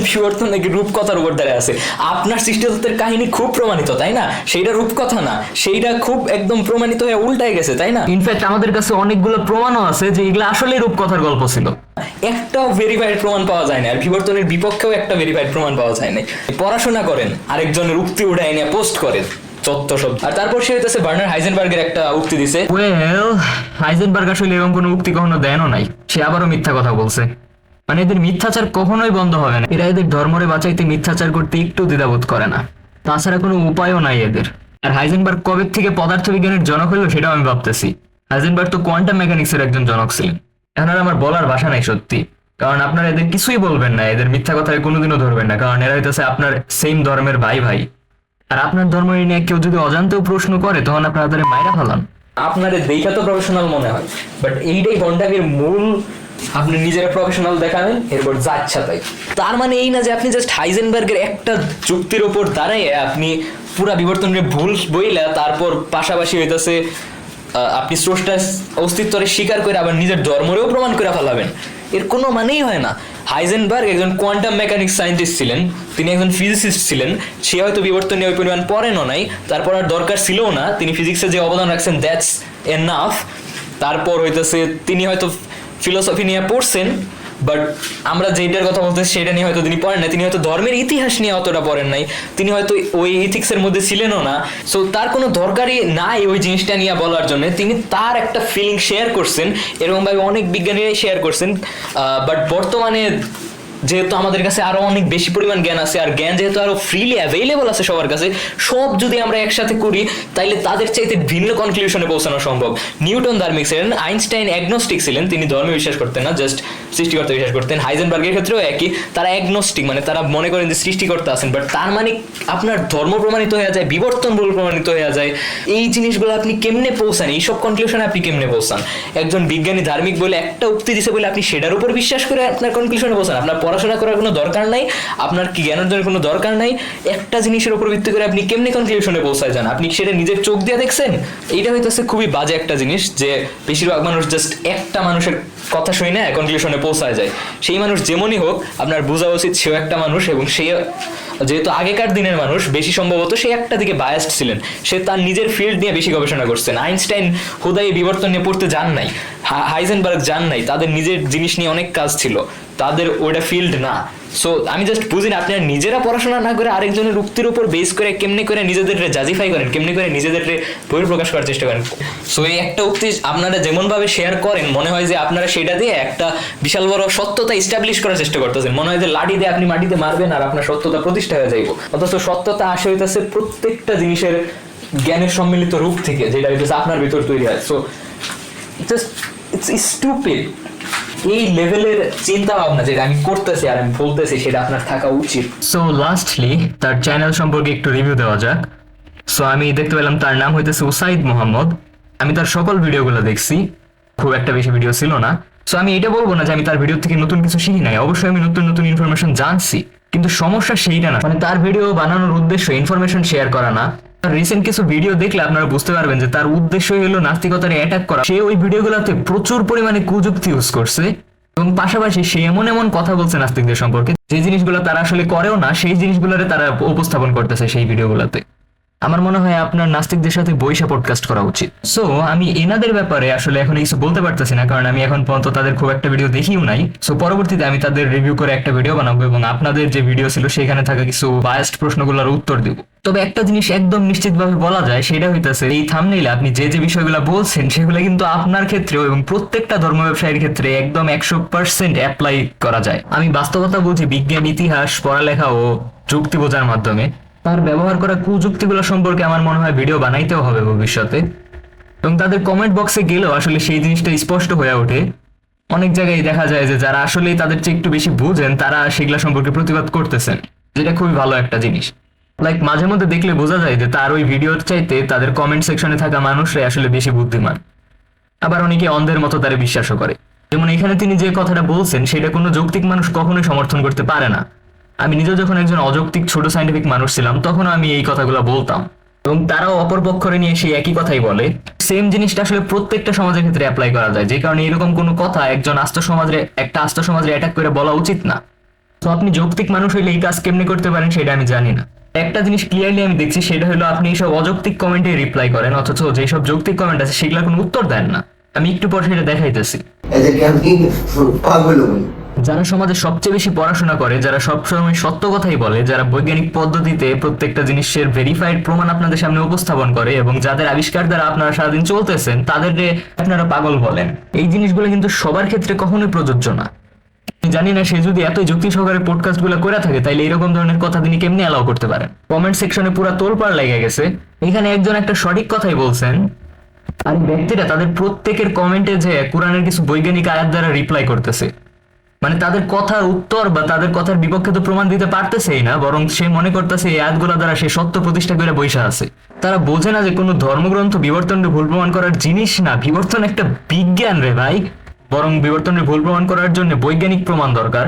বিবর্তন নাকি রূপকথার উপর দাঁড়িয়ে আছে। আপনার সৃষ্টিতত্ত্বের কাহিনী খুব প্রমাণিত, তাই না? সেইটা রূপকথা না, সেইটা খুব একদম প্রমাণিত হয়ে উল্টাই গেছে, তাই না? ইনফ্যাক্ট আমাদের কাছে অনেকগুলো প্রমাণও আছে যে এগুলো আসলে রূপকথার গল্প ছিল। একটাও ভেরিফাইড প্রমাণ পাওয়া যায় না, আর বিবর্তনের বিপক্ষেও একটা ভেরিফাইড প্রমাণ পাওয়া যায় না। পড়াশোনা করেন, আরেকজনের উক্তি উঠায় নিয়ে পোস্ট করেন তত্ত্ব সব। আর তারপর সে হইতেছে বার্নার হাইজেনবার্গের একটা উক্তি দিছে। ওয়েল, হাইজেনবার্গ আসলে এরকম কোনো উক্তি কখনো দেনও নাই, সে আবারও মিথ্যা কথা বলছে। মানে এদের মিথ্যাচার কখনোই বন্ধ হবে না। এরা এদের ধর্মরে বাঁচাইতে মিথ্যাচার করতে একটু দ্বিধাবোধ করে না, তাছাড়া কোনো উপায়ও নাই এদের। আর হাইজেনবার্গ কবে থেকে পদার্থবিজ্ঞানের জনক হলো সেটাও আমি ভাবতেছি। হাইজেনবার্গ তো কোয়ান্টাম মেকানিক্সের একজন জনক ছিলেন। এখন আর আমার বলার ভাষা নাই সত্যি, কারণ আপনারা এদের কিছুই বলবেন না, এদের মিথ্যা কথায় কোনোদিনও ধরবেন না, কারণ এরা হইতেছে আপনার সেম ধর্মের ভাই। আর আপনার ধর্ম নিয়ে কেউ যদি অজান্তেও প্রশ্ন করে তখন আপনারা তাদের মাইরা ফেলান। আপনাদের দেখা তো প্রফেশনাল মনে হয়, বাট এইটাই ঘন্টাকের মূল। আপনি নিজেরা প্রফেশনাল দেখাবেন, এরপর যাচ্ছা তাই। তার মানে এই না যে আপনি জাস্ট হাইজেনবার্গের একটা যুক্তির উপর দাঁড়িয়ে আপনি পুরা বিবর্তনের ভুল বইলা তারপর পাশাপাশি হইতেছে আপনি স্রষ্টার অস্তিত্বরে স্বীকার করে আবার নিজের ধর্মরেও প্রমাণ করে ফেলাবেন। এর কোনো মানেই হয় না। হাইজেনবার্গ একজন কোয়ান্টাম মেকানিক্স সায়েন্টিস্ট ছিলেন, তিনি একজন ফিজিসিস্ট ছিলেন, সে হয়তো বিবর্তন নিয়ে ওই পরিমাণ পড়েনও নাই, তারপর আর দরকার ছিলও না, তিনি ফিজিক্সে যে অবদান রাখছেন দ্যাটস এনাফ। তারপর হইতেছে তিনি হয়তো ফিলোসফি নিয়ে পড়ছেন, বাট আমরা যেটার কথা বলতেছি সেটা নিয়ে হয়তো তিনি পড়েন নাই, তিনি হয়তো ধর্মের ইতিহাস নিয়ে অতটা পড়েন নাই, তিনি হয়তো ওই ইথিক্সের মধ্যে ছিলেনও না। সো তার কোনো দরকারই নাই ওই জিনিসটা নিয়ে বলার জন্য, তিনি তার একটা ফিলিং শেয়ার করছেন, এরকমভাবে অনেক বিজ্ঞানীরাই শেয়ার করছেন। বাট বর্তমানে যেহেতু আমাদের কাছে আরো অনেক বেশি পরিমাণ জ্ঞান আছে, আর জ্ঞান যেহেতু আরো ফ্রিলি অ্যাভেলেবল আছে সবার কাছে, সব যদি আমরা একসাথে করি তাইলে তাদের চাইতে ভিন্ন কনক্লুশনে পৌঁছানো সম্ভব। নিউটন ধার্মিক ছিলেন, আইনস্টাইন অ্যাগনস্টিক ছিলেন, তিনি ধর্মে বিশ্বাস করতেন না, জাস্ট সৃষ্টিকর্তা বিশ্বাস করতেন। হাইজেনবার্গের ক্ষেত্রেও একই, তারা অ্যাগনস্টিক, মানে তারা মনে করেন যে সৃষ্টিকর্তা আছেন, বাট তার মানে আপনার ধর্ম প্রমাণিত হয়ে যায়, বিবর্তন বলে প্রমাণিত হয়ে যায়। এই জিনিসগুলো আপনি কেমনে পৌঁছান, এইসব কনক্লুশনে আপনি কেমনে পৌঁছান? একজন বিজ্ঞানী ধার্মিক বলে একটা উক্তি দিছে বলে আপনি সেটার উপর বিশ্বাস করে আপনার কনক্লুশনে পৌঁছান? আপনার পড়াশোনা করার কোনো দরকার নাই, আপনার কি জ্ঞান অর্জনের কোনো দরকার নাই, একটা জিনিসের উপর ভিত্তি করে আপনি কেমনে কনক্লুশনে পৌঁছায় যান? আপনি সেটা নিজের চোখ দিয়ে দেখছেন? এইটা হইতেছে খুবই বাজে একটা জিনিস, যে বেশিরভাগ মানুষ জাস্ট একটা মানুষের কথা শুনে না কনক্লুশনে পৌঁছায় যায়। সেই মানুষ যেমনই হোক, আপনার বোঝা উচিত সেও একটা মানুষ, এবং সে যেহেতু আগেকার দিনের মানুষ, বেশি সম্ভবত সে একটা দিকে বায়াসড ছিলেন, সে তার নিজের ফিল্ড নিয়ে বেশি গবেষণা করছেন। আইনস্টাইন হুদাই বিবর্তন নিয়ে পড়তে যান নাই, হাইজেনবার্গ যান নাই, তাদের নিজের জিনিস নিয়ে অনেক কাজ ছিল, তাদের ওটা ফিল্ড না। সো আমি জাস্ট বুঝি না, আপনারা নিজেরা পড়াশোনা না করে আরেকজনের উক্তির উপর বেস করে কেমনে করে নিজেদের জাজিফাই করেন, কেমনে করে নিজেদের বহিঃপ্রকাশ করার চেষ্টা করেন। সো এই একটা উক্তি আপনারা যেমনভাবে শেয়ার করেন, মনে হয় যে আপনারা সেটা দিয়ে একটা বিশাল বড় সত্যতা এস্টাবলিশ করার চেষ্টা করতেছেন, মনে হয় যে লাঠি দিয়ে আপনি মাটিতে মারবেন আর আপনার সত্যতা প্রতিষ্ঠা হয়ে যাইব। অথচ সত্যতা আসে হইতেছে প্রত্যেকটা জিনিসের জ্ঞানের সম্মিলিত রূপ থেকে, যেটা হইতেছে আপনার ভিতর তৈরি হয়। So just it's stupid. এই লেভেলের চিন্তা ভাবনা যেটা আমি করতেছি আর আমি বলতেছি, সেটা আপনার থাকা উচিত। সো লাস্টলি তার চ্যানেল সম্পর্কে একটু রিভিউ দেওয়া যাক। সো আমি দেখতে পেলাম তার নাম হইতেছে উসাইদ মোহাম্মদ। আমি তার সকল ভিডিওগুলো দেখছি, খুব একটা বেশি ভিডিও ছিল না। সো আমি এটা বলবো না যে আমি তার ভিডিও থেকে নতুন কিছু শিখি নাই, অবশ্যই আমি নতুন নতুন ইনফরমেশন জানছি, কিন্তু সমস্যা সেইটা না, মানে তার ভিডিও বানানোর উদ্দেশ্য ইনফরমেশন শেয়ার করা না। রিসেন্ট কিছু ভিডিও দেখলে আপনারা বুঝতে পারবেন যে তার উদ্দেশ্যই হলো নাস্তিকতার অ্যাটাক করা। সে ওই ভিডিওগুলোতে প্রচুর পরিমাণে কুযুক্তি ইউজ করছে, এবং পাশাপাশি সে এমন এমন কথা বলছে নাস্তিকদের সম্পর্কে যে জিনিসগুলো তারা আসলে করেও না, সেই জিনিসগুলোরে তারা উপস্থাপন করতেছে সেই ভিডিওগুলোতে। আমার মনে হয় আপনার নাস্তিকদের সাথে বইসা পডকাস্ট করা উচিত। সো আমি এনাদের ব্যাপারে আসলে এখন কিছু বলতে পারতেছি না, কারণ আমি এখন পর্যন্ত তাদের খুব একটা ভিডিও দেখিও নাই। সো পরবর্তীতে আমি তাদের রিভিউ করে একটা ভিডিও বানাবো, এবং আপনাদের যে ভিডিও ছিল সেখানে থাকা কিছু বায়াসড প্রশ্নগুলোর উত্তর দিব। তবে একটা জিনিস একদম নিশ্চিতভাবে বলা যায়, সেটা হইতেছে এই থাম্বনেইলে আপনি যে যে বিষয়গুলো বলছেন সেগুলো কিন্তু আপনার ক্ষেত্রেও এবং প্রত্যেকটা ধর্ম ব্যবসায়ীর ক্ষেত্রে একদম 100% অ্যাপ্লাই করা যায়। আমি বাস্তবতা বলছি, বিজ্ঞান, ইতিহাস, পড়ালেখা ও যুক্তি বোঝার মাধ্যমে তার ব্যবহার করা কুযুক্তিগুলো সম্পর্কে আমার মনে হয় ভিডিও বানাইতেও হবে ভবিষ্যতে। এবং তাদের কমেন্ট বক্সে গেলেও আসলে সেই জিনিসটা স্পষ্ট হয়ে ওঠে। অনেক জায়গায় দেখা যায় যে যারা আসলেই তাদের চেয়ে একটু বেশি বুঝেন তারা সেগুলো সম্পর্কে প্রতিবাদ করতেছেন, যেটা খুবই ভালো একটা জিনিস। লাইক মাঝে মধ্যে দেখলে বোঝা যায় যে তার ওই ভিডিওর চাইতে তাদের কমেন্ট সেকশনে থাকা মানুষরাই আসলে বেশি বুদ্ধিমান। আবার অনেকে অন্ধের মতো তারা বিশ্বাসও করে। যেমন এখানে তিনি যে কথাটা বলছেন সেটা কোনো যৌক্তিক মানুষ কখনোই সমর্থন করতে পারে না। আমি নিজেও যখন একজন অযৌক্তিক ছোট সাইন্টিফিক মানুষ ছিলাম তখন আমি এই কথাগুলো বলতাম, এবং তারাও অপরপক্ষরে নিয়ে সেই একই কথাই বলে। সেম জিনিসটা আসলে প্রত্যেকটা সমাজের ক্ষেত্রে অ্যাপ্লাই করা যায়, যে কারণে এরকম কোনো কথা একজন একটা আস্ত সমাজে অ্যাটাক করে বলা উচিত না। তো আপনি যৌক্তিক মানুষ হইলে এই কাজ কেমনে করতে পারেন সেটা আমি জানি না। একটা জিনিস ক্লিয়ারলি আমি দেখছি, সেটা হলো আপনি এইসব অযৌক্তিক কমেন্টে রিপ্লাই করেন, অথচ যেসব যৌক্তিক কমেন্ট আছে সেগুলো কোনো উত্তর দেন না। আমি একটু পর সেটা দেখাইতেছি। যারা সমাজে সবচেয়ে বেশি পড়াশোনা করে, যারা সবসময় সত্য কথাই বলে, যারা বৈজ্ঞানিক পদ্ধতিতে প্রত্যেকটা জিনিসের ভেরিফাইড প্রমাণ আপনাদের সামনে উপস্থাপন করে, এবং যাদের আবিষ্কার দ্বারা আপনারা সারাদিন চলতেছেন, তাদের আপনারা পাগল বলেন। এই জিনিসগুলো কিন্তু সবার ক্ষেত্রে কখনোই প্রযোজ্য না। জানি না সে যদি এত যুক্তি সহকারে পডকাস্ট গুলো করে থাকে, তাইলে এরকম ধরনের কথা তিনি কেমনি অ্যালাউ করতে পারেন? কমেন্ট সেকশনে পুরো তোলপাড় লেগে গেছে। এখানে একজন একটা সঠিক কথাই বলছেন, আর ব্যক্তিরা তাদের প্রত্যেকের কমেন্টে যে কোরআনের কিছু বৈজ্ঞানিক আয়াত দ্বারা রিপ্লাই করতেছে, মানে তাদের কথার উত্তর বা তাদের কথার বিপক্ষে তো প্রমাণ দিতে পারতেছেই না, বরং সে মনে করতেছে এই আয়াতগুলো দ্বারা সে সত্য প্রতিষ্ঠা করে বৈশা আছে। তারা বোঝে না যে কোনো ধর্মগ্রন্থ বিবর্তনের ভুল প্রমাণ করার জিনিস না। বিবর্তন একটা বিজ্ঞান রে ভাই, বরং বিবর্তনের ভুল প্রমাণ করার জন্য বৈজ্ঞানিক প্রমাণ দরকার,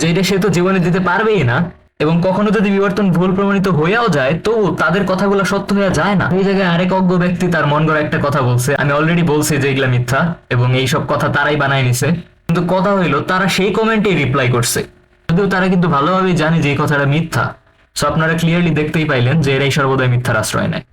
যেটা সে তো জীবনে দিতে পারবেই না। এবং কখনো যদি বিবর্তন ভুল প্রমাণিত হয়েও যায়, তো তাদের কথাগুলো সত্য হয়ে যায় না। এই জায়গায় আরেক অজ্ঞ ব্যক্তি তার মন গড়া একটা কথা বলছে। আমি অলরেডি বলছি যে এগুলা মিথ্যা এবং এইসব কথা তারাই বানায় নিছে, কিন্তু কিন্তু কথা হইলো তারা সেই কমেন্টে রিপ্লাই করছে, যদিও তারা কিন্তু ভালোভাবেই জানে যে এই কথাটা মিথ্যা। সো আপনারা ক্লিয়ারলি দেখতেই পাইলেন যে এরাই সর্বদাই মিথ্যার আশ্রয় নেয়।